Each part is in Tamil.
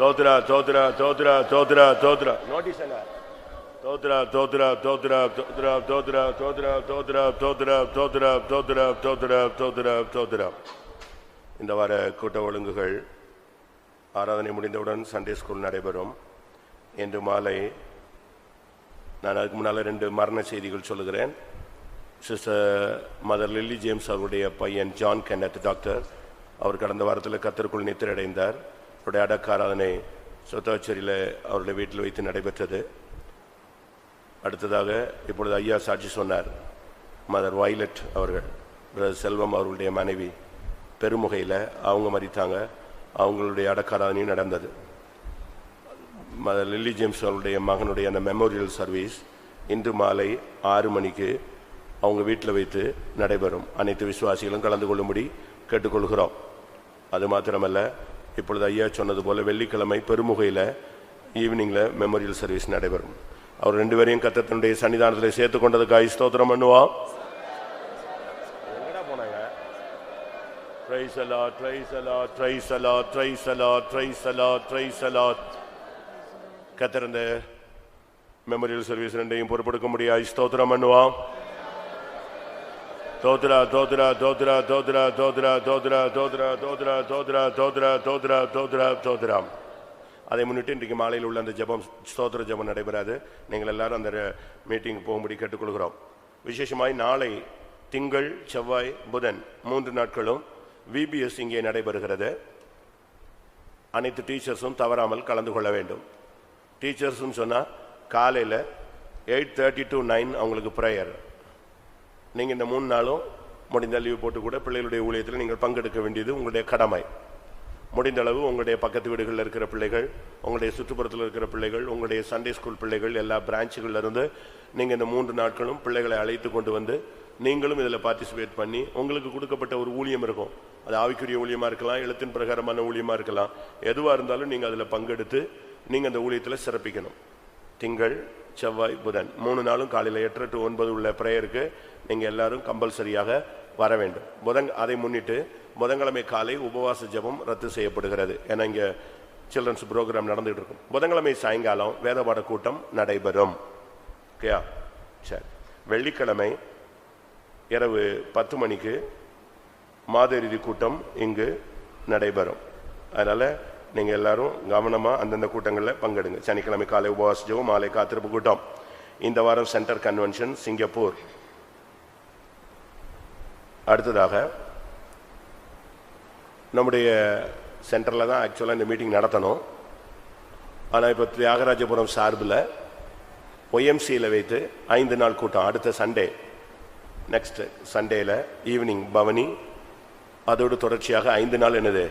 தோத்ரா தோத்ரா தோத்ரா தோத்ரா தோத்ரா நோட்டீஸ் என்ன தோத்ரா தோத்ரா தோத்ரா தோத்ரா தோத்ரா தோத்ரா தோத்ரா தோத்ரா தோத்ரா தோத்ரா தோத்ரா தோத்ரா தோத்ரா. இந்த வார கூட்ட ஒழுங்குகள் ஆராதனை முடிந்தவுடன் சண்டே ஸ்கூல் நடைபெறும். இன்று மாலை நான் அதுக்கு முன்னால் 2 மரண செய்திகள் சொல்லுகிறேன். சிஸ்டர் மதர் லில்லி ஜேம்ஸ் அவருடைய பையன் ஜான் கென்னத் டாக்டர், அவர் கடந்த வாரத்தில் கர்த்தருக்குள் நித்திரடைந்தார். அவருடைய அடக்க ஆராதனை சொத்தாச்சேரியில் அவருடைய வீட்டில் வைத்து நடைபெற்றது. அடுத்ததாக இப்பொழுது ஐயா சாட்சி சொன்னார். மதர் வைலட் அவர்கள், பிரதர் செல்வம் அவர்களுடைய மனைவி பெருமுகையில் அவங்க மரித்தாங்க. அவங்களுடைய அடக்க ஆராதனையும் நடந்தது. மதர் லில்லி ஜேம்ஸ் அவருடைய மகனுடைய அந்த மெமோரியல் சர்வீஸ் இன்று மாலை 6 மணிக்கு அவங்க வீட்டில் வைத்து நடைபெறும். அனைத்து விசுவாசிகளும் கலந்து கொள்ளும்படி கேட்டுக்கொள்கிறோம். அது மாத்திரமல்ல, இப்பொழுது ஐயா சொன்னது போல வெள்ளிக்கிழமை பெருமுகையில் ஈவினிங்கில் மெமோரியல் சர்வீஸ் நடைபெறும். அவர் 2 பேரையும் கர்த்தர் தன்னுடைய சன்னிதானத்தில் சேர்த்து கொண்டதுக்காக ஸ்தோத்திரம் பண்ணுவோம். எங்கடா போனாங்க? Praise the Lord, praise the Lord, praise the Lord, praise the Lord, praise the Lord, praise the Lord. கர்த்தர் இந்த மெமோரியல் சர்வீஸ் 2ஐயும் பொறுப்பெடுக்க முடியாது. ஸ்தோத்திரம் பண்ணுவோம். தோத்ரா தோத்ரா தோத்ரா தோத்ரா தோத்ரா தோத்ரா தோத்ரா தோத்ரா தோத்ரா தோத்ரா தோத்ரா தோத்ரா தோத்ரா. அதை முன்னிட்டு இன்றைக்கு மாலையில் உள்ள அந்த ஜெபம், ஸ்தோத்திர ஜெபம் நடைபெறாது. நீங்கள் எல்லாரும் அந்த மீட்டிங் போகும்படி கேட்டுக்கொள்கிறோம். விசேஷமாய் நாளை திங்கள், செவ்வாய், புதன் 3 நாட்களும் VBS இங்கே நடைபெறுகிறது. அனைத்து டீச்சர்ஸும் தவறாமல் கலந்து கொள்ள வேண்டும். டீச்சர்ஸ்ன்னு சொன்னால் காலையில் 8:30 to 9 அவங்களுக்கு ப்ரேயர். நீங்கள் இந்த 3 நாளும் முடிந்த லீவ் போட்டு கூட பிள்ளைகளுடைய ஊழியத்தில் நீங்கள் பங்கெடுக்க வேண்டியது உங்களுடைய கடமை. முடிந்த அளவு உங்களுடைய பக்கத்து வீடுகளில் இருக்கிற பிள்ளைகள், உங்களுடைய சுற்றுப்புறத்தில் இருக்கிற பிள்ளைகள், உங்களுடைய சண்டே ஸ்கூல் பிள்ளைகள், எல்லா பிரான்ச்சுகளில் இருந்து நீங்கள் இந்த 3 நாட்களும் பிள்ளைகளை அழைத்து கொண்டு வந்து நீங்களும் இதில் பார்ட்டிசிபேட் பண்ணி, உங்களுக்கு கொடுக்கப்பட்ட ஒரு ஊழியம் இருக்கும். அது ஆவிக்குரிய ஊழியமாக இருக்கலாம், எழுத்தின் பிரகாரமான ஊழியமாக இருக்கலாம். எதுவாக இருந்தாலும் நீங்கள் அதில் பங்கெடுத்து நீங்கள் அந்த ஊழியத்தில் சிறப்பிக்கணும். திங்கள், செவ்வாய், புதன் 3 நாளும் காலையில் 8 to 9 உள்ள ப்ரேயருக்கு நீங்கள் எல்லாரும் கம்பல்சரியாக வர வேண்டும். அதை முன்னிட்டு புதன்கிழமை காலை உபவாச ஜெபம் ரத்து செய்யப்படுகிறது. ஏன்னா இங்கே சில்ட்ரன்ஸ் ப்ரோக்ராம் நடந்துகிட்டு இருக்கும். புதன்கிழமை சாயங்காலம் வேதபாட கூட்டம் நடைபெறும். ஓகேயா? சரி. வெள்ளிக்கிழமை இரவு 10 மணிக்கு மாத இறுதி கூட்டம் இங்கு நடைபெறும். அதனால் நீங்கள் எல்லாரும் கவனமாக அந்தந்த கூட்டங்களில் பங்கெடுங்க. சனிக்கிழமை காலை உபவாச ஜெபம், மாலை காத்திருப்பு கூட்டம். இந்த வாரம் சென்டர் கன்வென்ஷன் சிங்கப்பூர். அடுத்ததாக நம்முடைய சென்டரில் தான் ஆக்சுவலாக இந்த மீட்டிங் நடத்தணும். ஆனால் இப்போ தியாகராஜபுரம் சார்பில் OMCயில் வைத்து 5 நாள் கூட்டம் அடுத்த சண்டே, நெக்ஸ்ட் சண்டேயில் ஈவினிங் பவனி, அதோடு தொடர்ச்சியாக 5 நாள் என்னது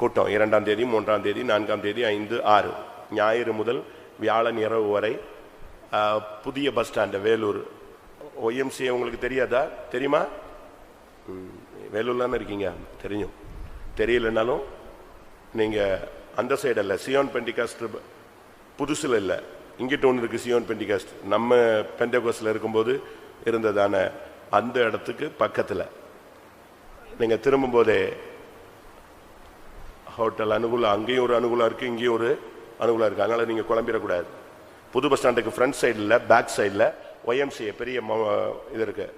கூட்டம். 2ஆம் தேதி, 3ஆம் தேதி, 4ஆம் தேதி, 5, 6 ஞாயிறு முதல் வியாழன் இரவு வரை புதிய பஸ் ஸ்டாண்டு வேலூர். OMC உங்களுக்கு தெரியாதா? தெரியுமா? வேலூர்லாம் இருக்கீங்க, தெரியும். தெரியலனாலும் நீங்கள் அந்த சைடு இல்லை, சியோன் பெண்டிகாஸ்ட் புதுசில் இல்லை, இங்கிட்ட ஒன்று இருக்குது சியோன் பெண்டிகாஸ்ட். நம்ம பெண்டகோஸ்டில் இருக்கும்போது இருந்ததான அந்த இடத்துக்கு பக்கத்தில் நீங்கள் திரும்பும்போதே ஹோட்டல் அனுகூலம், அங்கேயும் ஒரு அனுகூலம் இருக்குது, இங்கேயும் ஒரு அனுகூலம் இருக்குது. அதனால் நீங்கள் குழம்பிடக்கூடாது. புது பஸ் ஸ்டாண்டுக்கு ஃப்ரண்ட் சைடில், பேக் சைடில் OMCA பெரிய இது இருக்குது,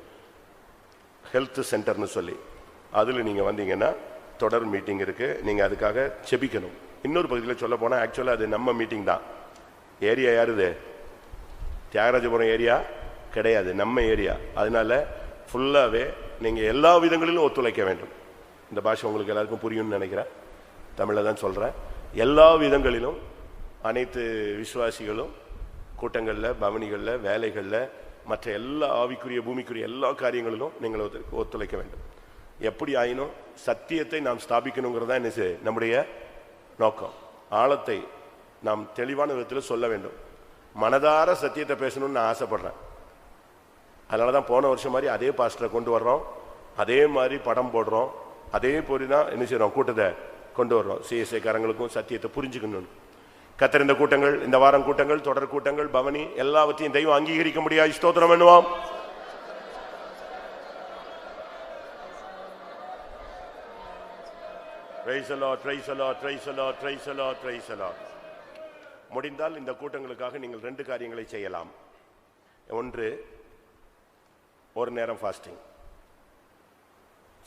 ஹெல்த் சென்டர்னு சொல்லி, அதில் நீங்கள் வந்தீங்கன்னா தொடர் மீட்டிங் இருக்குது. நீங்கள் அதுக்காக செபிக்கணும். இன்னொரு பகுதியில் சொல்ல போனால் ஆக்சுவலாக அது நம்ம மீட்டிங் தான். ஏரியா யாருது? தியாகராஜபுரம் ஏரியா கிடையாது, நம்ம ஏரியா. அதனால ஃபுல்லாகவே நீங்கள் எல்லா விதங்களிலும் ஒத்துழைக்க வேண்டும். இந்த பாஷை உங்களுக்கு எல்லாருக்கும் புரியும்னு நினைக்கிறேன், தமிழில் தான் சொல்கிறேன். எல்லா விதங்களிலும் அனைத்து விசுவாசிகளும் கூட்டங்களில், பவனிகளில், வேலைகளில், மற்ற எல்லா ஆவிக்குரிய பூமிக்குரிய எல்லா காரியங்களிலும் நீங்கள் ஒத்துழைக்க வேண்டும். எப்படி ஆயினும் சத்தியத்தை நாம் ஸ்தாபிக்கணுங்கிறதா என்ன நம்முடைய நோக்கம். ஆழத்தை நாம் தெளிவான விதத்தில் சொல்ல வேண்டும். மனதார சத்தியத்தை பேசணும்னு நான் ஆசைப்படுறேன். அதனால தான் போன வருஷம் மாதிரி அதே பாஸ்டரை கொண்டு வர்றோம், அதே மாதிரி படம் போடுறோம், அதே போரி தான் என்ன செய்கிறோம், கூட்டத்தை கொண்டு வர்றோம். CSA காரங்களுக்கும் சத்தியத்தை புரிஞ்சுக்கணும். கர்த்தர் இந்த கூட்டங்கள், இந்த வாரம் கூட்டங்கள், தொடர் கூட்டங்கள், பவனி எல்லாவற்றையும் தெய்வம் அங்கீகரிக்க முடியாது. ஸ்தோத்திரம் பண்ணுவோம். Praise the Lord, praise the Lord, praise the Lord, praise the Lord, praise the Lord. முடிந்தால் இந்த கூட்டங்களுக்காக நீங்கள் ரெண்டு காரியங்களை செய்யலாம். ஒன்று, ஒரு நேரம் ஃபாஸ்டிங்.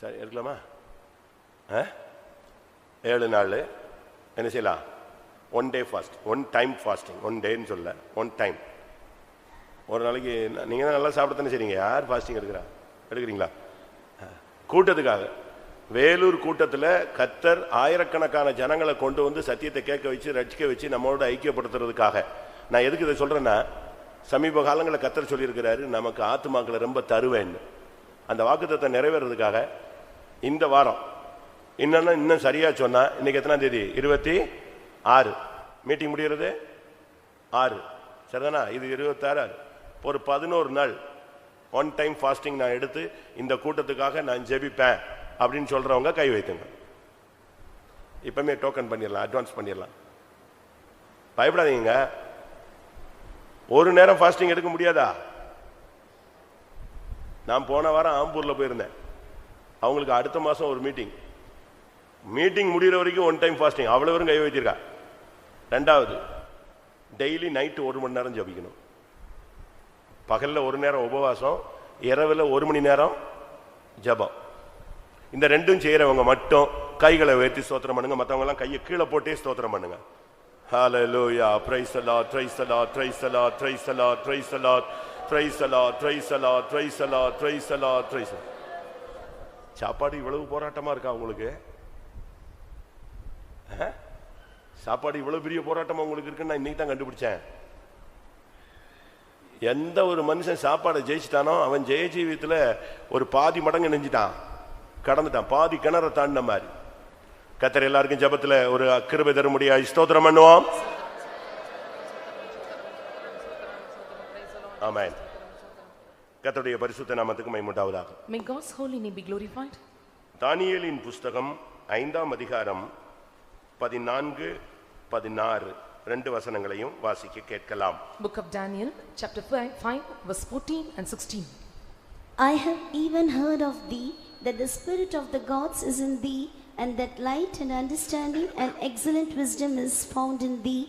சரி இருக்கலாமா? 7 நாள் என்ன செய்யலாம்? 1 day ஃபாஸ்ட், 1 time ஃபாஸ்டிங். 1 டேன்னு சொல்ல, 1 time. ஒரு நாளைக்கு நீங்க தான் நல்லா சாப்பிட தானே செய்றீங்க. யார் ஃபாஸ்டிங் எடுக்கிறீங்களா? கூட்டத்துக்காக. வேலூர் கூட்டத்தில் கர்த்தர் ஆயிரக்கணக்கான ஜனங்களை கொண்டு வந்து சத்தியத்தை கேட்க வச்சு ரட்சிக்க வச்சு நம்மளோட ஐக்கியப்படுத்துறதுக்காக. நான் எதுக்கு இதை சொல்றேன்னா, சமீப காலங்களில் கர்த்தர் சொல்லியிருக்கிறாரு நமக்கு ஆத்துமாக்களை ரொம்ப தருவேன்னு. அந்த வாக்குத்தத்தை நிறைவேறதுக்காக இந்த வாரம் இன்னும் சரியா சொன்னா இன்னைக்கு எத்தனாம் தேதி? 26 மீட்டிங் முடிகிறது 6 சரிதானா? இது 26. ஒரு 11 நாள் 1 time ஃபாஸ்டிங் நான் எடுத்து இந்த கூட்டத்துக்காக நான் ஜெபிப்பேன் அப்படின்னு சொல்றவங்க கை வைத்துங்க. இப்பவுமே டோக்கன் பண்ணிடலாம், அட்வான்ஸ் பண்ணிடலாம். பயப்படாதீங்க. ஒரு நேரம் ஃபாஸ்டிங் எடுக்க முடியாதா? நான் போன வாரம் ஆம்பூர்ல போயிருந்தேன். அவங்களுக்கு அடுத்த மாசம் ஒரு மீட்டிங் முடிகிற வரைக்கும் 1 time ஃபாஸ்டிங். அவ்வளவு பேரும் கை வைத்திருக்கா. ரெண்டாவது, டெய்லி நைட்டு 1 மணி நேரம் ஜபிக்கணும். பகல்ல 1 நேரம் உபவாசம், இரவுல 1 மணி நேரம் ஜபம். இந்த ரெண்டும் செய்யறவங்க மட்டும் கைகளை உயர்த்தி ஸ்தோத்திரம் பண்ணுங்க. மற்றவங்க எல்லாம் கையை கீழே போட்டே ஸ்தோத்திரம் பண்ணுங்க. Hallelujah, praise the Lord, praise the Lord, praise the Lord, praise the Lord, praise the Lord, praise the Lord, praise the Lord, praise the Lord, praise the Lord, praise. சாப்பாடு இவ்வளவு போராட்டமா இருக்கா உங்களுக்கு? சாப்பாடு இவ்வளவு பெரிய போராட்டமா உங்களுக்கு இருக்குன்னு நான் இன்னைக்கு தான் கண்டுபிடிச்சேன். எந்த ஒரு மனுஷன் சாப்பாடை ஜெயிச்சிட்டானோ அவன் ஜெய ஜீவியத்துல ஒரு பாதி மடங்கு நெஞ்சிட்டான், கடந்துட்டான், பாதி கிணற தாண்டின மாதிரி. கர்த்தர் எல்லாருக்கும் ஜெபத்துல ஒரு கிருபை தர முடியாது. ஸ்தோத்திரம் பண்ணுவோம். ஆமென். கர்த்தருடைய பரிசுத்த நாமத்துக்கு மகிமை உண்டாவதாக. May God's holy name be glorified. தானியேலின் புஸ்தகம் 5ஆம் அதிகாரம் 14, 16 ரெண்டு வசனங்களையும் வாசிக்க கேட்கலாம். Book of Daniel, chapter 5, verse 14 and 16. I have even heard of thee, that the spirit of the gods is in thee, and that light and understanding and excellent wisdom is found in thee.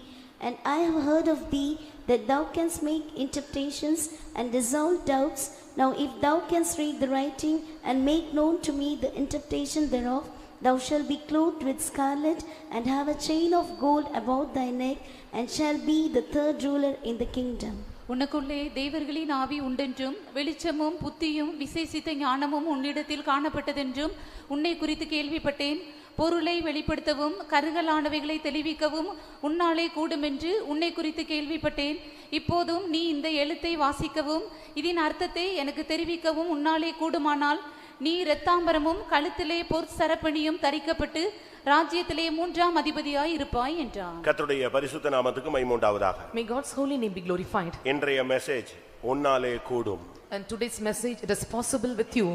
And I have heard of thee, that thou canst make interpretations and dissolve doubts. Now if thou canst read the writing and make known to me the interpretation thereof, thou shalt be clothed with scarlet, and have a chain of gold about thy neck, and shall be the third ruler in the kingdom. உனக்குள்ளே தேவர்களின் ஆவி உண்டென்றும் வெளிச்சமும் புத்தியும் விசேஷித்த ஞானமும் உன்னிடத்தில் காணப்பட்டதென்றும் உன்னை குறித்து கேள்விப்பட்டேன். பொருளை வெளிப்படுத்தவும் கருகலானவைகளை தெளிவிக்கவும் உன்னாலே கூடுமென்று உன்னை குறித்து கேள்விப்பட்டேன். இப்போதும் நீ இந்த எழுத்தை வாசிக்கவும் இதன் அர்த்தத்தை எனக்கு தெரிவிக்கவும் உன்னாலே கூடுமானால் நீ இரத்தாம்பரமும் கழுத்திலே பொற் சரப்பணியும் தரிக்கப்பட்டு ராஜ்யத்திலே 3ஆம் அதிபதியாய் இருப்பாய் என்றார். கர்த்தருடைய பரிசுத்த நாமத்துக்கு மகிமை உண்டாவதாக. May God's holy name be glorified. இன்றைய மெசேஜ் உன்னாலே கூடும். And today's message, it is possible with you.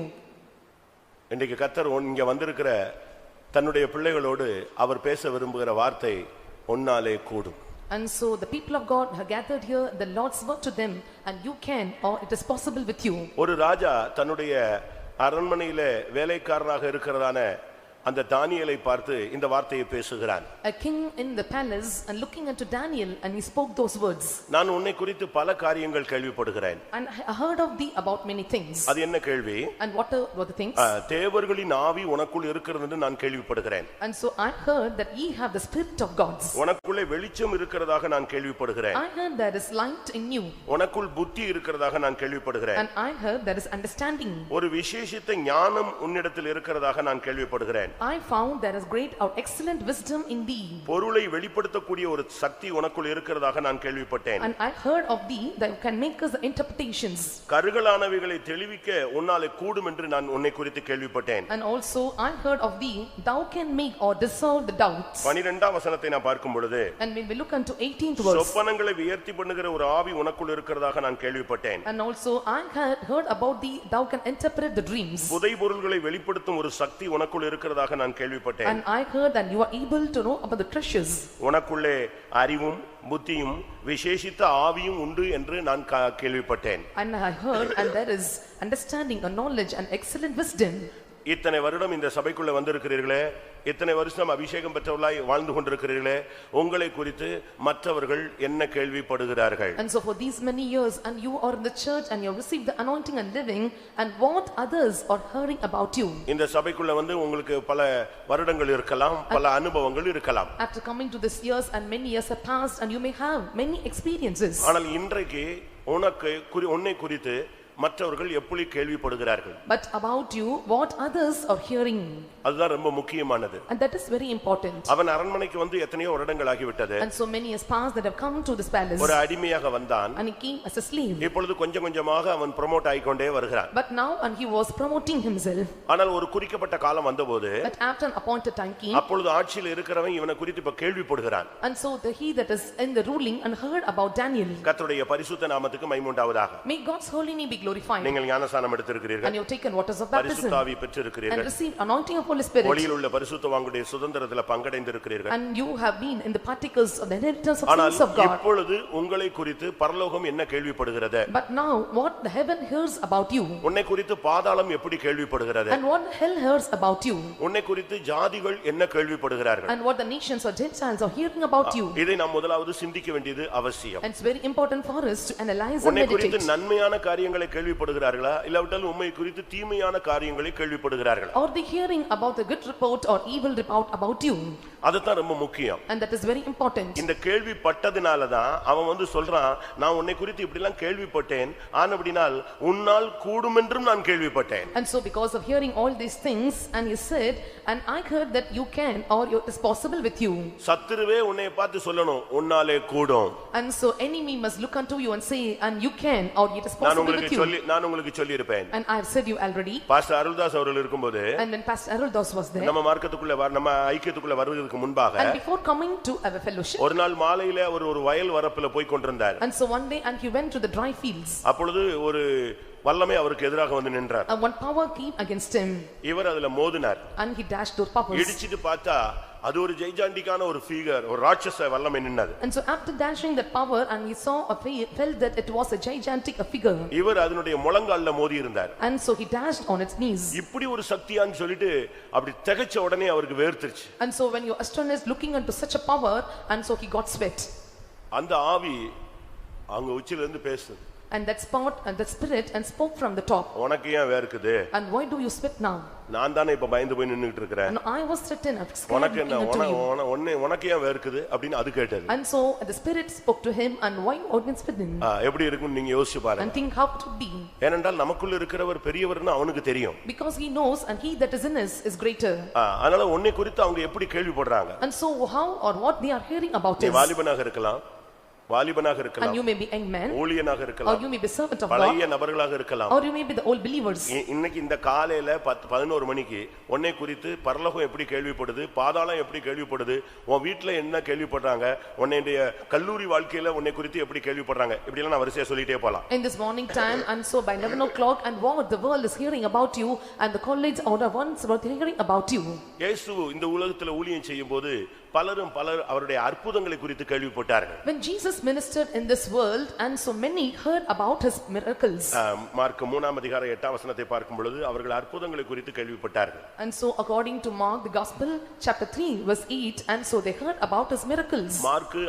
இன்றைக்கு கர்த்தர் இங்க வந்திருக்கிற தன்னுடைய பிள்ளைகளோடு அவர் பேச விரும்புகிற வார்த்தை உன்னாலே கூடும். And so the people of God have gathered here, the Lord's word to them, and you can, or it is possible with you. ஒரு ராஜா தன்னுடைய அரண்மனையிலே வேலைக்காரனாக இருக்கிறதான அந்த தானியேலை பார்த்து இந்த வார்த்தையை பேசுகிறான். A king in the palace and looking unto Daniel, and he spoke those words. நான் உன்னை குறித்து பல காரியங்கள் கேள்விப்படுகிறேன். And I heard of thee about many things. அது என்ன கேள்வி? And what were the things? தேவர்களின் ஆவி உனக்குள் இருக்கிறது என்று நான் கேள்விப்படுகிறேன். And so I heard that ye have the spirit of gods. உனக்குள்ளே வெளிச்சம் இருக்கிறதாக நான் கேள்விப்படுகிறேன். I heard there is light in you. உனக்குள் புத்தி இருக்கிறதாக நான் கேள்விப்படுகிறேன். And I heard there is understanding. ஒரு விசேஷித்த ஞானம் உன்னிடத்தில் இருக்கிறதாக நான் கேள்விப்படுகிறேன். I found there is great or excellent wisdom in thee. பொருளை வெளிப்படுத்தக்கூடிய ஒரு சக்தி உனக்குள் இருக்கிறதாக நான் கேள்விப்பட்டேன். And I heard of thee that you can make us the interpretations. கருகலானவைகளை தெளிவிக்க உன்னாலே கூடும் என்று நான் உன்னை குறித்து கேள்விப்பட்டேன். And also I heard of thee, thou can make or dissolve the doubts. 12ஆம் வசனத்தை நான் பார்க்கும் பொழுது, And when we look unto 18th verse, சொப்பனங்களை வியர்த்தி பண்ணுகிற ஒரு ஆவி உனக்குள் இருக்கிறதாக நான் கேள்விப்பட்டேன். and also I had heard about thee, thou can interpret the dreams. புதை பொருள்களை வெளிப்படுத்தும் ஒரு சக்தி உனக்குள் இருக்கிறதாக நான் கேள்விப்பட்டேன். And I heard that you are able to know about the treasures. உனக்குள்ளே அறிவும் புத்தியும் விசேஷித்த ஆவியும் உண்டு என்று நான் கேள்விப்பட்டேன். And I heard, and there is understanding and knowledge and excellent wisdom. இத்தனை வருடம் இந்த சபைக்குள்ள வந்திருக்கிறீர்களே, இத்தனை வருஷம் அபிஷேகம் பெற்றவர்களாய் வாழ்ந்து கொண்டிருக்கிறீர்களே, உங்களை குறித்து மற்றவர்கள் என்ன கேள்விப்படுகிறார்கள்? And so for these many years and you are in the church and you have received the anointing and living, and what others are hearing about you? இந்த சபைக்குள்ள வந்து உங்களுக்கு பல வருடங்கள் இருக்கலாம், பல அனுபவங்கள் இருக்கலாம். After coming to this years and many years have passed and you may have many experiences. ஆனால் இன்றைக்கு உன்னை குறித்து மற்றவர்கள் எப்படி கேள்விப்படுகிறார்கள்? But about you, what others are hearing? அதுதான் ரொம்ப முக்கியமானது. And that is very important. அவன் அரண்மனைக்கு வந்து எத்தனையோ வருடங்கள் ஆகிவிட்டது. And so many years passed that have come to this palace. ஒரு அடிமையாக வந்தான். And he came as a slave. இப்பொழுது கொஞ்சம் கொஞ்சமாக அவன் ப்ரோமோட் ஆகிக்கொண்டே வருகிறான். But now and he was promoting himself. ஆனால் ஒரு குறிக்கப்பட்ட காலம் வந்தபோது, But after an appointed time came, அப்பொழுது ஆட்சியில் இருக்கிறவன் இவனை குறித்து இப்ப கேள்விப்படுகிறான். and so he that is in the ruling and heard about Daniel. கர்த்தருடைய பரிசுத்த நாமத்துக்கு மகிமை உண்டாவதாக. May God's holy name be glorified. நீங்கள் ஞானஸ்நானம் எடுத்திருக்கிறீர்கள், And you have taken waters of baptism பரிசுத்த ஆவி பெற்றிருக்கிறீர்கள், and received anointing of Holy Spirit. ஒளியில் உள்ள பரிசுத்தவான்களுடைய சுதந்திரத்தில் பங்கடைந்திருக்கிறீர்கள். And you have been in the partakers of the inheritance of ஆனால் saints of God. இப்பொழுது உங்களை குறித்து பரலோகம் என்ன கேள்விப்படுகிறது? But now what the heaven hears about you, உன்னை குறித்து பாதாளம் எப்படி கேள்விப்படுகிறது? and what hell hears about you, உன்னை குறித்து ஜாதிகள் என்ன கேள்விப்படுகிறார்கள்? and what the nations or Gentiles are hearing about you. இதை நாம் முதலாவது சிந்திக்க வேண்டியது அவசியம். And it's very important for us to analyze and உன்னை குறித்து meditate. நன்மையான காரியங்களை கேள்விப்படுகிறார்களா, இல்லாவிட்டால் உம்மை குறித்து தீமையான காரியங்களை கேள்விப்படுகிறார்களா? Are they hearing about the good report or evil report about you? அதுதான் ரொம்ப முக்கியம். And that is very important. இந்த கேள்விப்பட்டதினால தான் அவன் வந்து சொல்றான், நான் உன்னை குறித்து இப்படி எல்லாம் கேள்விப்பட்டேன், ஆனபடினால் உன்னால் கூடும் என்றும் நான் கேள்விப்பட்டேன். And so because of hearing all these things, and he said, and I heard that you can or it is possible with you. சத்துருவே உன்னை பார்த்து சொல்லணும், உன்னாலே கூடும். And so enemy must look unto you and say, and you can or it is possible with you. நான் உங்களுக்கு சொல்லி இருப்பேன். And I have said you already. Pastor Aruldas அவர்கள் இருக்கும்போது, And when Pastor Aruldas was there, நம்ம மார்க்கத்துக்குள்ள நம்ம ஐக்கியத்துக்குள்ள வருவதற்கு முன்பாக and before coming to our fellowship, ஒரு நாள் மாலையில அவர் ஒரு வயல் வரப்புல போய் கொண்டிருந்தார். and so one day and he went to the dry fields, அப்பொழுது ஒரு வல்லமை அவருக்கு எதிராக வந்து நின்றார். and one power came against him, இவர் அதுல மோதினார். and he dashed those powers. இடிச்சிட்டு பார்த்தா அது ஒரு ஜெய்ஜாண்டிக்கான ஒரு ஃபிகர், ஒரு ராட்சச வல்லமை நின்னது. And so after dashing that power, and he saw felt that it was a gigantic figure, இவர் அதனுடைய முழங்கால்ல மோதி இருந்தார். and so he dashed on its knees. இப்படி ஒரு சக்தியான்னு சொல்லிட்டு அப்படி திகைச்ச உடனே அவருக்கு வேர்த்துருச்சு. And so when your astonished looking into such a power, and so he got sweat, அந்த ஆவி அங்க உச்சில இருந்து பேசுது. and that spot and that spirit and spoke from the top. உனக்கு ஏன் வேர்க்குது? And why do you sweat now? நான் தானே இப்ப பயந்து போய் நின்னுட்டு இருக்கேன். And I was threatened, I'm scared உனக்கு looking என்ன into you. உனக்கு ஏன் வேர்க்குது அப்படின்னு அது கேட்டது. And so the spirit spoke to him, and why audience with him? எப்படி இருக்குன்னு நீங்க யோசிச்சு பாருங்க. And think how it would be. ஏனென்றால் நமக்குள்ள இருக்கிறவர் பெரியவர்னு அவனுக்கு தெரியும். Because he knows, and he that is in us is greater. அதனால உன்னை குறித்து அவங்க எப்படி கேள்விப்படுறாங்க? And so how or what they are hearing about நீ us. வாலிபனாக இருக்கலாம், And you may be young man, ஊழியனாக or இருக்கலாம், you may be servant of பழைய God, நபர்களாக இருக்கலாம். or you may be the old believers. இன்னைக்கு இந்த காலையில 11 மணிக்கு உன்னை குறித்து பரலோகம் எப்படி கேள்விப்படுது, பாதாளம் எப்படி கேள்விப்படுது, உன் வீட்டுல என்ன கேள்விப்படுறாங்க, உன்னுடைய கல்லூரி வாழ்க்கையில உன்னை குறித்து எப்படி கேள்விப்படுறாங்க, இப்படி எல்லாம் நான் வரிசையா சொல்லிட்டே போலாம். In this morning time, and so by 11 o'clock, and what the world is hearing about you, and the college or the ones were hearing about you. இயேசு இந்த உலகத்துல ஊழியம் செய்யும்போது பலர் அவருடைய அற்புதங்களை குறித்து கேள்விப்பட்டார்கள். When Jesus ministered in this world, and so many heard about his miracles. Mark 3:8 பார்க்கும் பொழுது அவர்கள் அற்புதங்களை குறித்து கேள்விப்பட்டார்கள். And so according to Mark the gospel chapter 3 verse 8, and so they heard about his miracles. Mark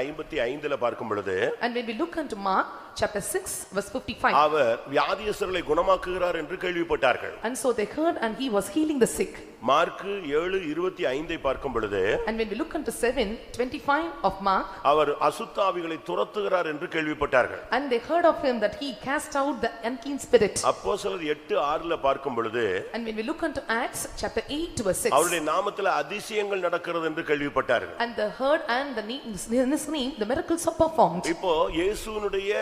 6:55 பார்க்கும் பொழுது, And when we look into Mark chapter 6 verse 55, அவர் வியாதியஸ்தர்களை குணமாக்குகிறார் என்று கேள்விப்பட்டார்கள். and so they heard, and he was healing the sick. Mark 7:25 பார்க்கும் பொழுது, And when we look into 7:25 of Mark, அவர் அசுத்த ஆவிகளை துரத்துகிறார் என்று கேள்விப்பட்டார்கள். and they heard of him that he cast out the unclean spirit. அப்போஸ்தலர் 8:6 பார்க்கும் பொழுது, And when we look into Acts chapter 8 verse 6, அவருடைய நாமத்தில் அதிசயங்கள் நடக்கிறது என்று கேள்விப்பட்டார்கள். and they heard, and in his name the miracles are performed. இப்போ இயேசுவினுடைய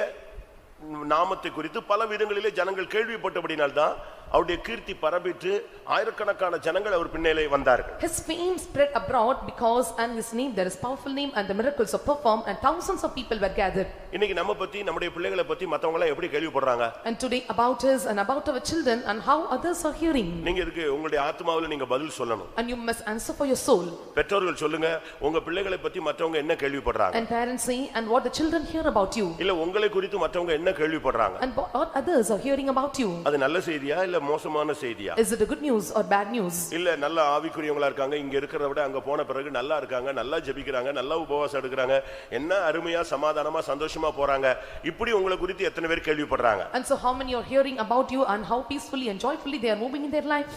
நாமத்தை குறித்து பல விதங்களிலே ஜனங்கள் கேள்விப்பட்டபடினால் தான் அவருடைய கீர்த்தி பரபிட்டு ஆயிரக்கணக்கான ஜனங்கள் அவர் பின்னேலே வந்தார்கள். His fame spread abroad because and his name there is powerful name, and the miracles are performed, and thousands of people were gathered. இன்னைக்கு நம்ம பத்தி நம்முடைய பிள்ளைகளை பத்தி மத்தவங்க எல்லாம் எப்படி கேள்விப்படுறாங்க? And today about us and about our children and how others are hearing. நீங்க இதுக்கு உங்களுடைய ஆத்மாவுல நீங்க பதில் சொல்லணும். And you must answer for your soul. பெற்றோர்கள் சொல்லுங்க, உங்க பிள்ளைகளை பத்தி மத்தவங்க என்ன கேள்விப்படுறாங்க? And parents say, and what the children hear about you. இல்ல உங்களை குறித்து மத்தவங்க என்ன கேள்விப்படுறாங்க? And what others are hearing about you. அது நல்ல செய்தியா இல்ல மோசமான செய்தியா? Is it a good news or bad news? இல்ல நல்ல ஆவிக்குரியவங்களா இருக்காங்க, இங்க இருக்கிறத விட அங்க போன பிறகு நல்லா இருக்காங்க, நல்லா ஜெபிக்கிறாங்க, நல்லா உபவாசம் எடுக்கிறாங்க, என்ன அருமையா சமாதானமா சந்தோஷமா போறாங்க, இப்படி உங்களை குறித்து எத்தனை பேர் கேள்விப்படுறாங்க? And so how many are hearing about you and how peacefully and joyfully they are moving in their life?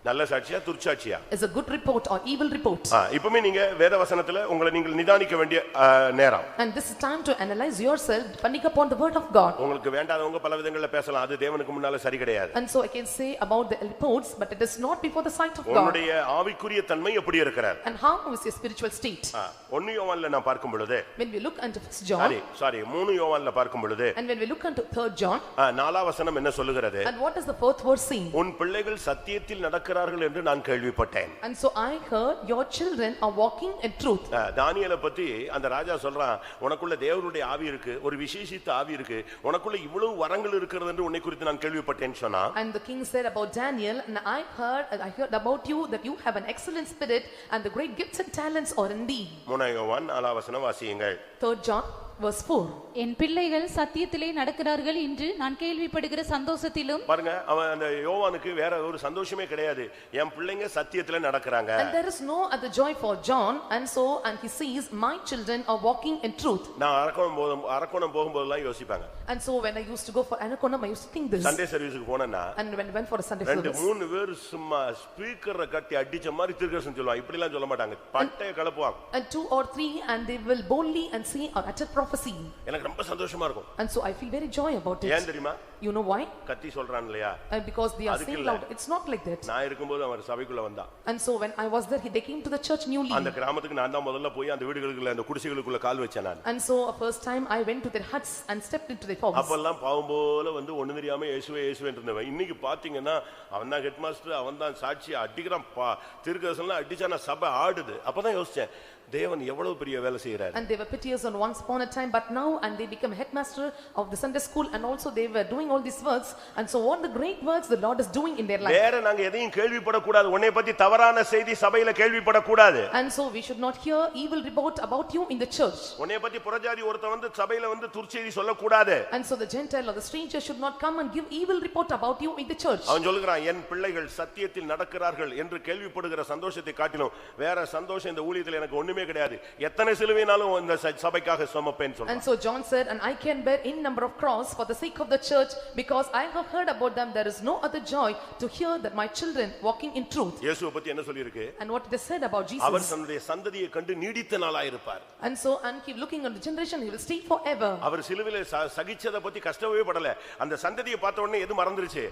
நல்ல சாட்சியா துர்ச்சாட்சியா? Is a good report or evil report? இப்பமே நீங்க வேத வசனத்துல உங்களை நீங்கள் நிதானிக்க வேண்டிய நேரம். And this is time to analyze yourself depending upon the word of God. உங்களுக்கு வேண்டாதவங்க பல விதங்கள்ல பேசலாம், அது தேவனுக்கு முன்னால சரி கிடையாது. And so I can say about the reports, but it is not before the sight of God. உங்களுடைய ஆவிக்குரிய தன்மை எப்படி இருக்கிறது? And how is your spiritual state? 1 யோவான்ல நான் பார்க்கும் பொழுது, When we look into 1 John, sorry 3 யோவான்ல பார்க்கும் பொழுது, and when we look into 3 John, 4ஆம் வசனம் என்ன சொல்லுகிறது? and what is the 4th verse saying? உன் பிள்ளைகள் சத்தியத்தில் நடக்கிறார்கள் என்று நான் கேள்விப்பட்டேன். And so I heard your children are walking in truth. தானியேலை பத்தி அந்த ராஜா சொல்றான், உனக்குள்ள தேவனுடைய ஆவி இருக்கு, ஒரு விசேஷித்த ஆவி இருக்கு, உனக்குள்ள இவ்வளவு வரங்கள் இருக்கிறது என்று உன்னை குறித்து நான் கேள்விப்பட்டேன்னு சொன்னா. And the king said about Daniel, and I heard about you that you have an excellent spirit and the great gifts and talents are in thee. 3 யோவான் 4ஆம் வசனம் வாசியுங்கள். 3 John verse 4. என் பிள்ளைகள் சத்தியத்திலே நடக்கிறார்கள் என்று நான் கேள்விப்படுகிற சந்தோஷத்திலும். பாருங்க, அவன் அந்த யோவானுக்கு வேற ஒரு சந்தோஷமே கிடையாது, என் பிள்ளைங்க சத்தியத்திலே நடக்கறாங்க. And there is no other joy for John, and he sees my children are walking in truth. நான் அரக்கோணம் போகும்போதெல்லாம் யோசிப்பாங்க. And so when I used to go for Anakonam, I used to think this. Sunday சர்வீஸ்க்கு போனேன்னா, and when I went for a Sunday service, 2-3 பேர் சும்மா ஸ்பீக்கரை கட்டி அடிச்ச மாதிரி தீர்க்கதரிசனம் சொல்லுவாங்க, இப்படி எல்லாம் சொல்ல மாட்டாங்க, பட்டைய கலப்புவாங்க. and 2 or 3 and they will boldly and say or utter prophecy. எனக்கு ரொம்ப சந்தோஷமா இருக்கும். And so I feel very joy about it. ஏன் தெரியுமா? You know why? கத்தி சொல்றான் இல்லையா? And because they are saying loud. It's not like that. நான் இருக்கும்போது அவர் சபைக்குள்ள வந்தான். And so when I was there, they came to the church newly. அந்த கிராமத்துக்கு நான் தான் முதல்ல போய் அந்த வீடுகளுக்குள்ள அந்த குடிசைகளுக்குள்ள கால் வச்சேன் நான். And so first time I went to their huts and stepped into their homes. அப்பெல்லாம் பாவம் போல வந்து ஒண்ணு தெரியாம இயேசுவே இயேசுவே இருந்தவன். இன்னைக்கு பாத்தீங்கன்னா அவன் தான் ஹெட் மாஸ்டர், அவன் தான் சாட்சி, அடிக்கிறான், தீர்க்கதரிசனம் அடிச்சானா சபை ஆடுது. அப்பதான் யோசிச்சேன், தேவன் எவ்வளவு பெரிய வேலை செய்யறாரு. And they were piteous on once upon a time, but now and they become headmaster of the Sunday school, and also they were doing all these works. And so what the great works the Lord is doing in their life. வேற நாங்க எதையும் கேள்விப்பட கூடாது, உன்னை பத்தி தவறான செய்தி சபையில கேள்விப்பட கூடாது. And so we should not hear evil report about you in the church. உன்னை பத்தி புறஜாதி ஒருத்தன் வந்து சபையில வந்து துர்ச்செய்தி சொல்ல கூடாது. And so the Gentile or the stranger should not come and give evil report about you in the church. அவன் சொல்றான், என் பிள்ளைகள் சத்தியத்தில் நடக்கிறார்கள் என்று கேள்விப்படுகிற சந்தோஷத்தை காட்டிலும் வேற சந்தோஷம் இந்த ஊழியத்தில் எனக்கு ஒண்ணுமே கிடையாது, எத்தனை சிலுவைனாலும் இந்த சபைக்காக சுமப்பேன்னு சொல்றான். And so John said, and I can bear in number of cross for the sake of the church, because I have heard about them. There is no other joy to hear that my children walking in truth. இயேசுவை பத்தி என்ன சொல்லி இருக்கு? And what it is said about Jesus, அவர் தன்னுடைய சந்ததியை கண்டு நீடித்த நாளாய் இருப்பார். and so and keep looking on the generation, he will stay forever. அவர் சிலுவையிலே சகிச்சதை பத்தி கஷ்டமே படல, அந்த சந்ததியை பார்த்த உடனே எது மறந்துருச்சு?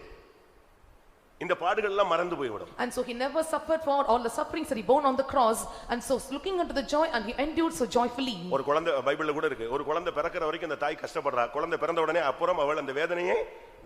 இந்த பாடுகள் எல்லாம் மறந்து போய்விடும். And so he never suffered for all the sufferings that he borne on the cross, and so looking unto the joy, and he endured so joyfully. ஒரு குழந்தை பைபிள்ல கூட இருக்கு, ஒரு குழந்தை பிறக்கிற வரைக்கும் அந்த தாய் கஷ்டப்படுறா, குழந்தை பிறந்த உடனே அப்புறம் அவள் அந்த வேதனையை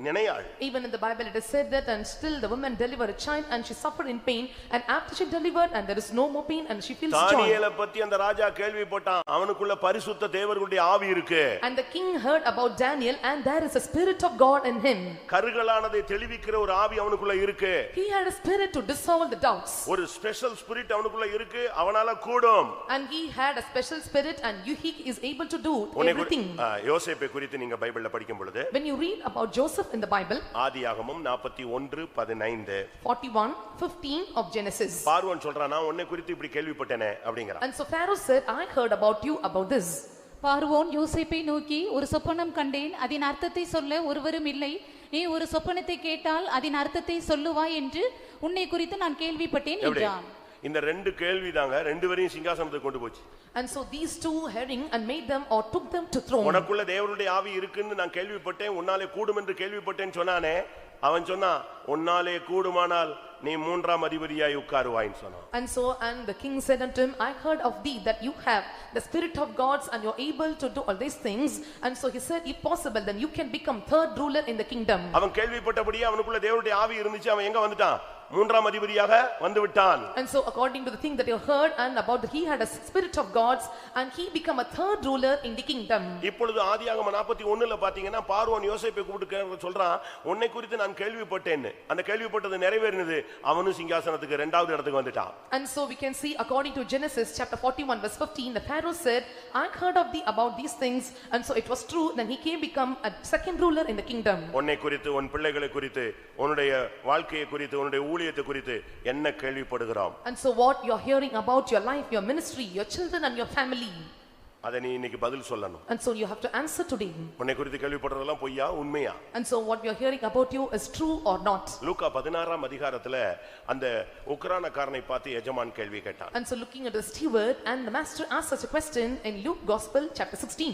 நினையாள். Even in the Bible it is said that, and still the woman delivered a child and she suffered in pain, and after she delivered and there is no more pain and she feels joy. தானியேலை பத்தி அந்த ராஜா கேள்விப்பட்டான், அவனுக்குள்ள பரிசுத்த தேவர்களுடைய ஆவி இருக்கு. And the king heard about Daniel, and there is a spirit of God in him. கருகலானதை தெளிவிக்கிற ஒரு ஆவி அவனுக்குள்ள இருக்கு. He had a spirit to dissolve the doubts. ஒரு ஸ்பெஷல் ஸ்பிரிட் அவனுக்குள்ள இருக்கு, அவனால கூடும். And he had a special spirit, and he is able to do everything. யோசேப்பை குறித்து நீங்க பைபிள்ல படிக்கும் பொழுது, When you read about Joseph in the Bible, ஆதியாகமம் 41:15, 41:15 of Genesis, பார்வோன் சொல்றான், நான் உன்னை குறித்து இப்படி கேள்விப்பட்டேனே அப்படிங்கறான். and so Pharaoh said, I heard about you about this. பார்வோன் யோசேப்பை நோக்கி, ஒரு சொப்பனம் கண்டேன், அதன் அர்த்தத்தை சொல்ல ஒருவரும் இல்லை, நீ ஒரு சொப்பனத்தை கேட்டால் அதன் அர்த்தத்தை சொல்லுவாய் என்று உன்னை குறித்து நான் கேள்விப்பட்டேன் என்றான். இந்த ரெண்டு கேள்விதாங்க ரெண்டு பேரையும் சிங்காசனத்துக்கு கொண்டு போச்சு. And so these two hearing and made them or took them to throne. உனக்குள்ள தேவனுடைய ஆவி இருக்குன்னு நான் கேள்விப்பட்டேன், உன்னாலே கூடும் என்று கேள்விப்பட்டேன்னு சொன்னானே, அவன் சொன்னான், உன்னாலே கூடுமானால் நீ 3ஆம் அதிபதியாய் உட்காருவாய்ன்னு சொன்னான். And so and the king said unto him, I heard of thee that you have the spirit of gods and you're able to do all these things. And so he said, if possible then you can become third ruler in the kingdom. அவன் கேள்விப்பட்டபடியே அவனுக்குள்ள தேவனுடைய ஆவி இருந்துச்சு, அவன் எங்க வந்துட்டான்? மூன்றாம் அதிபதியாக வந்து விட்டான். And so according to the thing that you heard and about he had a spirit of gods and he become a third ruler in the kingdom. இப்பொழுது ஆதியாகமம் 41ல பாத்தீங்கன்னா பார்வோன் யோசேப்பை கூப்பிட்டு சொல்றான், உன்னை குறித்து நான் கேள்விப்பட்டேன்னு. அந்த கேள்விப்பட்டது நிறைவேறினது, அவனும் சிங்காசனத்துக்கு இரண்டாவது இடத்துக்கு வந்துட்டான். And so we can see according to Genesis chapter 41 verse 15, the Pharaoh said, I heard of thee about these things, and so it was true. Then he came become a second ruler in the kingdom. உன்னை குறித்து, உன் பிள்ளைகளை குறித்து, உன்னுடைய வாழ்க்கையை குறித்து, உன்னுடைய ஊழியத்தை குறித்து என்ன கேள்விப்படுகிறோம்? And so what you are hearing about your life, your ministry, your children and your family, அதை நீ இன்னைக்கு பதில் சொல்லணும். and so you have to answer today. உன்னை குறித்து கேள்விப்படுறதெல்லாம் பொய்யா உண்மையா? And so what we are hearing about you is true or not. லூக்கா 16ஆம் அதிகாரத்துல அந்த உக்ரானக்காரனை பார்த்து எஜமான் கேள்வி கேட்டான். And so looking at the steward, and the master asked such a question in Luke Gospel chapter 16.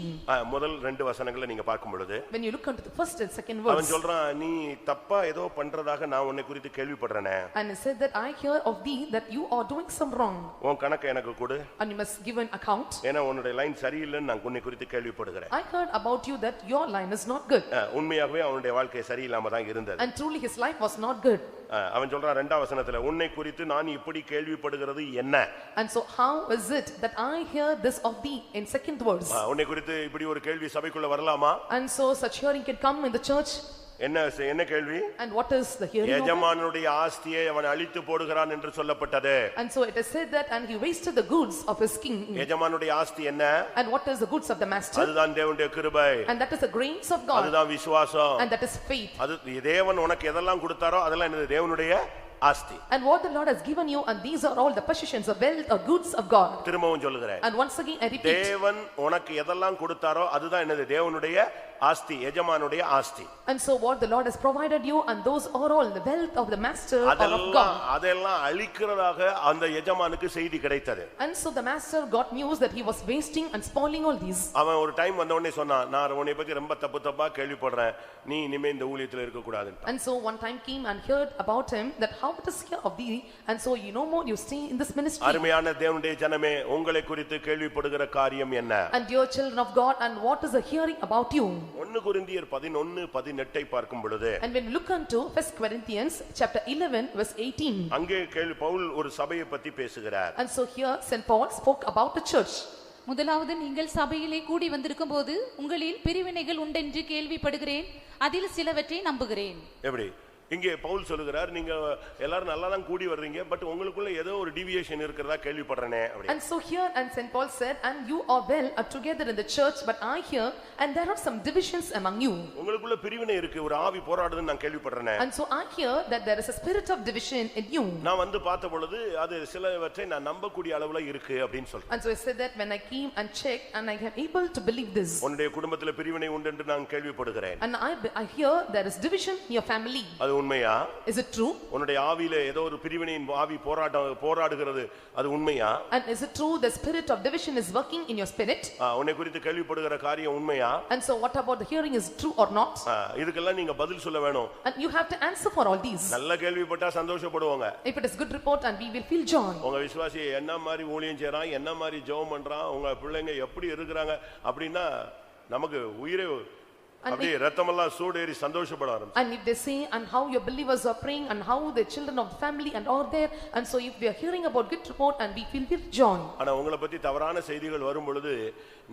முதல் 2 வசனங்களை நீங்க பார்க்கும் பொழுது When you look into the first and second அவன் verse, சொல்றான், நீ தப்பா ஏதோ பண்றதாக நான் உன்னை குறித்து கேள்விப்படுறேனே, and he said that I hear of thee that you are doing some wrong, உன் கணக்கை எனக்கு கொடு, and you must give an account. ஏன்னா உன்னுடைய லைன் சரியில்லைன்னு நான் உன்னை குறித்து கேள்விப்படுகிறேன். I heard about you that your line is not good. உண்மையாகவே அவனுடைய வாழ்க்கை சரியில்லாம தான் இருந்தது. And truly his life was not good. அவன் சொல்றான் 2ஆம் வசனத்துல, உன்னை குறித்து நான் இப்படி கேள்விப்படுகிறது என்ன? And so how is it that I hear this of thee in second verse? உன்னை குறித்து இப்படி ஒரு கேள்வி சபைக்குள்ள வரலாமா? And so such hearing can come in the church. என்ன கேள்வி? And what is the hearing of it? எஜமானுடைய ஆஸ்தியை அவன் அழித்து போடுகிறான் என்று சொல்லப்பட்டது. And so it is said that and he wasted the goods of his king. எஜமானுடைய ஆஸ்தி என்ன? And what is the goods of the master? அதுதான் தேவனுடைய கிருபை. And that is the grace of God. அதுதான் விசுவாசம். And that is faith. அது தேவன் உனக்கு எதெல்லாம் கொடுத்தாரோ அதெல்லாம் என்னது? தேவனுடைய ஆஸ்தி. And what the Lord has given you, and these are all the possessions of wealth or goods of God. திரும்பவும் சொல்லுகிறேன். And once again I repeat. தேவன் உனக்கு எதெல்லாம் கொடுத்தாரோ அதுதான் என்னது? தேவனுடைய ஆஸ்தி, எஜமானுடைய ஆஸ்தி. And so what the Lord has provided you, and those are all the wealth of the master or of God. அதெல்லாம் அழிக்கிறதாக அந்த எஜமானுக்கு செய்தி கிடைத்தது. And so the master got news that he was wasting and spoiling all these. அவன் ஒரு டைம் வந்த உடனே சொன்னான், நான் உன்னை பத்தி ரொம்ப தப்பா கேள்விப்படுறேன், நீ இனிமே இந்த ஊழியத்துல இருக்க கூடாது. And so one time came and heard about him that how it is here of thee, and so you no more you stay in this ministry. அருமையான தேவனுடைய ஜனமே, உங்களை குறித்து கேள்விப்படுகிற காரியம் என்ன? And dear children of God, and what is the hearing about you? 1 கொரிந்தியர் 11:18 பார்க்கும் பொழுது, And when we look into 1 Corinthians chapter 11 verse 18, அங்கே பவுல் ஒரு சபையை பத்தி பேசுகிறார். and so here St. Paul spoke about the church. முதலாவது நீங்கள் சபையிலே கூடி வந்திருக்கும் போது உங்களில் பிரிவினைகள் உண்டென்று கேள்விப்படுகிறேன், அதில் சிலவற்றை நம்புகிறேன். எப்படி? இங்கே பவுல் சொல்லுகிறார், நீங்க எல்லாரும் நல்லா தான் கூடி வர்றீங்க, பட் உங்களுக்குள்ள ஏதோ ஒரு டிவியேஷன் இருக்கிறதா கேள்விப்படுறேனே அப்படி. And so here and St. Paul said, and you are well together in the church, but I hear and there are some divisions among you. உங்களுக்குள்ள பிரிவினை இருக்கு, ஒரு ஆவி போராடுதுன்னு நான் கேள்விப்படுறேனே. And so I hear that there is a spirit of division in you. நான் வந்து பார்த்த பொழுது அது சிலவற்றை நான் நம்பக்கூடிய அளவுல இருக்கு அப்படினு சொல்றேன். And so I said that when I came and checked, and I am able to believe this. உன்னுடைய குடும்பத்துல பிரிவினை உண்டு என்று நான் கேள்விப்படுகிறேன். And I hear there is division in your family. அது உண்மையா? Is it true? உன்னுடைய ஆவியிலே ஏதோ ஒரு பிரிவினையின் ஆவி போராடுகிறது, அது உண்மையா? And is it true the spirit of division is working in your spirit? உன்னை குறித்து கேள்விப்படுகிற காரியம் உண்மையா? And so what about the hearing, is true or not? இதுக்கெல்லாம் நீங்க பதில் சொல்ல வேணும். And you have to answer for all these. நல்ல கேள்விப்பட்டா சந்தோஷப்படுவாங்க. If it is good report, and we will feel joy. உங்க விசுவாசி என்ன மாதிரி ஊழியம் செய்றான், என்ன மாதிரி ஜெபம் பண்றான், உங்க பிள்ளைங்க எப்படி இருக்குறாங்க அப்படினா நமக்கு உயிரே அப்படியே ரத்தமெல்லாம் சூடேறி சந்தோஷப்பட ஆரம்பிச்சு. And if they say and how your believers are praying and how the children of the family and are there, and so if we are hearing about good report, and we feel with joy. ஆனா உங்களை பத்தி தவறான செய்திகள் வரும் பொழுது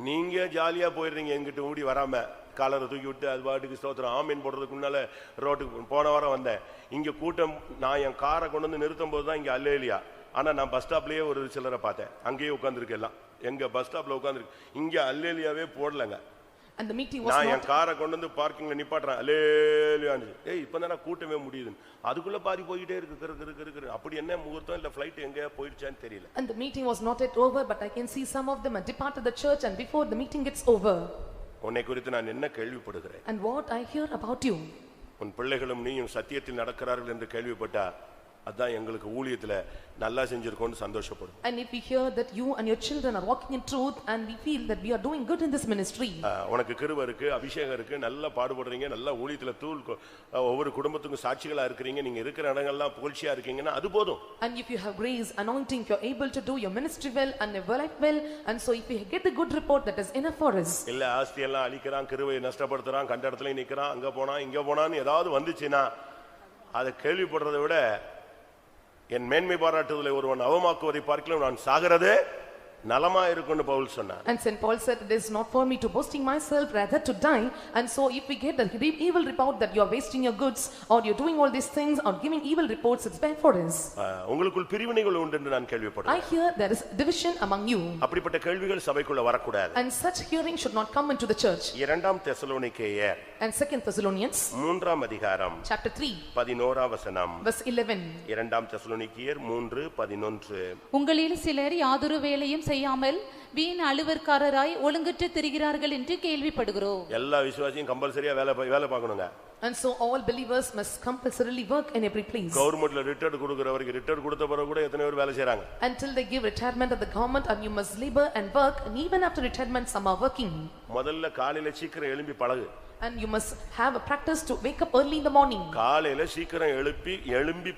நீங்க ஜாலியா போயிடுறீங்க, என்கிட்ட ஓடி வராம காலரை தூக்கி விட்டு அது பாட்டுக்கு ஸ்தோத்திரம் ஆமீன் போடுறதுக்கு முன்னால ரோட்டுக்கு போன வாரம் வந்தேன். இங்க கூட்டம், நான் என் காரை கொண்டு வந்து நிறுத்தும் போது தான் இங்க அல்லேலியா. ஆனா நான் பஸ் ஸ்டாப்லயே ஒரு சிலரை பார்த்தேன், அங்கேயே உட்கார்ந்துருக்கு, எல்லாம் எங்க பஸ் ஸ்டாப்ல உட்கார்ந்துருக்கு, இங்க அல்லேலியாவே போடலங்க. And the meeting was நான் not. என் காரை கொண்டு வந்து பார்க்கிங்ல நிப்பாட்றேன், அல்லேலியான்னு. இப்பதானே கூட்டமே முடியுது, அதுக்குள்ள பாதி போயிட்டே இருக்கு. அப்படி என்ன முகூர்த்தம் இல்ல ஃளைட் எங்க போயிடுச்சான்னு தெரியல. And the meeting was not yet over, but I can see some of them had departed the church, and before the meeting gets over. உன்னை குறித்து நான் என்ன கேள்விப்படுகிறேன்? And what I hear about you. உன் பிள்ளைகளும் நீயும் சத்தியத்தில் நடக்கிறார்கள் என்று கேள்விப்பட்டா அதான் எங்களுக்கு ஊழியத்துல நல்லா செஞ்சிருக்கோம்னு சந்தோஷப்படும். And if we hear that you and your children are walking in truth, and we feel that we are doing good in this ministry. உனக்கு கிருபை இருக்கு, அபிஷேகம் இருக்கு, நல்லா பாடுபடுறீங்க, நல்லா ஊழியத்துல ஒவ்வொரு குடும்பத்துக்கும் சாட்சிகளா இருக்கீங்க, நீங்க இருக்கிற இடங்கள்லாம் புகழ்ச்சியா இருக்கீங்கன்னா அது போதும். And if you have grace, anointing, if you are able to do your ministry well and your life well, and so if we get the good report, that is enough for us. இல்ல ஆஸ்தி எல்லாம் அழிக்கிறான், கிருபையை நஷ்டப்படுத்துறான், கண்ட இடத்துல நிக்கிறான், அங்க போனா இங்க போனான்னு ஏதாவது வந்துச்சுன்னா அதை கேள்விப்படுறதை விட என் மேன்மை பாராட்டுதலை ஒருவன் அவமாக்குவதை பார்க்கலாம் நான் சாகிறதே நலமா இருக்கும்னு பவுல் சொன்னார். And Saint Paul said, it is not for me to boasting myself, rather to die. And so if we get the evil report that you are wasting your goods or you are doing all these things or giving evil reports, it's bad for us. உங்களுக்குள் பிரிவினைகள் உண்டு என்று நான் கேள்விப்பட்டேன். I hear there is division among you. அப்படிப்பட்ட கேள்விகள் சபைக்குள்ள வரக்கூடாது. And such hearing should not come into the church. இரண்டாம் தெசலோனிக்கேயர் And 2 Thessalonians மூன்றாம் அதிகாரம் chapter 3 11ஆம் வசனம். verse 11. இரண்டாம் தெசலோனிக்கேயர் 3:11. உங்களில் சிலர் யாதொரு வேலையும் செய்யாமல் வீண் அலுவற்காரராய் ஒழுங்கற்று திரிகிறார்கள் என்று கேள்விப்படுகிறோம். எல்லா விசுவாசியும் கம்பல்சரியா வேலை பார்க்கணுங்க. And so all believers must compulsorily work in every place. கவர்மெண்ட்ல ரிட்டையர்ட் கொடுக்கறவருக்கு ரிட்டையர்ட் கொடுத்த பிறகு கூட எத்தனை பேர் வேலை செய்றாங்க. Until they give retirement of the government, and you must labor and work, and even after retirement some are working. முதல்ல காலையில சீக்கிரம் எழும்பி பழகு. And you must have a practice to wake up early in the morning. காலையில சீக்கிரம் எழும்பி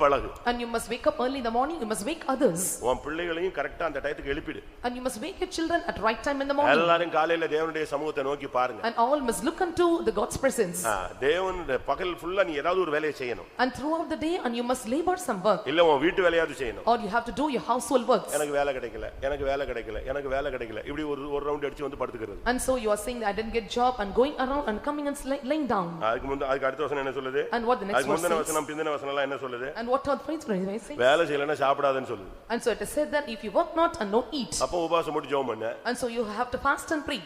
பழகு. And you must wake up early in the morning, you must wake others. உன் பிள்ளைகளையும் கரெக்ட்டா அந்த டைத்துக்கு எழுப்பிடு. And you must wake your children at right time in the morning. எல்லாரும் காலையில தேவனுடைய சமூகத்தை நோக்கி பாருங்க. And all must look unto the God's presence. தேவனுடைய பகல் ஃபுல்லா நீ ஏதாவது ஒரு வேலையை செய்யணும். And throughout the day and you must labor some work. இல்ல உன் வீட்டு வேலையாவது செய்யணும். Or you have to do your household works. எனக்கு வேலை கிடைக்கல இப்படி ஒரு ரவுண்ட் அடிச்சு வந்து படுத்துக்கிறது. And so you are saying that I didn't get job and going around and coming and laying down. அதுக்கு அடுத்த வசனம் என்ன சொல்லுது? And what the next verse says? வசனம் பிந்தின வசனம் எல்லாம் என்ன சொல்லுது? And what are the phrase say? வேலை செய்யலனா சாப்பிடாதன்னு சொல்லுது. And so it is said that if you work not and don't eat. அப்ப உபவாசம் போட்டு ஜெபம் பண்ணு. And so you have to fast and pray.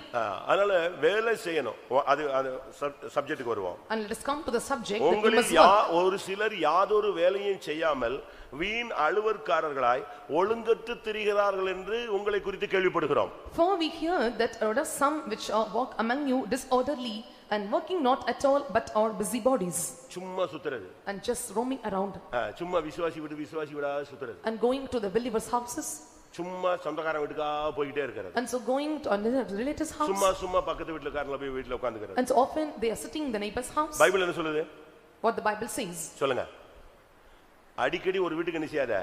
அதனால வேலை செய்யணும். அது சப்ஜெக்ட்டுக்கு வருவோம். And let us come to the subject that you must work. ஒரு சிலர் யாதொரு வேலையும் செய்யாமல் வீண் அலுவற்காரர்களாய் ஒழுங்கற்று திரிகிறார்கள் என்று உங்களை குறித்து கேள்விப்படுகிறோம். For we hear that there are some which walk among you disorderly and working not at all but are busybodies. சும்மா சுத்துறது. And just roaming around. சும்மா விசுவாசி விடா சுத்துறது. And going to the believers' houses. சும்மா சொந்தக்காரன் வீட்டுக்கா போயிட்டே இருக்காரு. And so going to a relative's house. சும்மா பக்கத்து வீட்டுக்காரங்கள போய் வீட்ல உட்கார்ந்துக்கிறது. And so often they are sitting in the neighbor's house. Bible என்ன சொல்லுது? What the Bible says. சொல்லுங்க. அடிக்கடி ஒரு வீட்டுக்கு நினைக்காத,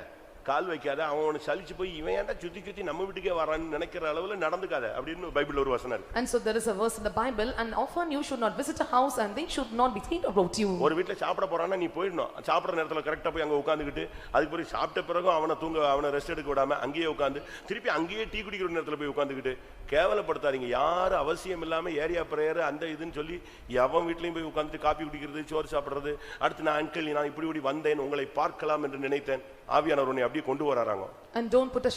கால் வைக்காத, அவன் சலிச்சு போய் இவன் ஏன்டா சுத்தி நம்ம வீட்டுக்கே வரான்னு நினைக்கிற அளவுல நடந்துக்காத அப்படின்னு பைபிள்ல ஒரு வசனம் இருக்கு. And so there is a verse in the Bible, and often you should not visit a house and they should not be thinking about you. ஒரு வீட்ல சாப்பிட போறானா நீ போயிடணும். சாப்பிடுற நேரத்துல கரெக்ட்டா போய் அங்க உட்கார்ந்துக்கிட்டு அதுக்கு பிறகு சாப்பிட்ட பிறகு அவனை ரெஸ்ட் எடுக்க விடாம அங்கேயே உட்கார்ந்து திருப்பி அங்கேயே டீ குடிக்கிற நேரத்துல போய் உட்கார்ந்துக்கிட்டு கேவலப்படுத்தாதீங்க. யாரு அவசியம் இல்லாம ஏரியா பிரேயர் அந்த இதுன்னு சொல்லி எவன் வீட்லயும் போய் உட்கார்ந்துட்டு காபி குடிக்கிறது, சோறு சாப்பிடுறது, அடுத்து நான் அங்கிள் நான் இப்படி வந்தேன் உங்களை பார்க்கலாம் என்று நினைத்தேன். ஆவியானவர் உன்னை அப்படியே கொண்டு வராங்க. And don't put a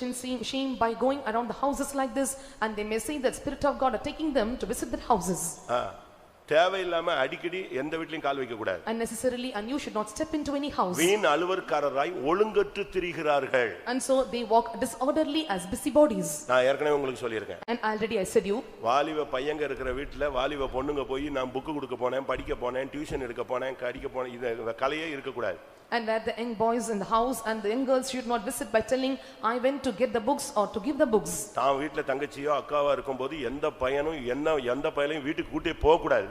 shame by going around the houses like this, and they may say that Spirit of God are taking them to visit their houses. தேவையில்லாம அடிக்கடி எந்த வீட்லயும் கால் வைக்க கூடாது. Unnecessarily, and you should not step into any house. வீண் அலுவற்காரராய் ஒழுங்கற்று திரிகிறார்கள். And so they walk disorderly as busybodies. நான் ஏற்கனவே உங்களுக்கு சொல்லியிருக்கேன். And already I said you. வாலிப பையங்க இருக்கிற வீட்ல வாலிப பொண்ணுங்க போய் நான் புக் கொடுக்க போனேன், படிக்க போனேன், டியூஷன் எடுக்க போனேன், கடிக்க போனேன், இது கலையே இருக்க கூடாது. And that the young boys in the house and the young girls should not visit by telling I went to get the books or to give the books. தான் வீட்ல தங்கச்சியோ அக்காவா இருக்கும்போது எந்த பையனும் எந்த பையனையும் வீட்டுக்கு கூட்டி போக கூடாது.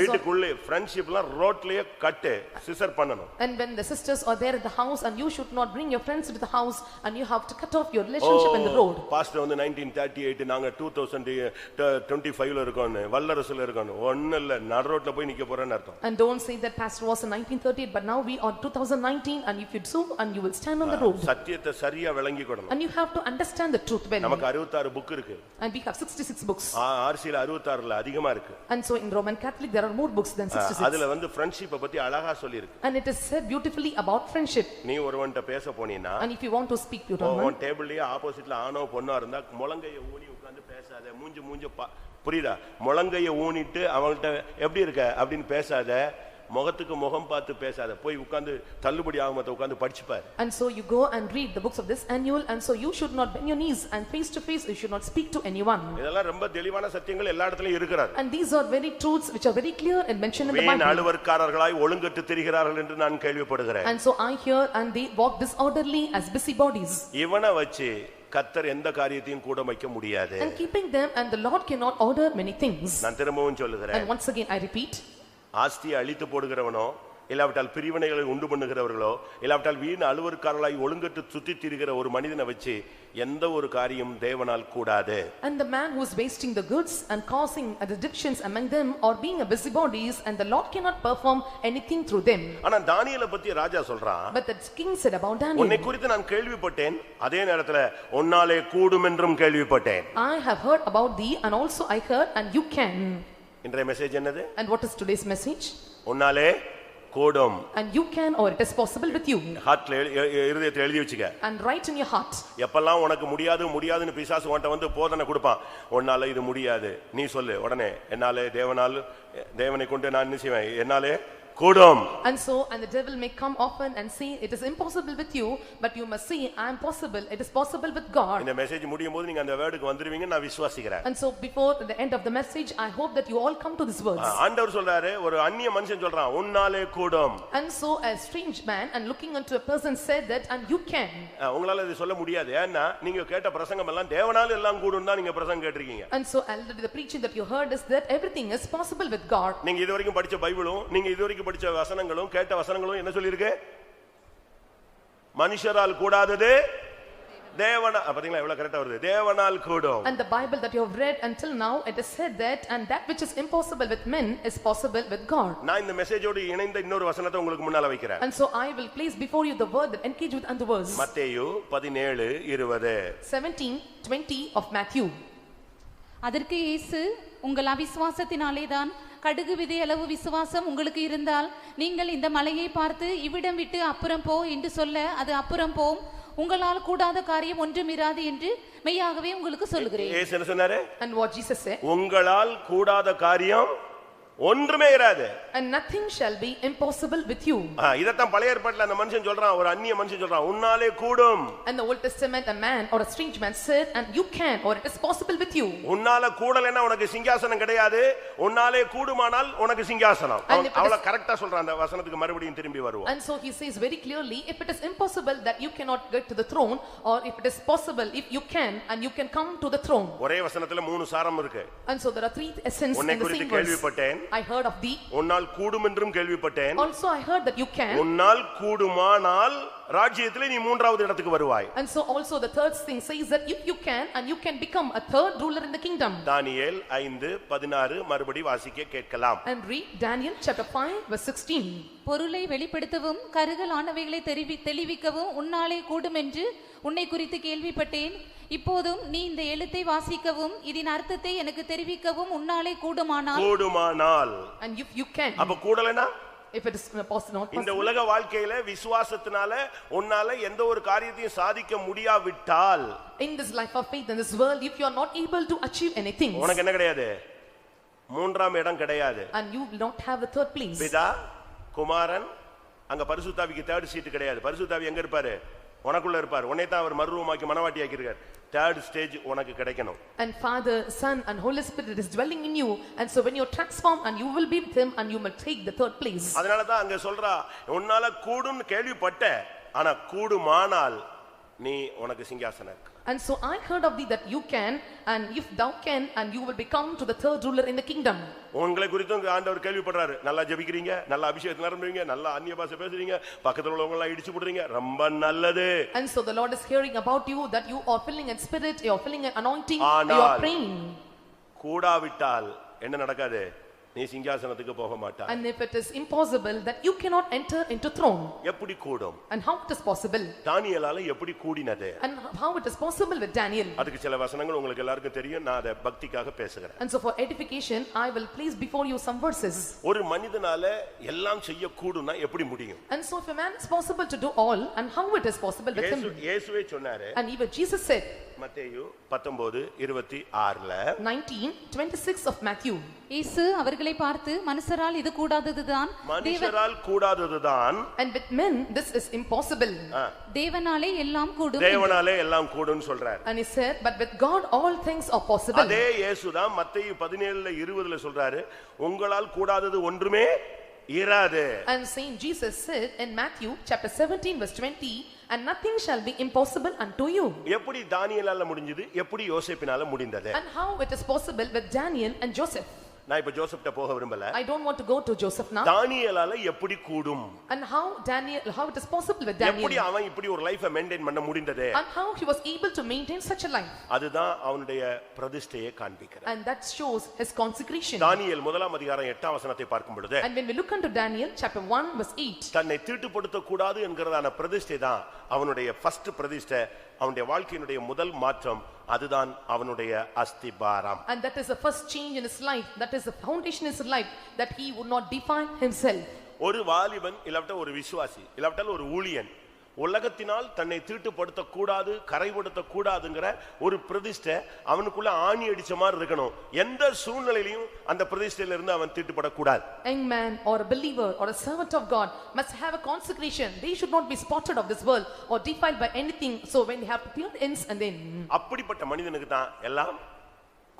வீட்டுக்குள்ளே ஃப்ரெண்ட்ஷிப்லாம் ரோட்லயே கட் சிசர் பண்ணனும். And when the sisters are there at the house, and you should not bring your friends to the house, and you have to cut off your relationship in the road. Pastor வந்து 1938 நாங்க 2025ல இருக்கோம், வல்லரசுல இருக்கோம். ஒண்ணு இல்ல நடு ரோட்ல போய் நிக்க போறேன்னு அர்த்தம். And don't say that pastor was in 1938 but now we are 2019, and if you do and you will stand on the road. சத்தியத்தை சரியா விளங்கிக்கணும். And you have to understand the truth well. நமக்கு 66 புக் இருக்கு. And we have 66 books. ஆர்சில 66ல அதிகமா இருக்கு. And so in Roman Catholic there are more books than 66. அதுல வந்து ஃப்ரெண்ட்ஷிப் பத்தி அழகா சொல்லி இருக்கு. And it is said beautifully about friendship. நீ ஒருவன்ட்ட பேச போனீனா, and if you want to speak to someone, on டேபிள்லயே ஆப்போசிட்ல ஆணோ பொண்ணோ இருந்தா முழங்கைய ஊனி உட்கார்ந்து பேசாத. மூஞ்சு புரியுதா? முழங்கைய ஊனிட்டு அவங்கள்ட்ட எப்படி இருக்க அப்படினு பேசாத. முகத்துக்கு முகம் பார்த்து பேசாத. போய் உட்கார்ந்து தள்ளுபடி ஆகமத்தை உட்கார்ந்து படிச்சு பாரு. And so you go and read the books of this annual, and so you should not bend your knees, and face to face you should not speak to anyone. இதெல்லாம் ரொம்ப தெளிவான சத்தியங்கள் எல்லா இடத்துலயும் இருக்குறாது. And these are very truths which are very clear and mentioned in the Bible. வீண் அலுவற்காரர்களாய் ஒழுங்கற்று திரிகிறார்கள் என்று நான் கேள்விப்படுகிறேன். And so I hear, and they walk disorderly as busybodies. இவனை வச்சு கர்த்தர் எந்த காரியத்தையும் கூட வைக்க முடியாது. And keeping them, and the Lord cannot order many things. நான் திரும்பவும் சொல்லுகிறேன். And once again I repeat, ஆஸ்தியை அழித்து போடுகிறவனோ இல்லாவிட்டால் பிரிவினைகளை உண்டு பண்ணுகிறவர்களோ இல்லாவிட்டால் வீண் அலுவற்காரர்களாய் ஒழுங்கற்று சுற்றித் திரிகிற ஒரு மனிதனை வச்சு எந்த ஒரு காரியம் தேவனால் கூடாது. And the man who is wasting the goods and causing addictions among them or being a busybodies, and the Lord cannot perform anything through them. ஆனா தானியேலை பத்தி ராஜா சொல்றான், But the king said about Daniel, உன்னை குறித்து நான் கேள்விப்பட்டேன், அதே நேரத்துல உன்னாலே கூடும் என்றும் கேள்விப்பட்டேன். I have heard about thee, and also I heard, and you can. இன்றைய மெசேஜ் என்னது? And what is today's message? உன்னாலே கூடும். And you can, or it is possible with you. ஹார்ட்ல இருதயத்துல எழுதி வச்சுக்க. And write in your heart. எப்பெல்லாம் உனக்கு முடியாதுன்னு பிசாசு உன்கிட்ட வந்து போதனை கொடுப்பான், உன்னால இது முடியாது நீ சொல்லு, உடனே என்னாலே தேவனை கொண்டு நான் என்ன செய்வேன், என்னாலே கூடும். And the devil may come often and say it is impossible with you, but you must say I am possible, it is possible with God. இந்த மெசேஜ் முடியும் போது நீங்க அந்த வேர்டுக்கு வந்துருவீங்க நான் விசுவாசிக்கிறேன். And so before the end of the message, I hope that you all come to these words. ஆண்டவர் சொல்றாரு, ஒரு அந்நிய மனுஷன் சொல்றான் உன்னாலே கூடும். And so a strange man and looking unto a person said that, and you can. உங்களால இது சொல்ல முடியாது, ஏன்னா நீங்க கேட்ட பிரசங்கம் எல்லாம் தேவனால எல்லாம் கூடும் தான் நீங்க பிரசங்கம் கேட்டிருக்கீங்க. And so the preaching that you heard is that everything is possible with God. நீங்க இதுவரைக்கும் படிச்ச பைபிளும் நீங்க இதுவரைக்கும் படிச்ச வசனங்களும் கேட்ட வசனங்களும் என்ன சொல்லிருக்கு? மனுஷரால் கூடாதது தேவனா, பாத்தீங்களா எவ்வளவு கரெக்ட்டா வருது, தேவனால் கூடும். And the Bible that you have read until now, it is said that, and that which is impossible with men is possible with God. நான் இந்த மெசேஜோடு இணைந்த இன்னொரு வசனத்தை உங்களுக்கு முன்னால வைக்கிறேன். And so I will place before you the word that engage with and the verse. மத்தேயு 17:20. 17:20 of Matthew. அதற்கு இயேசு, உங்கள் அவிசுவாசத்தினாலே தான், கடுகு விதை அளவு விசுவாசம் உங்களுக்கு இருந்தால் நீங்கள் இந்த மலையை பார்த்து இவ்விடம் விட்டு அப்புறம் போ என்று சொல்ல அது அப்புறம் போம், உங்களால் கூடாத காரியம் ஒன்றும் இராது என்று மெய்யாகவே உங்களுக்கு சொல்லுகிறேன். இயேசு என்ன சொன்னாரு? And what Jesus said, உங்களால் கூடாத காரியம் ஒன்றுமே இராது. And nothing shall be impossible with you. இதத்தான் பழைய ஏற்பாட்டில் அந்த மனுஷன் சொல்றான், ஒரு அந்நிய மனுஷன் சொல்றான் உன்னாலே கூடும். And the Old Testament a man or a strange man said, and you can, or it is possible with you. உன்னால கூடலன்னா உனக்கு சிங்காசனம் கிடையாது, உன்னாலே கூடுமானால் உனக்கு சிங்காசனம். அவ்வளவு கரெக்ட்டா சொல்றான். அந்த வசனத்துக்கு மறுபடியும் திரும்பி வருவோம். And so he says very clearly, if it is impossible that you cannot get to the throne, or if it is possible if you can, and you can come to the throne. ஒரே வசனத்துல மூணு சாரம் இருக்கு. And so there are three essence in the same verse. கேள்விப்பட்டேன், I heard of thee. உன்னால் கூடும் என்றும் கேள்விப்பட்டேன். Also I heard that you can. உன்னால் கூடுமானால் ராஜ்யத்திலே நீ மூன்றாவது இடத்துக்கு வருவாய். And so also the third thing says that if you can, and you can become a third ruler in the kingdom. தானியேல் 5:16 மறுபடி வாசிக்க கேட்கலாம். And read Daniel chapter 5 verse 16. பொருளை வெளிப்படுத்தவும் கருகலானவைகளை தெளிவிக்கவும் உன்னாலே கூடும் என்று உன்னை குறித்து கேள்விப்பட்டேன். இப்போதும் நீ இந்த எழுத்தை வாசிக்கவும் இதன் அர்த்தத்தை எனக்கு தெரிவிக்கவும் உன்னாலே கூடுமானால். And if you can. அப்ப கூடலனா, if it is possible, இந்த உலக வாழ்க்கையில விசுவாசத்தினால உன்னால எந்த ஒரு காரியத்தையும் சாதிக்க முடியாவிட்டால், in this life of faith in this world, if you are not able to achieve anything, உனக்கு என்ன கிடையாது? மூன்றாம் இடம் கிடையாது. And you will not have the third place. பிதா, குமாரன், அங்க பரிசுத்தாவிக்கு தேர்ட் சீட் கிடையாது. பரிசுத்தாவி எங்க இருப்பாரு? உனக்குள்ள இருப்பார். உன்னை தான் அவர் மறுரூபமாக்கி மனவாட்டி ஆக்கியிருக்கார். தேர்ட் ஸ்டேஜ் உனக்கு கிடைக்கணும். And Father, Son and Holy Spirit is dwelling in you, and so when you are transformed, and you will be with him, and you will take the third place. அதனால தான் அங்க சொல்றா, உன்னால கூடும்னு கேள்விப்பட்ட, ஆனா கூடுமானால் நீ உனக்கு சிங்காசனம் இருக்கு. And so I heard of thee that you can, and if thou can, and you will become to the third ruler in the kingdom. உங்களை குறித்தும் ஆண்டவர் கேள்விப்படுறாரு. நல்லா ஜெபிக்கிறீங்க, நல்லா அபிஷேகத்துல நிரம்புவீங்க, நல்லா அந்நிய பாஷை பேசுறீங்க, பக்கத்துல உள்ளவங்க எல்லாம் இடிச்சு போடுறீங்க, ரொம்ப நல்லது. And so the Lord is hearing about you that you are filling in spirit, you are filling in anointing, you are praying. கூடாவிட்டால் என்ன நடக்காது? நீ சிங்காசனத்துக்கு போக மாட்டாய். And if it is impossible that you cannot enter into throne, எப்படி கூடும்? and how it is possible? தானியேலால எப்படி கூடினது? And how it is possible with Daniel? அதுக்கு சில வசனங்கள் உங்களுக்கு எல்லாருக்கும் தெரியும். நான் அதை பக்திக்காக பேசுகிறேன். And so for edification I will place before you some verses. ஒரு மனிதனால எல்லாம் செய்ய கூடும்னா எப்படி முடியும்? And so if a man is possible to do all, and how it is possible with him? இயேசுவே சொன்னாரு. And even Jesus said, மத்தேயு 19:26ல 19:26 of Matthew, இயேசு அவர்களை பார்த்து, மனுஷரால் இது கூடாததுதான், மனுஷரால் கூடாததுதான், and with men this is impossible, தேவனாலே எல்லாம் கூடும். தேவனாலே எல்லாம் கூடும்னு சொல்றார். and he said, but with God all things are possible. அதே இயேசுதான் மத்தேயு 17:20ல சொல்றாரு, உங்களால் கூடாதது ஒன்றுமே இராது. And Saint Jesus said in Matthew chapter 17 verse 20, and nothing shall be impossible unto you. எப்படி தானியேலால முடிஞ்சது? எப்படி யோசேப்பினால முடிந்தது? And how it is possible with Daniel and Joseph? நான் இப்ப ஜோசப்ட்ட போக விரும்பல. I don't want to go to Joseph now. தானியேலால எப்படி கூடும்? And how it is possible with Daniel? எப்படி அவன் இப்படி ஒரு லைஃபை மெயின்டைன் பண்ண முடிந்தது? And how he was able to maintain such a life? அதுதான் அவனுடைய பிரதிஷ்டையை காண்பிக்கிறது. And that shows his consecration. தானியேல் 1ஆம் அதிகாரம் 8ஆம் வசனத்தை பார்க்கும் பொழுது, And when we look into Daniel chapter 1 verse 8, தன்னை தீட்டுப்படுத்த கூடாது என்கிறதான பிரதிஷ்டை தான் அவனுடைய ஃபர்ஸ்ட் பிரதிஷ்டை. அவனுடைய வாழ்க்கையினுடைய முதல் மாற்றம் அதுதான் அவனுடைய அஸ்திபாரம். And that is the first change in his life, that is the foundation in his life, that he would not defile himself. ஒரு வாலிபன் இல்லாவிட்டால் ஒரு விசுவாசி இல்லாவிட்டால் ஒரு ஊழியன் உலகத்தினால் தன்னை தீட்டுப்படுத்த கூடாது, கரைப்படுத்த கூடாதுங்கிற ஒரு பிரதிஷ்டை அவனுக்குள்ள ஆணி அடிச்ச மாதிரி இருக்கணும். எந்த சூழ்நிலையிலும் அந்த பிரதிஷ்டையில இருந்து அவன் தீட்டுப்படக்கூடாது. Young man or a believer or a servant of God must have a consecration. They should not be spotted of this world or defiled by anything. So when they have to pure ends and then அப்படிப்பட்ட மனிதனுக்கு தான் எல்லாம்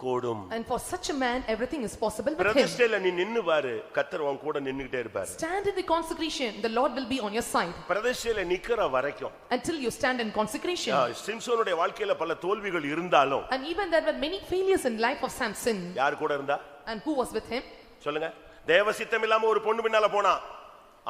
கூடும். And for such a man everything is possible with him. பிரதிஷ்டையில நீ நின்னு பாரு, கர்த்தர் உன் கூட நின்னுட்டே இருப்பார். Stand in the consecration, the Lord will be on your side. பிரதிஷ்டையில நிக்கிற வரைக்கும், until you stand in consecration. சிம்சோனுடைய வாழ்க்கையில பல தோல்விகள் இருந்தாலும், And even there were many failures in life of Samson. யார் கூட இருந்தா? And who was with him? சொல்லுங்க. தேவ சித்தம் இல்லாம ஒரு பொண்ணு பின்னால போனா,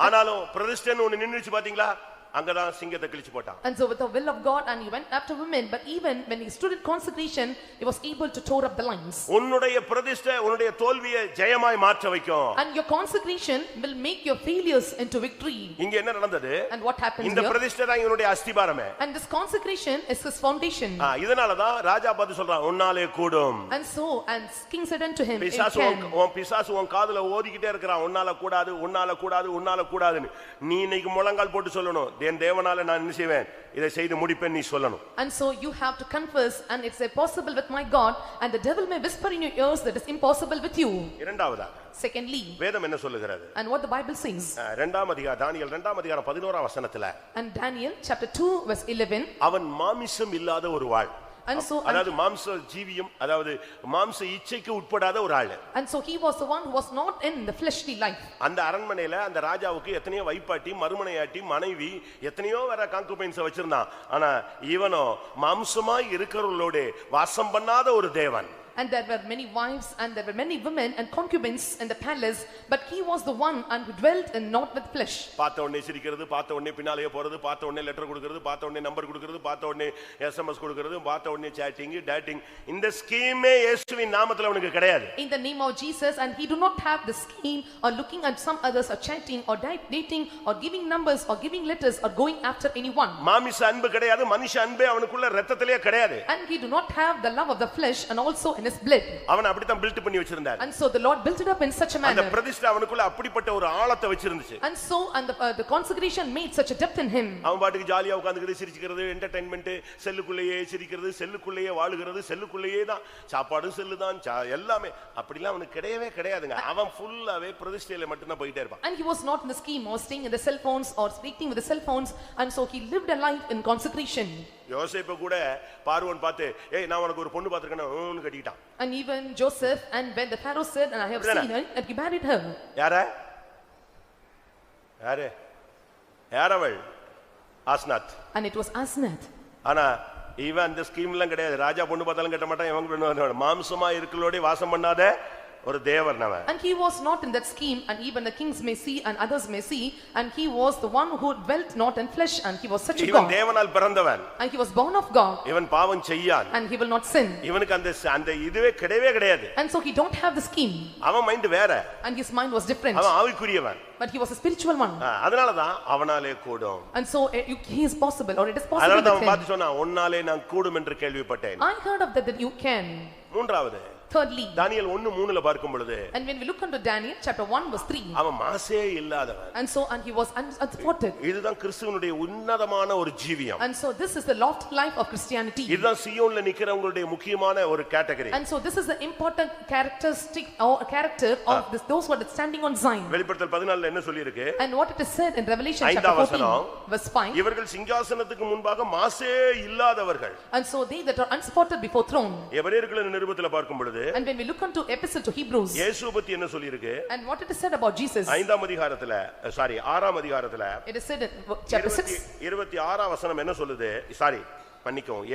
ஆனாலும் பிரதிஷ்டைன்னு ஒன்னு நின்னுச்சு பாத்தீங்களா? அங்கதான் சிங்கத்தை கிழிச்சு போட்டான். And so with the will of God and he went after women, but even when he stood in consecration he was able to tore up the lines. உன்னுடைய பிரதிஷ்டை உன்னுடைய தோல்வியை ஜெயமாய் மாற்ற வைக்கும். And your consecration will make your failures into victory. இங்க என்ன நடந்தது? And what happens இந்த here? பிரதிஷ்டை தான் இவனுடைய அஸ்திபாரமே. And this consecration is his foundation. இதனால தான் ராஜா பார்த்து சொல்றான், உன்னாலே கூடும். And so and king said unto him, பிசாசு உன் காதுல ஓதிக்கிட்டே இருக்கிறான், உன்னால கூடாது, உன்னால கூடாது, உன்னால கூடாதுன்னு. நீ இன்னைக்கு முழங்கால் போட்டு சொல்லணும், என் தேவனால நான் என்ன செய்வேன், இதை செய்து முடிப்பேன் நீ சொல்லணும். And so you have to confess, and it's impossible with my God, and the devil may whisper in your ears that is impossible with you. இரண்டாவதாக, secondly, வேதம் என்ன சொல்லுகிறது? and what the Bible says, இரண்டாம் அதிகாரம், தானியேல் 2ஆம் அதிகாரம் 11ஆம் வசனத்துல, and Daniel chapter 2 verse 11, அவன் மாமிசம் இல்லாத ஒரு வாழ், and so அதாவது மாம்ச ஜீவியம், அதாவது மாம்ச இச்சைக்கு உட்படாத ஒரு ஆளு. And so he was the one who was not in the fleshly life. அந்த அரண்மனையில அந்த ராஜாவுக்கு எத்தனையோ வைப்பாட்டி, மறுமனையாட்டி, மனைவி, எத்தனையோ வேற கான்குபைன்ஸ் வச்சிருந்தான். ஆனா இவனோ மாம்சமாய் இருக்கிறவர்களோட வாசம் பண்ணாத ஒரு தேவன். And there were many wives and there were many women and concubines in the palace, but he was the one and who dwelt in not with flesh. பார்த்த உடனே சிரிக்கிறது, பார்த்த உடனே பின்னாலேயே போறது, பார்த்த உடனே லெட்டர் கொடுக்கிறது, பார்த்த உடனே நம்பர் கொடுக்கிறது, பார்த்த உடனே SMS கொடுக்கிறது, பார்த்த உடனே சாட்டிங், டேட்டிங். இந்த ஸ்கீமே இயேசுவின் நாமத்துல அவனுக்கு கிடையாது. In the name of Jesus, and he do not have the scheme or looking at some others or chatting or dating or giving numbers or giving letters or going after anyone. மாமிச அன்பு கிடையாது, மனுஷ அன்பே அவனுக்குள்ள இரத்தத்திலே கிடையாது. And he do not have the love of the flesh and also in his blood. அவன் அப்படி தான் பில்ட் பண்ணி வச்சிருந்தார். And so the Lord built it up in such a manner. அந்த பிரதிஷ்டை அவனுக்குள்ள அப்படிப்பட்ட ஒரு ஆழத்தை வச்சிருந்துச்சு. And so the consecration made such a depth in him. அவன் பாட்டுக்கு ஜாலியா உட்கார்ந்துக்கிட்டு சிரிச்சிக்கிறது, என்டர்டெயின்மென்ட், செல்லுக்குள்ளேயே சிரிக்கிறது, செல்லுக்குள்ளேயே வாழுகிறது, செல்லுக்குள்ளேயே தான் சாப்பாடு, செல்லு தான் எல்லாமே. அப்படிலாம் அவனுக்கு கிடையவே கிடையாதுங்க. அவன் ஃபுல்லாவே பிரதிஷ்டையில மட்டும் தான் போயிட்டே இருப்பான். And he was not in the scheme or staying in the cell phones or speaking with the cell phones, and so he lived a life in consecration. யோசேப்பு கூட பார்வோன் பார்த்து, ஏய் நான் உனக்கு ஒரு பொண்ணு பாத்துர்க்கேன்னு கட்டிட்டான். And even Joseph, and when the Pharaoh said, and I have seen her, and he married her. யாரவள்? ஆஸ்நாத். And it was Asnath. ஆனா இவன் அந்த ஸ்கீம்லாம் கிடையாது. ராஜா பொண்ணு பார்த்தாலும் கட்ட மாட்டான், இவங்க மாம்சமா இருக்கிறோட வாசம் பண்ணாத ஒரு தேவன் அவன். And he was not in that scheme, and even the kings may see and others may see, and he was the one who dwelt not in flesh, and he was such a God. இவன் தேவனால் பிறந்தவன். And he was born of God. இவன் பாவம் செய்யான். And he will not sin. இவனுக்கு அந்த இதுவே கிடையவே கிடையாது. And so he don't have the scheme. அவன் மைண்ட் வேற. And his mind was different. அவன் ஆவிக்குரியவன். But he was a spiritual one. அதனால தான் அவனாலே கூடும். And so he is possible, or it is possible. அதனால தான் பார்த்து சொன்னா, உன்னாலே நான் கூடும் என்று கேள்விப்பட்டேன். I heard of that you can. மூன்றாவது, thirdly, தானியேல் 1:3 பார்க்கும் பொழுது, and when we look into Daniel chapter 1 verse 3, அவன் மாசே இல்லாதவன். and so and he was unspotted. இதுதான் கிறிஸ்துவினுடைய உன்னதமான ஒரு ஜீவியம். And so this is the lofty life of Christianity. இதுதான் சீயோன்ல நிக்கிறவங்களுடைய முக்கியமான ஒரு category. And so this is the important characteristic or character of those who are standing on Zion. வெளிப்படுத்தல் 14ல என்ன சொல்லி இருக்கு? And what it is said in Revelation chapter 14 verse 5, இவர்கள் சிங்காசனத்துக்கு முன்பாக மாசே இல்லாதவர்கள். and so they that are unspotted before throne. எபிரேயர்களின் நிருபத்துல பார்க்கும் பொழுது, and when we look into epistle to Hebrews, இயேசு பத்தி என்ன சொல்லி இருக்கு? and what it is said about Jesus, 6ஆம் அதிகாரத்துல it is said in chapter 6 26ஆம் வசனம் என்ன சொல்லுது? மன்னிக்கவும்,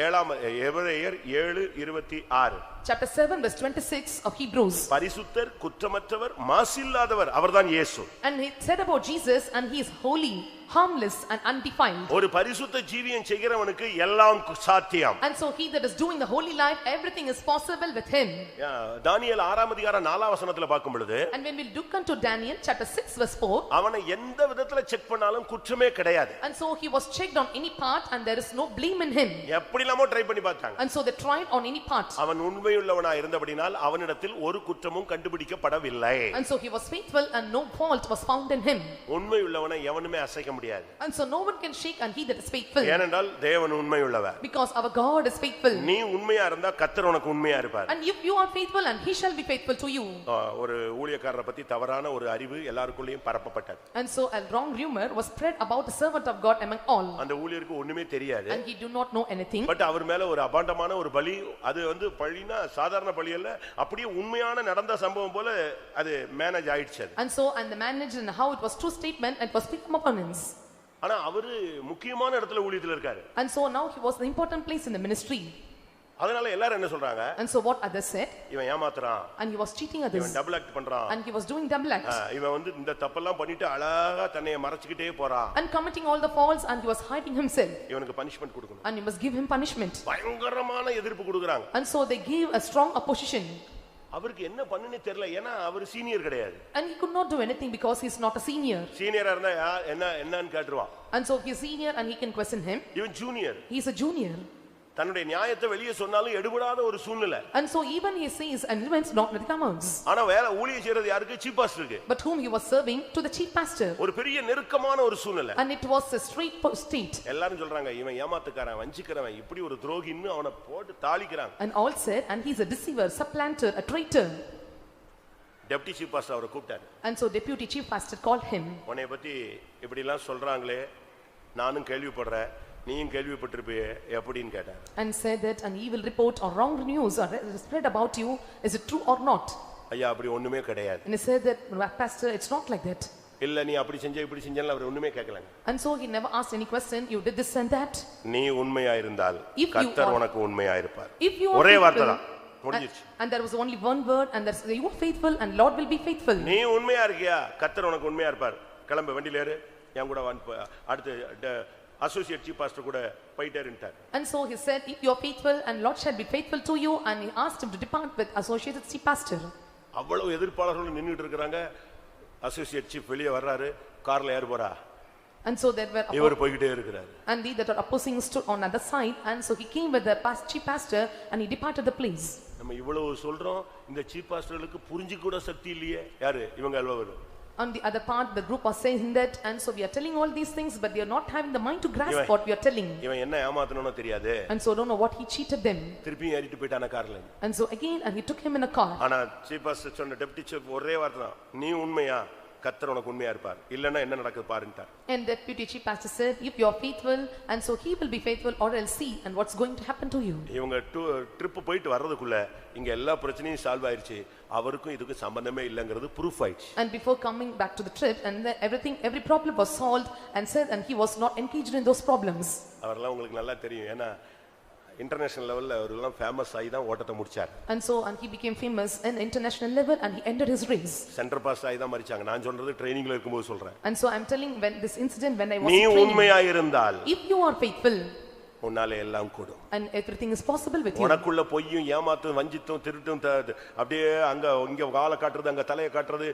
எபிரேயர் 7:26. Chapter 7 verse 26 of Hebrews. பரிசுத்தர், குற்றமற்றவர், மாசில்லாதவர் அவர்தான் இயேசு. And he said about Jesus, and he is holy, harmless and undefiled. ஒரு பரிசுத்த ஜீவியம் செய்கிறவனுக்கு எல்லாம் சாத்தியம். And so he that is doing the holy life, everything is possible with him. தானியேல் 6ஆம் அதிகாரம் 4ஆம் வசனத்துல பார்க்கும் பொழுது, And when we look unto Daniel chapter 6 verse 4, அவனை எந்த விதத்துல செக் பண்ணாலும் குற்றமே கிடையாது. and so he was checked on any part and there is no blame in him. எப்படிலாமோ ட்ரை பண்ணி பார்த்தாங்க. And so they tried on any part. அவன் உண்மையுள்ளவனாய் இருந்தபடியால் அவனிடத்தில் ஒரு குற்றமும் கண்டுபிடிக்கப்படவில்லை. And so he was faithful and no fault was found in him. உண்மையுள்ளவனை எவனுமே அசைக்க முடியாது. And so no one can shake and he that is faithful. ஏனென்றால் தேவன் உண்மையுள்ளவர். Because our God is faithful. நீ உண்மையா இருந்தா கர்த்தர் உனக்கு உண்மையா இருப்பார். And if you are faithful, and he shall be faithful to you. ஒரு ஊழியக்காரரை பத்தி தவறான ஒரு அறிவு எல்லாருக்குள்ளேயும் பரப்பப்பட்டது. And so a wrong rumor was spread about the servant of God among all. அந்த ஊழியருக்கு ஒண்ணுமே தெரியாது. And he do not know anything. But அவர் மேல ஒரு அபாண்டமான ஒரு பலி, அது வந்து பழினா சாதாரண பலி அல்ல, அப்படியே உண்மையான நடந்த சம்பவம் போல அது மேனேஜ் ஆயிடுச்சு. And so the manager and how it was true statement, it was become opponents. ஆனா அவரு முக்கியமான இடத்துல ஊழியத்துல இருக்காரு. And so now he was the important place in the ministry. அதனால எல்லாரும் என்ன சொல்றாங்க? And so what others said? இவன் ஏமாத்துறான். And he was cheating others. இவன் டபுள் ஆக்ட் பண்றான். And he was doing double act. இவன் வந்து இந்த தப்பெல்லாம் பண்ணிட்டு அழகா தன்னை மறைச்சிட்டே போறான். And committing all the faults, and he was hiding himself. இவனுக்கு பனிஷ்மென்ட் கொடுக்கணும். And you must give him punishment. பயங்கரமான எதிர்ப்பு கொடுக்கறாங்க. And so they gave a strong opposition. அவருக்கு என்ன பண்ணனும்னே தெரியல, ஏனா அவர் சீனியர் கிடையாது. And he could not do anything because he is not a senior. சீனியரா இருந்தா என்னன்னு கேட்றுவான். And so he is senior and he can question him. இவன் junior. He is a junior. தன்னுடைய நியாயத்தை வெளியே சொன்னாலும் எடுபடாத ஒரு சூழ்நிலை. And so even he says and events not with commons. ஆனா வேற ஊழியம் செய்யறது யாருக்கு? சீஃப் பாஸ்டருக்கு. But whom he was serving to the chief pastor. ஒரு பெரிய நெருக்கமான ஒரு சூழ்நிலை. And it was a straight state. எல்லாரும் சொல்றாங்க இவன் ஏமாத்துக்காரன், வஞ்சிக்கிறவன், இப்படி ஒரு துரோகின்னு அவனை போட்டு தாளிக்கறாங்க. And all said, and he is a deceiver, supplanter, a traitor. Deputy chief pastor அவரை கூப்பிட்டாரு. And so deputy chief pastor called him. உன்னை பத்தி இப்படி எல்லாம் சொல்றாங்களே, நானும் கேள்விப்படுறேன், நீயும் கேள்விப்பட்டிருப்பியே, எப்படின்னு கேட்டார். And said that an evil report or wrong news are spread about you, is it true or not? ஐயா அப்படி ஒண்ணுமே கிடையாது. And he said that, pastor, it's not like that. இல்ல நீ அப்படி செஞ்ச இப்படி செஞ்சல அவர் ஒண்ணுமே கேட்கலங்க. And so he never asked any question, you did this and that. நீ உண்மையா இருந்தால் கர்த்தர் உனக்கு உண்மையா இருப்பார். ஒரே வார்த்தை தான் முடிஞ்சிச்சு. And there was only one word, and that's you are faithful and Lord will be faithful. நீ உண்மையா இருக்கியா, கர்த்தர் உனக்கு உண்மையா இருப்பார். கிளம்பு, வண்டியில ஏறு, என் கூட அடுத்து associate chief pastor கூட போயிட்டாருன்ட்டார். And so he said, if you are faithful and Lord shall be faithful to you, and he asked him to depart with associate chief pastor. அவ்வளவு எதிர்ப்பாளர்கள் நின்னுட்டு இருக்காங்க. associate chief வெளிய வர்றாரு, கார்ல ஏற போறா. And so there were இவர் போயிட்டே இருக்கிறார். And they that are opposing stood on other side, and so he came with the chief pastor and he departed the place. நம்ம இவ்வளவு சொல்றோம், இந்த chief pastorகளுக்கு புரிஞ்சிக்க கூட சக்தி இல்லையே. யாரு இவங்க எல்லாரும்? On the other part, the group was saying that, and so we are telling all these things, but they are not having the mind to grasp what we are telling. இவன் என்ன ஏமாத்தணும்னு தெரியாது. And so don't know what he cheated them. திருப்பி ஏறிட்டு போய்ட்டான கார்ல. And so again, and he took him in a car. ஆனா chief pastor சொன்ன டெப்டி சீஃப் ஒரே வார்த்தை தான், நீ உண்மையா, கர்த்தர் உனக்கு உண்மையா இருப்பார், இல்லனா என்ன நடக்குது பாருன்ட்டார். And deputy chief pastor said, if you are faithful, and so he will be faithful, or else see and what's going to happen to you. இவங்க ட்ரிப் போயிட்டு வர்றதுக்குள்ள இங்க எல்லா பிரச்சனையும் சால்வ் ஆயிருச்சு, அவருக்கும் இதுக்கு சம்பந்தமே இல்லங்கிறது ப்ரூஃப் ஆயிடுச்சு. And before coming back to the trip, and every problem was solved, and said, and he was not engaged in those problems. அவரெல்லாம் உங்களுக்கு நல்லா தெரியும், ஏன்னா இன்டர்நேஷனல் லெவல்ல அவரெல்லாம் ஃபேமஸ் ஆகி தான் ஓட்டத்தை முடிச்சார். And so and he became famous in international level, and he ended his race. சென்டர் பாஸ் ஆகி தான் மரிச்சாங்க. நான் சொல்றது ட்ரெய்னிங்ல இருக்கும்போது சொல்றேன். And so I'm telling when this incident when I was நீ training, உண்மையா இருந்தால், if you are faithful, உன்னால எல்லாம் கூடும். and everything is possible with you. உனக்குள்ள பொய்யும் ஏமாத்தும் வஞ்சித்தும் திருட்டும் அப்படியே அங்க இங்க காலை காட்டுறது, அங்க தலையை காட்டுறது,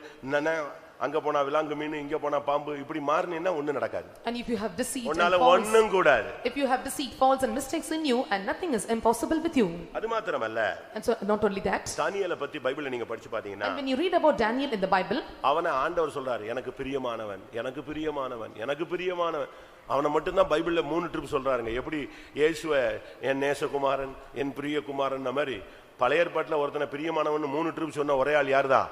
அங்க போனா விலாங்கு மீன், இங்க போனா பாம்பு, இப்படி மாறினா ஒண்ணும் நடக்காது. And if you have deceit and உன்னால ஒண்ணும் கூடாது. if you have deceit, faults and mistakes in you, and nothing is impossible with you. அது மாத்திரமல்ல, And so not only that, தானியேலை பத்தி பைபிள்ல நீங்க படிச்சு பாத்தீங்கன்னா, and when you read about Daniel in the Bible, அவனை ஆண்டவர் சொல்றாரு, எனக்கு பிரியமானவன், எனக்கு பிரியமானவன், எனக்கு பிரியமானவன். அவனை மட்டும் தான் பைபிள்ல 3 ட்ரிப் சொல்றாருங்க. எப்படி இயேசுவை என் நேசகுமாரன், என் பிரியகுமாரன் மாதிரி, பழைய ஏற்பாட்டுல ஒருத்தனை பிரியமானவன் 3 ட்ரிப் சொன்ன ஒரே ஆள் யாருதான்?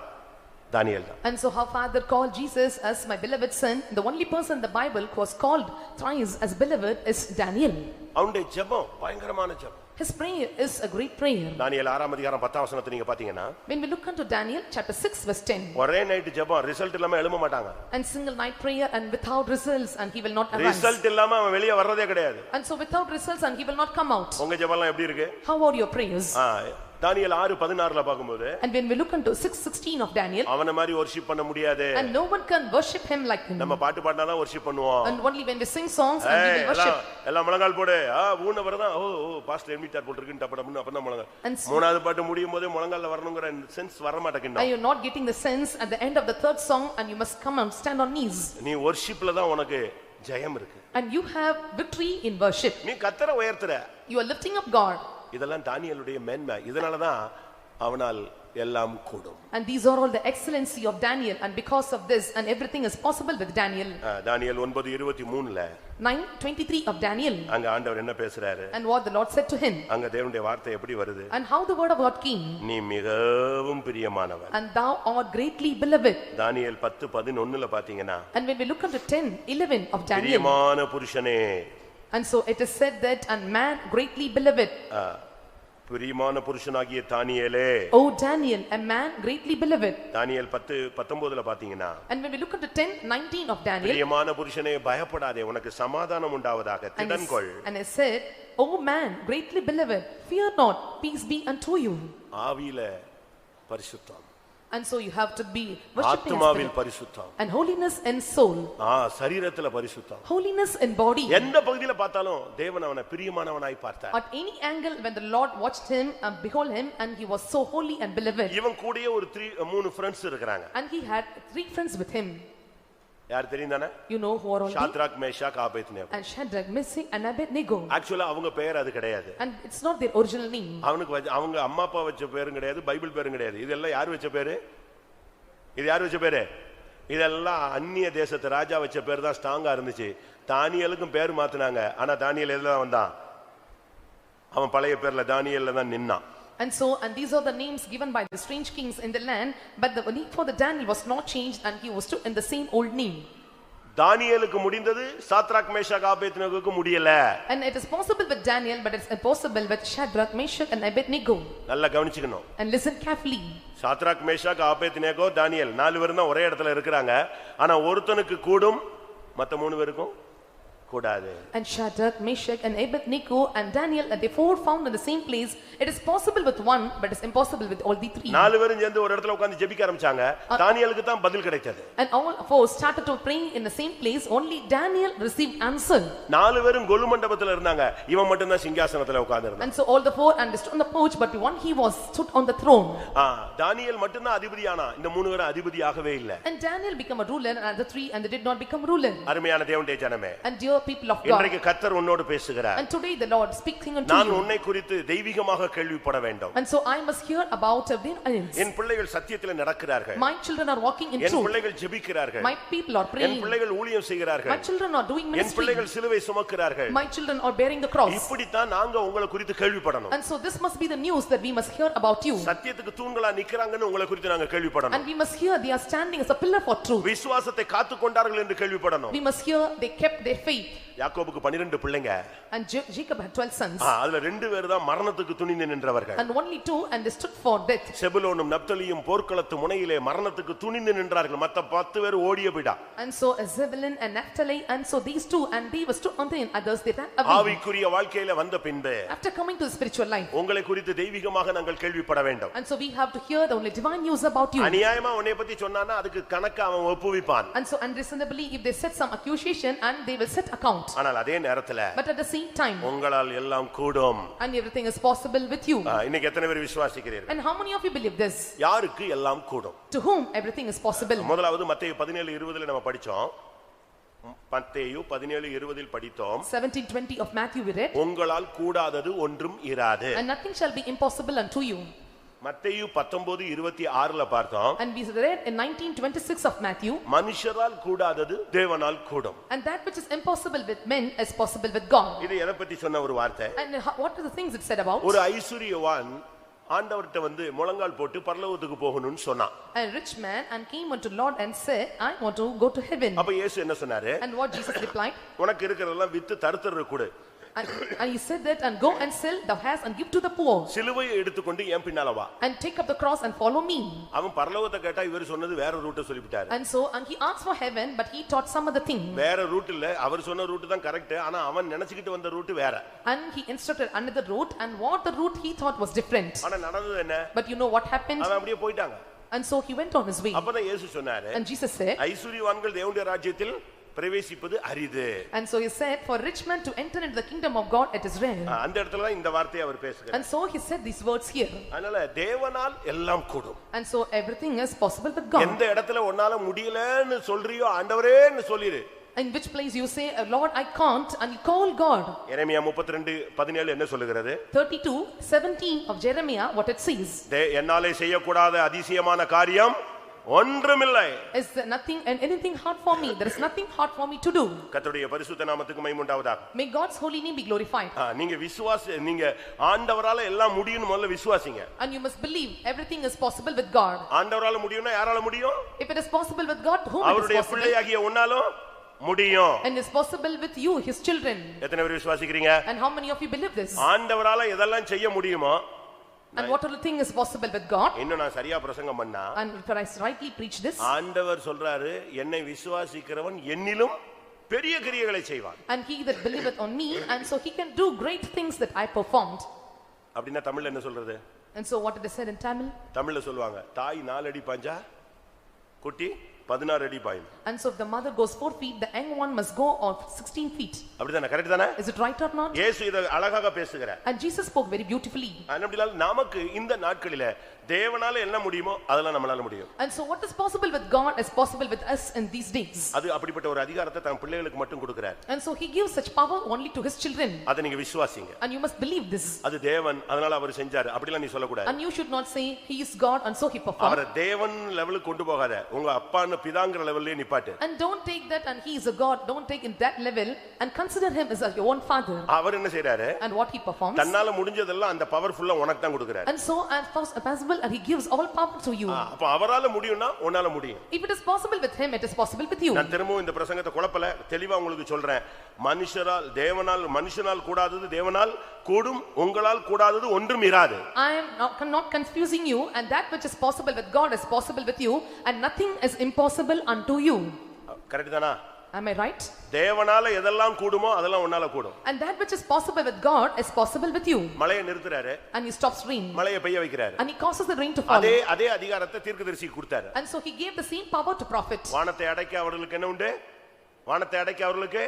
Daniel. And so how Father called Jesus as my beloved son, the only person in the Bible who was called thrice as beloved is Daniel. அவனுடைய ஜெபம் பயங்கரமான ஜெபம். His prayer is a great prayer. தானியேல் 6ஆம் அதிகாரம் 10ஆம் வசனத்தை நீங்க பாத்தீங்கன்னா, when we look into Daniel chapter 6 verse 10, ஒரே நைட் ஜெபம், ரிசல்ட் இல்லாம எழும்ப மாட்டாங்க. and single night prayer and without results, and he will not arise. Result இல்லாம அவன் வெளிய வர்றதே கிடையாது. And so without results, and he will not come out. உங்க ஜெபம்லாம் எப்படி இருக்கு? How are your prayers? தானியேல் 6:16 பாக்கும்போது And when we look into 6:16 of Daniel, அவன மாதிரி worship பண்ண முடியாது. and no one can worship him like him. நம்ம பாட்டு பாடினா தான் worship பண்ணுவோம். And only when we sing songs and we will worship. எல்லாம் முழங்கால் போடு. ஊன வரதான் ஓ பாஸ்டர் எம்மிட்டார் போல இருக்குன்னு டப்படம்னு அப்பதான் முழங்கால். மூணாவது பாட்டு முடியும் போதே முழங்கால்ல வரணும்ங்கற சென்ஸ் வர மாட்டேங்குது. Are you not getting the sense at the end of the third song and you must come and stand on knees? நீ worshipல தான் உனக்கு ஜெயம் இருக்கு. And you have victory in worship. நீ கர்த்தரை உயர்த்துற. You are lifting up God. இதெல்லாம் தானியேலுடைய மேன்மை. இதனால தான் அவனால் எல்லாம் கூடும். And these are all the excellency of Daniel, and because of this and everything is possible with Daniel. Daniel 9:23ல 9:23 of Daniel. அங்க ஆண்டவர் என்ன பேசுறாரு? And what the Lord said to him. அங்க தேவனுடைய வார்த்தை எப்படி வருது? And how the word of God came. நீ மிகவும் பிரியமானவன். And thou art greatly beloved. தானியேல் 10:11ல பாத்தீங்கன்னா And when we look into 10:11 of Daniel. பிரியமான புருஷனே. And so it is said that and man greatly beloved. பிரியமான புருஷனாகிய தானியேலே. O Daniel, a man greatly beloved. தானியேல் 10:19ல பாத்தீங்கன்னா And when we look at the 10:19 of Daniel, பிரியமான புருஷனே பயப்படாதே உனக்கு சமாதானம் உண்டாவதாக திடன்கொள். And I said, O man greatly beloved, fear not, peace be unto you. ஆவியில பரிசுத்தம். And so you have to be worshiping ஆத்துமாவில் பரிசுத்தம். and holiness in soul. சரீரத்துல பரிசுத்தம். Holiness in body. எந்த பகுதியில பார்த்தாலும் தேவன் அவனை பிரியமானவனாய் பார்த்தார். At any angle when the Lord watched him and behold him, and he was so holy and beloved. இவன் கூடயே ஒரு 3 friends இருக்காங்க. And he had 3 friends with him. யார் தெரியுதானே? You know who are all? Shadrach Meshach Abednego. And Shadrach, Meshach and Abednego. Actually அவங்க பெயர் அது கிடையாது. And it's not their original name. அவனுக்கு அவங்க அம்மா அப்பா வச்ச பேரும் கிடையாது, பைபிள் பேரும் கிடையாது. இதெல்லாம் யார் வச்ச பேரு? இது யார் வச்ச பேரு? இதெல்லாம் அந்நிய தேசத்து ராஜா வச்ச பேர் தான் ஸ்ட்ராங்கா இருந்துச்சு. தானியேலுக்கும் பேர் மாத்துனாங்க. ஆனா தானியேல் எதுல தான் வந்தான்? அவன் பழைய பேர்ல தானியேல்ல தான் நின்னான். And these are the names given by the strange kings in the land, but the name for the Daniel was not changed, and he was still in the same old name. தானியேலுக்கு முடிந்தது, சாத்ராக் மேஷாக் ஆபேத்நேகோக்கு முடியல. And it is possible with Daniel, but it's impossible with Shadrach, Meshach and Abednego. நல்லா கவனிச்சுக்கணும். And listen carefully. Shadrach Meshach Abednego Daniel 4 பேரும் தான் ஒரே இடத்துல இருக்கிறாங்க. ஆனா ஒருத்தனுக்கு கூடும், மத்த 3 பேருக்கும் கூடாது. And Shadrach, Meshach and Abednego and Daniel, and they 4 found in the same place. It is possible with one, but it's impossible with all the 3. 4 பேரும் சேர்ந்து ஒரு இடத்துல உட்கார்ந்து ஜெபிக்க ஆரம்பிச்சாங்க. தானியேலுக்கு தான் பதில் கிடைச்சது. And all 4 started to pray in the same place. Only Daniel received answer. 4 பேரும் கொலு மண்டபத்துல இருந்தாங்க. இவன் மட்டும் தான் சிங்காசனத்துல உட்கார்ந்திருந்தான். And so all the 4 and stood on the porch, but one he was stood on the throne. தானியேல் மட்டும் தான் அதிபதியானா. இந்த 3 பேரும் அதிபதியாகவே இல்ல. And Daniel became a ruler, and the 3 and they did not become ruler. அருமையான தேவனுடைய ஜனமே. And dear people of God, இன்றைக்கு கர்த்தர் உன்னோடு பேசுகிறார். and today the Lord speaking unto நான் you. உன்னை குறித்து தெய்வீகமாக கேள்விப்பட வேண்டும். And so I must hear about their ends. என் பிள்ளைகள் சத்தியத்திலே நடக்கிறார்கள். My children are walking in N truth. பிள்ளைகள் ஜெபிக்கிறார்கள். My people are N praying. பிள்ளைகள் ஊழியம் செய்கிறார்கள். My children are doing N ministry. பிள்ளைகள் சிலுவை சுமக்கிறார்கள். My children are bearing the cross. இப்படி தான் நாங்க உங்களை குறித்து கேள்விப்படணும். And so this must be the news that we must hear about you. சத்தியத்துக்கு தூண்களா நிக்கறாங்கன்னு உங்களை குறித்து நாங்க கேள்விப்படணும். And we must hear they are standing as a pillar for truth. விசுவாசத்தை காத்துக்கொண்டார்கள் என்று கேள்விப்படணும். We must hear they kept their faith. யாக்கோபுக்கு 12 பிள்ளைங்க. And Jacob had 12 sons. அதுல 2 பேர் தான் மரணத்துக்கு துணிந்து நின்றவர்கள். And only 2 and they stood for death. செபுலோனும் நப்தலியும் போர்க்களத்து முனையிலே மரணத்துக்கு துணிந்து நின்றார்கள். மத்த 10 பேர் ஓடிய போய்டா. And so Zebulun and Naphtali, and so these 2 and they were stood on the others they ran away. ஆவிக்குரிய வாழ்க்கையில வந்த பின்பு After coming to the spiritual life, உங்களை குறித்து தெய்வீகமாக நாங்கள் கேள்விப்பட வேண்டும். and so we have to hear the only divine news about you. அநியாயமா உன்னை பத்தி சொன்னானா அதுக்கு கணக்கு அவன் ஒப்புவிப்பான். And so unreasonably if they set some accusation, and they will set account. ஆனால் அதே நேரத்துல But at the same time, உங்களால் எல்லாம் கூடும். and everything is possible with you. இன்னைக்கு எத்தனை பேர் விசுவாசிக்கிறீர்கள்? And how many of you believe this? யாருக்கு எல்லாம் கூடும்? To whom everything is possible. முதலாவது மத்தேயு 17:20ல நம்ம படிச்சோம். மத்தேயு 17:20 படித்தோம். 17:20 of Matthew we read. உங்களால் கூடாதது ஒன்றும் இராது. And nothing shall be impossible unto you. மத்தேயு 19:26ல பார்த்தோம். And we read in 19:26 of Matthew. மனுஷரால் கூடாதது தேவனால் கூடும். And that which is impossible with men is possible with God. இது எதை பத்தி சொன்ன ஒரு வார்த்தை? And what are the things it said about? ஒரு ஐஸ்வரியவான் ஆண்டவர்ட்ட வந்து முழங்கால் போட்டு பரலோகத்துக்கு போகணும்னு சொன்னான். A rich man and came unto Lord and said, I want to go to heaven. அப்ப இயேசு என்ன சொன்னாரு? And what Jesus replied? உனக்கு இருக்கிறதெல்லாம் வித்து தருத்தருக்கு கொடு. And he said that, and go and sell thou hast and give to the poor, சிலுவையை எடுத்துக்கொண்டு என் பின்னால வா. and take up the cross and follow me. அவன் பரலோகத்தை கேட்டா இவர் சொன்னது வேற ரூட்ட சொல்லிட்டாரு. And he asked for heaven, but he taught some other thing. வேற ரூட் இல்ல, அவர் சொன்ன ரூட் தான் கரெக்ட். ஆனா அவன் நினைச்சிட்டு வந்த ரூட் வேற. And he instructed another route, and what the route he thought was different. ஆனா நடந்தது என்ன? But you know what happened? அவன் அப்படியே போய்ட்டாங்க. And so he went on his way. அப்பதான் இயேசு சொன்னாரு, And Jesus said, ஐஸ்வரியவான்கள் தேவனுடைய ராஜ்யத்தில் பிரவேசிப்பது அரிது. And so he said, for rich man to enter into the kingdom of God, it is rare. அந்த இடத்துல தான் இந்த வார்த்தையை அவர் பேசுகிறார். And so he said these words here. அதனால தேவனால் எல்லாம் கூடும். And so everything is possible with God. எந்த இடத்துல உன்னால முடியலன்னு சொல்றியோ ஆண்டவரேன்னு சொல்லிரு. In which place you say, Lord, I can't, and you call God. எரேமியா 32:17 என்ன சொல்லுகிறது? 32:17 of Jeremiah, what it says. என்னாலே செய்யக்கூடாத அதிசயமான காரியம் ஒன்றுமில்லை. Is there nothing and anything hard for me? There is nothing hard for me to do. கர்த்தருடைய பரிசுத்த நாமத்துக்கு மகிமை உண்டாவதாக. May God's holy name be glorified. நீங்க ஆண்டவரால எல்லாம் முடியும்னு முதல்ல விசுவாசிங்க. And you must believe everything is possible with God. ஆண்டவரால முடியும்னா யாரால முடியும்? If it is possible with God, whom it is அவருடைய possible? பிள்ளையாகிய உன்னாலும் முடியும். And is possible with you, his children. எத்தனை பேர் விசுவாசிக்கிறீங்க? And how many of you believe this? ஆண்டவரால எதெல்லாம் செய்ய முடியுமோ, and what other thing is possible with God? இன்னும் நான் சரியா பிரசங்கம் பண்ணா, and if I rightly preach this, ஆண்டவர் சொல்றாரு, என்னை விசுவாசிக்கிறவன் என்னிலும் பெரிய கிரியைகளை செய்வான். And he that believeth on me, and so he can do great things that I performed. அப்படினா தமிழ்ல என்ன சொல்றது? And so what it is said in Tamil? தமிழ்ல சொல்வாங்க, தாய் 4 அடி பாஞ்சா குட்டி 16 அடி பாயும். And so if the mother goes 4 feet, the young one must go of 16 feet. அப்படிதானே? கரெக்ட் தானே? Is it right or not? இயேசு இத அழகாக பேசுகிறார். And Jesus spoke very beautifully. அப்படினால நமக்கு இந்த நாட்களிலே தேவனால என்ன முடியுமோ அதெல்லாம் நம்மால முடியும். And so what is possible with God is possible with us in these days. அது அப்படிப்பட்ட ஒரு அதிகாரத்தை தன் பிள்ளைகளுக்கு மட்டும் கொடுக்கிறார். And so he gives such power only to his children. அதை நீங்க விசுவாசிங்க. And you must believe this. அது தேவன், அதனால அவர் செஞ்சாரு. அப்படிலாம் நீ சொல்ல கூடாது. And you should not say he is God and so he performed. அவரை தேவன் லெவலுக்கு கொண்டு போகாத. உங்க அப்பான்னு பிதாங்கற லெவல்லே நிப்பாட்டு. And don't take that and he is a God, don't take in that level and consider him as your own father. அவர் என்ன செய்றாரு? And what he performs. தன்னால முடிஞ்சதெல்லாம் அந்த பவர்ஃபுல்லா உனக்கு தான் கொடுக்கிறார். And so as far as possible and he gives all power to you. அப்ப அவரால முடியும்னா உன்னால முடியும். If it is possible with him, it is possible with you. நான் திரும்பவும் இந்த பிரசங்கத்தை குழப்பல, தெளிவா உங்களுக்கு சொல்றேன். மனுஷரால் தேவனால் மனுஷனால் கூடாதது தேவனால் கூடும், உங்களால் கூடாதது ஒன்றும் இராது. I am not confusing you, and that which is possible with God is possible with you, and nothing is impossible unto you. Correct தானா? Am I right? தேவனால எதெல்லாம் கூடுமோ அதெல்லாம் உன்னால கூடும். And that which is possible with God is possible with you. மழையை நிறுத்துறாரு. And he stops rain. மழையை பெய்ய வைக்கிறாரு. And he causes the rain to fall. அதே அதிகாரத்தை தீர்க்கதரிசிக்கு கொடுத்தாரு. And so he gave the same power to prophet. வானத்தை அடைக்க அவர்களுக்கு என்ன உண்டு? வானத்தை அடைக்க அவர்களுக்கு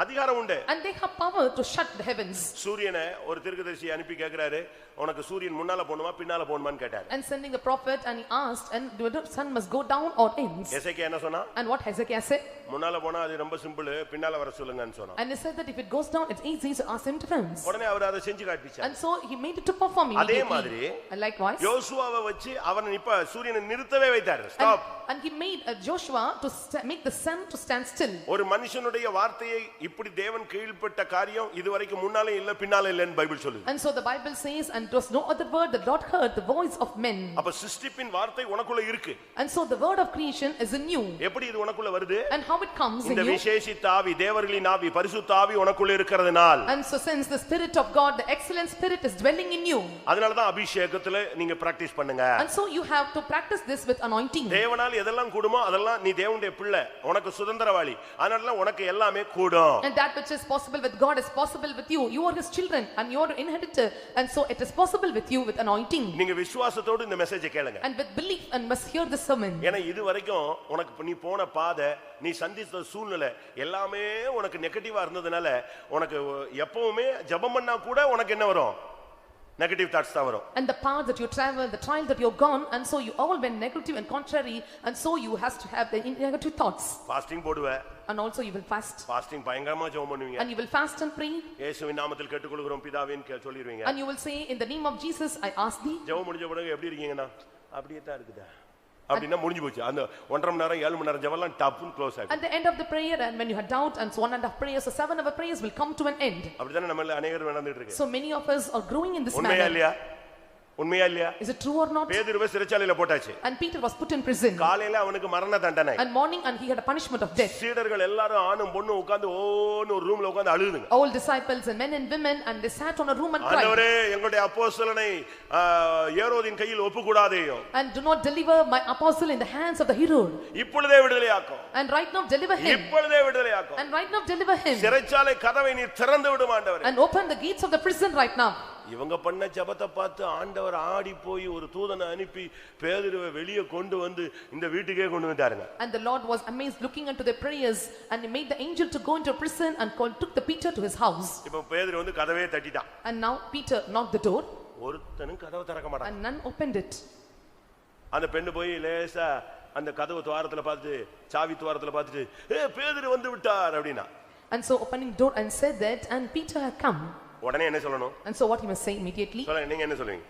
அதிகாரம் உண்டு. And they have power to shut the heavens. சூரியனை ஒரு தீர்க்கதரிசி அனுப்பி கேக்குறாரு, உனக்கு சூரியன் முன்னால போணுமா பின்னால போணுமான்னு கேட்டாரு. And sending a prophet, and he asked, and the sun must go down or ends. எசேக்கியா என்ன சொன்னா? And what Hezekiah said? முன்னால போனா அது ரொம்ப சிம்பிள், பின்னால வர சொல்லுங்கன்னு சொன்னா. And he said that if it goes down, it's easy to ask him to fence. உடனே அவர் அதை செஞ்சு காட்டிச்சார். And so he made it to perform immediately. அதே மாதிரி And likewise, யோசுவாவை வச்சு அவனை இப்ப சூரியனை நிறுத்தவே வைத்தார். Stop. And he made Joshua to make the sun to stand still. ஒரு மனுஷனுடைய வார்த்தையை இப்படி தேவன் கீழ்ப்பட்ட காரியம் இதுவரைக்கும் முன்னாலே இல்ல பின்னாலே இல்லன்னு பைபிள் சொல்லுது. And so the Bible says, and there was no other word that Lord heard the voice of men. அப்ப சிருஷ்டிப்பின் வார்த்தை உனக்குள்ள இருக்கு. And so the word of creation is in you. எப்படி இது உனக்குள்ள வருது? And how it comes in இந்த you? விசேஷித்த ஆவி தேவர்களின் ஆவி பரிசுத்த ஆவி உனக்குள்ள இருக்கிறதுனால். And so since the spirit of God, the excellent spirit is dwelling in you. அதனால தான் அபிஷேகத்துல நீங்க பிராக்டீஸ் பண்ணுங்க. And so you have to practice this with anointing. தேவனால் எதெல்லாம் கூடுமோ அதெல்லாம் நீ தேவனுடைய பிள்ளை, உனக்கு சுதந்திரவாளி. அதனால உனக்கு எல்லாமே கூடும். And that which is possible with God is possible with you. You are his children and you are inheritor, and so it is possible with you with anointing. நீங்க விசுவாசத்தோடு இந்த மெசேஜை கேளுங்க. And with belief and must hear the sermon. ஏன்னா இது வரைக்கும் உனக்கு நீ போன பாதை, நீ சந்தித்த சூழ்நிலை எல்லாமே உனக்கு நெகட்டிவா இருந்ததுனால உனக்கு எப்பவுமே ஜெபம் பண்ணா கூட உனக்கு என்ன வரும்? Negative thoughts தான் வரும். And the path that you travel, the trial that you've gone, and so you all went negative and contrary, and so you has to have the negative thoughts. Fasting போடுவே. And also you will fast. Fasting பயங்கரமா ஜெபம் பண்ணுவீங்க. And you will fast and pray. இயேசுவின் நாமத்தில் கேட்டுக்கொள்கிறோம் பிதாவேன்னு சொல்லிடுவீங்க. And you will say, in the name of Jesus I ask thee. ஜெபம் முடிஞ்ச பிறகு எப்படி இருக்கீங்கனா? அப்படியே தான் இருக்குதா? அப்படினா முடிஞ்சு போச்சு. அந்த 1.5 மணி நேரம் 7 மணி நேரம் ஜெபம்லாம் டப்புன்னு க்ளோஸ் ஆகும். At the end of the prayer, and when you had doubt, and so 1.5 prayers or 7 of prayers will come to an end. அப்படிதானே நம்மள अनेகர் நடந்துட்டு இருக்கு. So many of us are growing in this உண்மையா manner. இல்லையா? உண்மையா இல்லையா? Is it true or not? பேதுருவை சிறைச்சாலையில போட்டாச்சு. And Peter was put in prison. காலையில அவனுக்கு மரண தண்டனை. And morning and he had a punishment of death. சீடர்கள் எல்லாரும் ஆணும் பொண்ணும் உட்கார்ந்து ஓன்னு ஒரு ரூம்ல உட்கார்ந்து அழுதுங்க. All disciples and men and women and they sat on a room and cried. ஆண்டவரே எங்களுடைய அப்போஸ்தலனை ஏரோதின் கையில் ஒப்புக்கூடாதேயோ. And do not deliver my apostle in the hands of the Herod. இப்பொழுதே விடுதலையாக்கும். And right now deliver him. இப்பொழுதே விடுதலையாக்கும். And right now deliver him. சிறைச்சாலை கதவை நீ திறந்து விடும் ஆண்டவரே. And open the gates of the prison right now. இவங்க பண்ண ஜெபத்தை பார்த்து ஆண்டவர் ஆடி போய் ஒரு தூதனை அனுப்பி பேதுருவை வெளியே கொண்டு வந்து இந்த வீட்டுக்கே கொண்டு வந்தாருங்க. And the Lord was amazed looking into their prayers and he made the angel to go into prison and took the Peter to his house. இப்போ பேதுரு வந்து கதவே தட்டிட்டான். And now Peter knocked the door. ஒருத்தனும் கதவை திறக்க மாட்டான். And none opened it. அந்த பெண்ணு போய் லேசா அந்த கதவு துவாரத்துல பார்த்து சாவி துவாரத்துல பார்த்துட்டு பேதுரு வந்து விட்டார் அப்படினா. And so opening door and said that and Peter had come. உடனே என்ன சொல்லணும்? And so what he must say immediately? சொல்லுங்க, நீங்க என்ன சொல்லுவீங்க?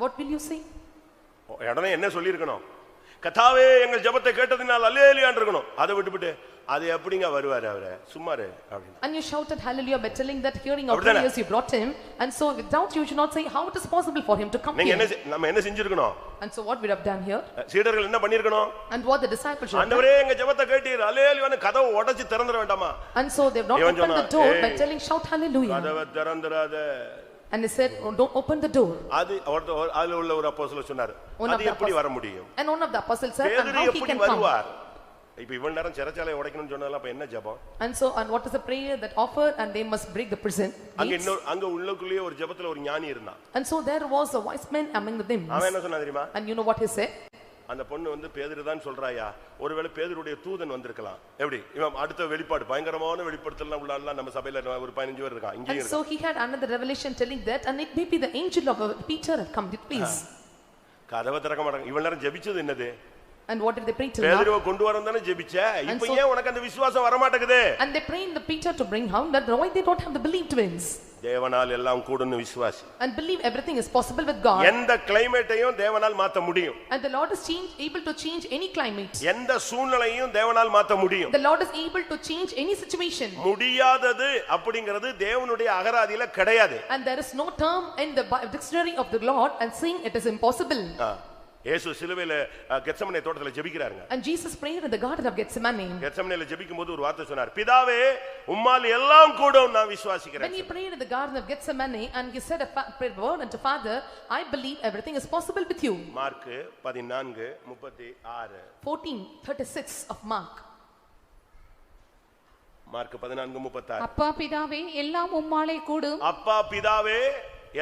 What will you say? உடனே என்ன சொல்லிருக்கணும்? கர்த்தாவே எங்கள் ஜெபத்தை கேட்டதினால் அல்லேலூயான்னு இருக்கணும். அதை விட்டுவிட்டு அது எப்படிங்க வருவாரு அவரே சும்மாரு அப்படினா. And you shouted hallelujah by telling that hearing our prayers you brought him, and so without you should not say how it is possible for him to come here. நம்ம என்ன செஞ்சிருக்கணும்? And so what we have done here? சீடர்கள் என்ன பண்ணிருக்கணும்? And what the disciples should have done? ஆண்டவரே எங்கள் ஜெபத்தை கேட்டீர் அல்லேலூயான்னு கதவை உடைச்சு திறந்துற வேண்டாமா? And so they have not opened the door by telling shout hallelujah. கதவை திறந்துறாத. And they said, oh, don't open the door. அது அதுல உள்ள ஒரு அப்போஸ்தலர் சொன்னாரு, அது எப்படி வர முடியும்? And one of the apostles said, and how he can come? இப்ப இவ்வளவு நேரம் சிறைச்சாலை உடைக்கணும்னு சொன்னதெல்லாம் அப்ப என்ன ஜெபம்? And so and what is the prayer that offered and they must break the prison gates? அங்க உள்ளுக்குள்ளே ஒரு ஜெபத்துல ஒரு ஞானி இருந்தான். And so there was a wise man among them. அவன் என்ன சொன்னா தெரியுமா? And you know what he said? அந்த பொண்ணு வந்து பேதுரு தான் சொல்றாயா, ஒருவேளை பேதுருடைய தூதன் வந்திருக்கலாம். எப்படி இவன் அடுத்த வெளிப்பாடு பயங்கரமான வெளிப்படுத்தலாம் உள்ளாலாம் நம்ம சபையில ஒரு 15 பேர் இருக்கான் இங்கே. And so he had another revelation telling that and it may be the angel of Peter had come with peace. கதவை திறக்க மாட்டாங்க. இவ்வளவு நேரம் ஜெபிச்சது என்னது? And what did they pray till now? பேதுருவை கொண்டு வரந்தானே ஜெபிச்ச. இப்போ ஏன் உனக்கு அந்த விசுவாசம் வர மாட்டேங்குது? And they prayed the Peter to bring home that why they don't have the belief twins. தேவனால் எல்லாம் கூடும்னு விசுவாசி. And believe everything is possible with God. எந்த கிளைமேட்டையும் தேவனால் மாத்த முடியும். And the Lord is able to change any climate. எந்த சூழ்நிலையையும் தேவனால் மாத்த முடியும். The Lord is able to change any situation. முடியாதது அப்படிங்கிறது தேவனுடைய அகராதியில கிடையாது. And there is no term in the dictionary of the Lord and saying it is impossible. இயேசு சிலுவையில கெத்செமனே தோட்டத்துல ஜெபிக்கிறாருங்க. And Jesus prayed in the garden of Gethsemane. கெத்செமனேல ஜெபிக்கும்போது ஒரு வார்த்தை சொன்னார், பிதாவே உம்மால் எல்லாம் கூடும் நான் விசுவாசிக்கிறேன். When he prayed in the garden of Gethsemane and he said a word unto Father, I believe everything is possible with you. Mark 14:36. 14:36 of Mark. Mark 14:36. அப்பா பிதாவே எல்லாம் உம்மாலே கூடும். அப்பா பிதாவே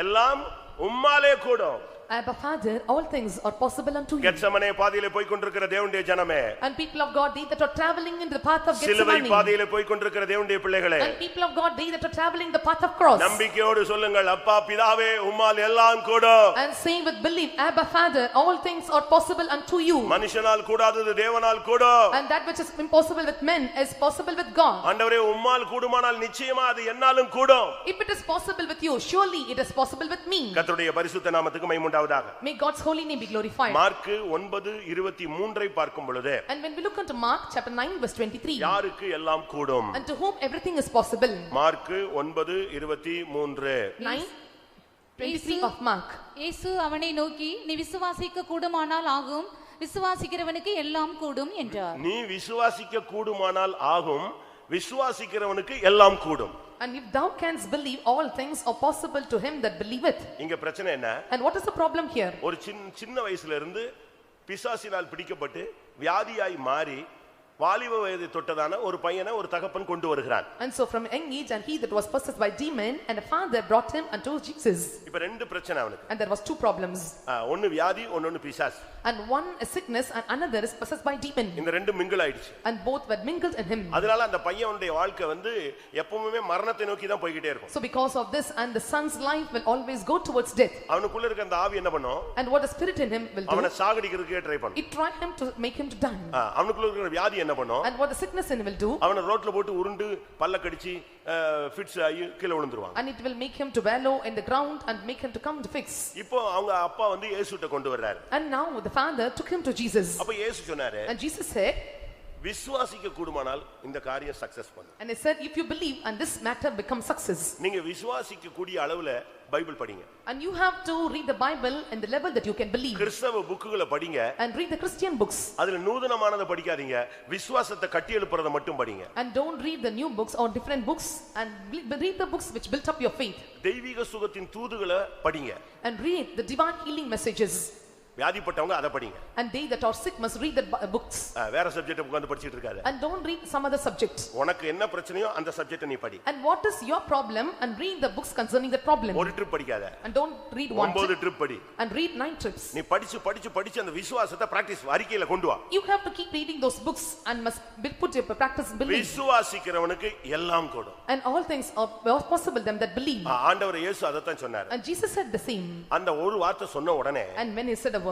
எல்லாம் உம்மாலே கூடும். Abba Father, all things are possible unto you. Gethsemane பாதையிலே போய் கொண்டிருக்கிற தேவனுடைய ஜனமே, and people of God, they that are traveling in the path of Gethsemane, சிலுவை பாதையிலே போய் கொண்டிருக்கிற தேவனுடைய பிள்ளைகளே, and people of God, they that are traveling the path of cross, நம்பிக்கையோடு சொல்லுங்கள், அப்பா பிதாவே உம்மால் எல்லாம் கூடும். and say with belief, Abba Father, all things are possible unto you. மனுஷனால் கூடாதது தேவனால் கூடும். And that which is impossible with men is possible with God. ஆண்டவரே உம்மால் கூடுமானால் நிச்சயமா அது என்னாலும் கூடும். If it is possible with you, surely it is possible with me. கர்த்தருடைய பரிசுத்த நாமத்துக்கு மகிமை உண்டாவதாக. May God's holy name be glorified. Mark 9:23 பார்க்கும் பொழுது, and when we look into Mark chapter 9 verse 23, யாருக்கு எல்லாம் கூடும்? and to whom everything is possible. Mark 9:23. 9:23 of Mark. இயேசு அவனை நோக்கி, நீ விசுவாசிக்க கூடுமானால் ஆகும், விசுவாசிக்கிறவனுக்கு எல்லாம் கூடும் என்றார். நீ விசுவாசிக்க கூடுமானால் ஆகும், விசுவாசிக்கிறவனுக்கு எல்லாம் கூடும். And if thou canst believe, all things are possible to him that believeth. இங்க பிரச்சனை என்ன? And what is the problem here? ஒரு சின்ன வயசுல இருந்து பிசாசினால் பிடிக்கப்பட்டு வியாதியாய் மாறி வாலிப வயதை தொட்டதான ஒரு பையனை ஒரு தகப்பன் கொண்டு வருகிறான். And so from young age and he that was possessed by demon and a father brought him unto Jesus. இப்ப ரெண்டு பிரச்சனை அவனுக்கு. And there was two problems. ஒன்னு வியாதி, ஒன்னு பிசாசு. And one is sickness and another is possessed by demon. இந்த ரெண்டு மிங்கிள் ஆயிடுச்சு. And both were mingled in him. அதனால அந்த பையனுடைய வாழ்க்கை வந்து எப்பவுமே மரணத்தை நோக்கி தான் போயிட்டே இருக்கும். So because of this and the son's life will always go towards death. அவனுக்குள்ள இருக்க அந்த ஆவி என்ன பண்ணும்? And what the spirit in him will do? அவனை சாகடிக்கிறதுக்கே ட்ரை பண்ணும். It tried him to make him to die. அவனுக்குள்ள இருக்கிற வியாதி என்ன பண்ணும்? And what the sickness in him will do? அவனை ரோட்ல போட்டு உருண்டு பல்ல கடிச்சு ஃபிட்ஸ் ஆகி கீழ விழுந்துருவான். And it will make him to wallow in the ground and make him to come to fix. இப்போ அவங்க அப்பா வந்து இயேசுட்ட கொண்டு வர்றாரு. And now the father took him to Jesus. அப்ப இயேசு சொன்னாரு, and Jesus said, விசுவாசிக்க கூடுமானால் இந்த காரியம் சக்சஸ் பண்ணும். And he said, if you believe and this matter becomes success. நீங்க விசுவாசிக்க கூடிய அளவுல பைபிள் படிங்க. And you have to read the Bible in the level that you can believe. கிறிஸ்தவ புக்குகளை படிங்க. And read the Christian books. அதுல நூதனமானதை படிக்காதீங்க, விசுவாசத்தை கட்டி எழுப்புறத மட்டும் படிங்க. And don't read the new books or different books, and read the books which built up your faith. தெய்வீக சுகத்தின் தூதுகளை படிங்க. And read the divine healing messages. வியாதிப்பட்டவங்க அதை படிங்க. And they that are sick must read the books. வேற சப்ஜெக்ட் உட்கார்ந்து படிச்சிட்டு இருக்காத. And don't read some other subject. உனக்கு என்ன பிரச்சனையோ அந்த சப்ஜெக்ட் நீ படி. And what is your problem, and read the books concerning that problem. ஒரு ட்ரிப் படிக்காத. And don't read one 9 trip படி. And read 9 trips. நீ படிச்சு அந்த விசுவாசத்தை பிராக்டீஸ் அறிக்கையில கொண்டு வா. You have to keep reading those books and must put your practice belief. விசுவாசிக்கிறவனுக்கு எல்லாம் கூடும். And all things are possible them that believe. ஆண்டவர் இயேசு அதத்தான் சொன்னார். And Jesus said the same. அந்த ஒரு வார்த்தை சொன்ன உடனே And when he said a word,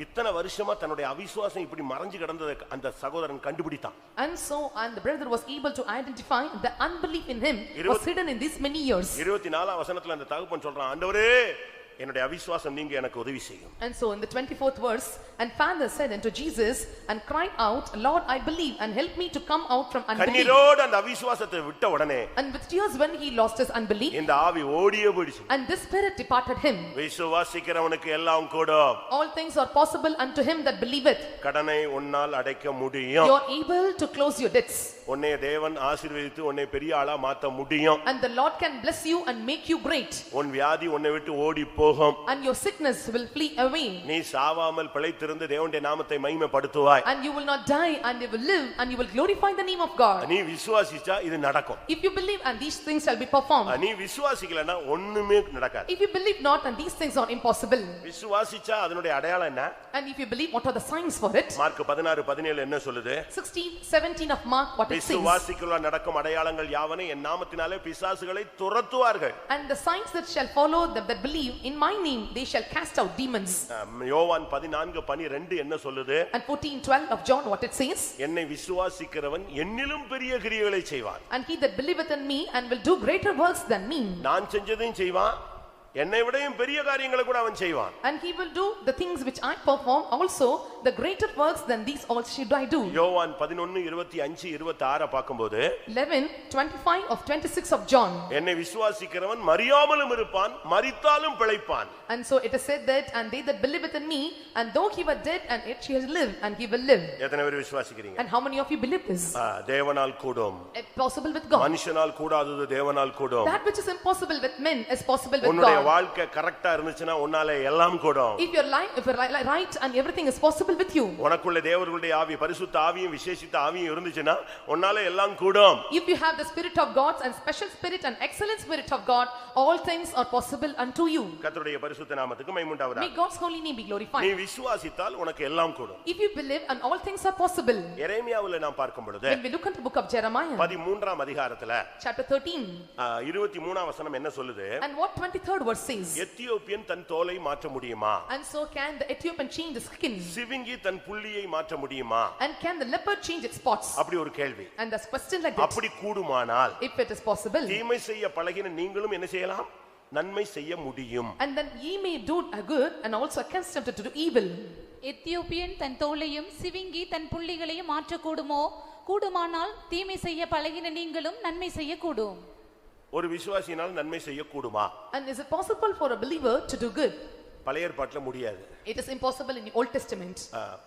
இத்தனை வருஷமா தன்னுடைய அவிசுவாசம் இப்படி மறைஞ்சு கிடந்ததை அந்த சகோதரன் கண்டுபிடித்தான். And the brother was able to identify the unbelief in him was hidden in these many years. 24 வசனத்துல அந்த தகப்பன் சொல்றான், ஆண்டவரே என்னுடைய அவிசுவாசம் நீங்க எனக்கு உதவி செய்யும். And so in the 24th verse, and father said unto Jesus and cried out, Lord, I believe, and help me to come out from unbelief. கண்ணீரோடு அந்த அவிசுவாசத்தை விட்ட உடனே, And with tears when he lost his unbelief, இந்த ஆவி ஓடியே போயிடுச்சு. and this spirit departed him. விசுவாசிக்கிறவனுக்கு எல்லாம் கூடும். All things are possible unto him that believeth. கடனை உன்னால் அடைக்க முடியும். You are able to close your debts. உன்னை தேவன் ஆசீர்வதித்து உன்னை பெரிய ஆளா மாத்த முடியும். And the Lord can bless you and make you great. உன் வியாதி உன்னை விட்டு ஓடி போகும். And your sickness will flee away. நீ சாவாமல் பிழைத்திருந்து தேவனுடைய நாமத்தை மகிமைப்படுத்துவாய். And you will not die, and you will live, and you will glorify the name of God. நீ விசுவாசிச்சா இது நடக்கும். If you believe, and these things shall be performed. நீ விசுவாசிக்கலனா ஒண்ணுமே நடக்காது. If you believe not, and these things are impossible. விசுவாசிச்சா அதனுடைய அடையாளம் என்ன? And if you believe, what are the signs for it? Mark 16:17 என்ன சொல்லுது? 16:17 of Mark, what it says. விசுவாசிக்கிறவர்கள் நடக்கும் அடையாளங்கள் யாவன என் நாமத்தினாலே பிசாசுகளை துரத்துவார்கள். And the signs that shall follow them that believe in my name, they shall cast out demons. யோவான் 14:12 என்ன சொல்லுது? And 14:12 of John, what it says? என்னை விசுவாசிக்கிறவன் என்னிலும் பெரிய கிரியைகளை செய்வான். And he that believeth in me and will do greater works than me. நான் செஞ்சதையும் செய்வான், என்னை விடவும் பெரிய காரியங்களை கூட அவன் செய்வான். And he will do the things which I perform also, the greater works than these all should I do. யோவான் 11:25-26 பாக்கும்போது 11:25 of 26 of John. என்னை விசுவாசிக்கிறவன் மரியாமலும் இருப்பான், மரித்தாலும் பிழைப்பான். And so it is said that, and they that believeth in me, and though he were dead, and yet shall live, and he will live. எத்தனை பேர் விசுவாசிக்கிறீங்க? And how many of you believe this? தேவனால் கூடும். It's possible with God. மனுஷனால் கூடாதது தேவனால் கூடும். That which is impossible with men is possible with உன்னுடைய God. வாழ்க்கை கரெக்ட்டா இருந்துச்சுனா உன்னால எல்லாம் கூடும். If your life, if you're right and everything is possible with you. உனக்குள்ள தேவர்களுடைய ஆவி, பரிசுத்த ஆவியும் விசேஷித்த ஆவியும் இருந்துச்சுனா உன்னால எல்லாம் கூடும். If you have the spirit of God and special spirit and excellent spirit of God, all things are possible unto you. கர்த்தருடைய பரிசுத்த நாமத்துக்கு மகிமை உண்டாவதாக. May God's holy name be glorified. நீ விசுவாசித்தால் உனக்கு எல்லாம் கூடும். If you believe, and all things are possible. எரேமியாவுல நாம் பார்க்கும் பொழுது, when we look at the book of Jeremiah, 13ஆம் அதிகாரத்துல chapter 13, 23ஆம் வசனம் என்ன சொல்லுது? and what 23rd verse says? Ethiopian தன் தோலை மாற்ற முடியுமா? And so can the Ethiopian change his skin? சிவிங்கி தன் புள்ளியை மாற்ற முடியுமா? And can the leopard change its spots? அப்படி ஒரு கேள்வி. And this question like that, அப்படி கூடுமானால், if it is possible, தீமை செய்ய பழகின நீங்களும் என்ன செய்யலாம்? நன்மை செய்ய முடியும். and then ye may do a good and also accustomed to do evil. Ethiopian தன் தோலையும் சிவிங்கி தன் புள்ளிகளையும் மாற்றக்கூடுமோ? கூடுமானால் தீமை செய்ய பழகின நீங்களும் நன்மை செய்யக்கூடும். ஒரு விசுவாசியினால் நன்மை செய்ய கூடுமா? And is it possible for a believer to do good? பழைய ஏற்பாட்டில் முடியாது. It is impossible in the Old Testament.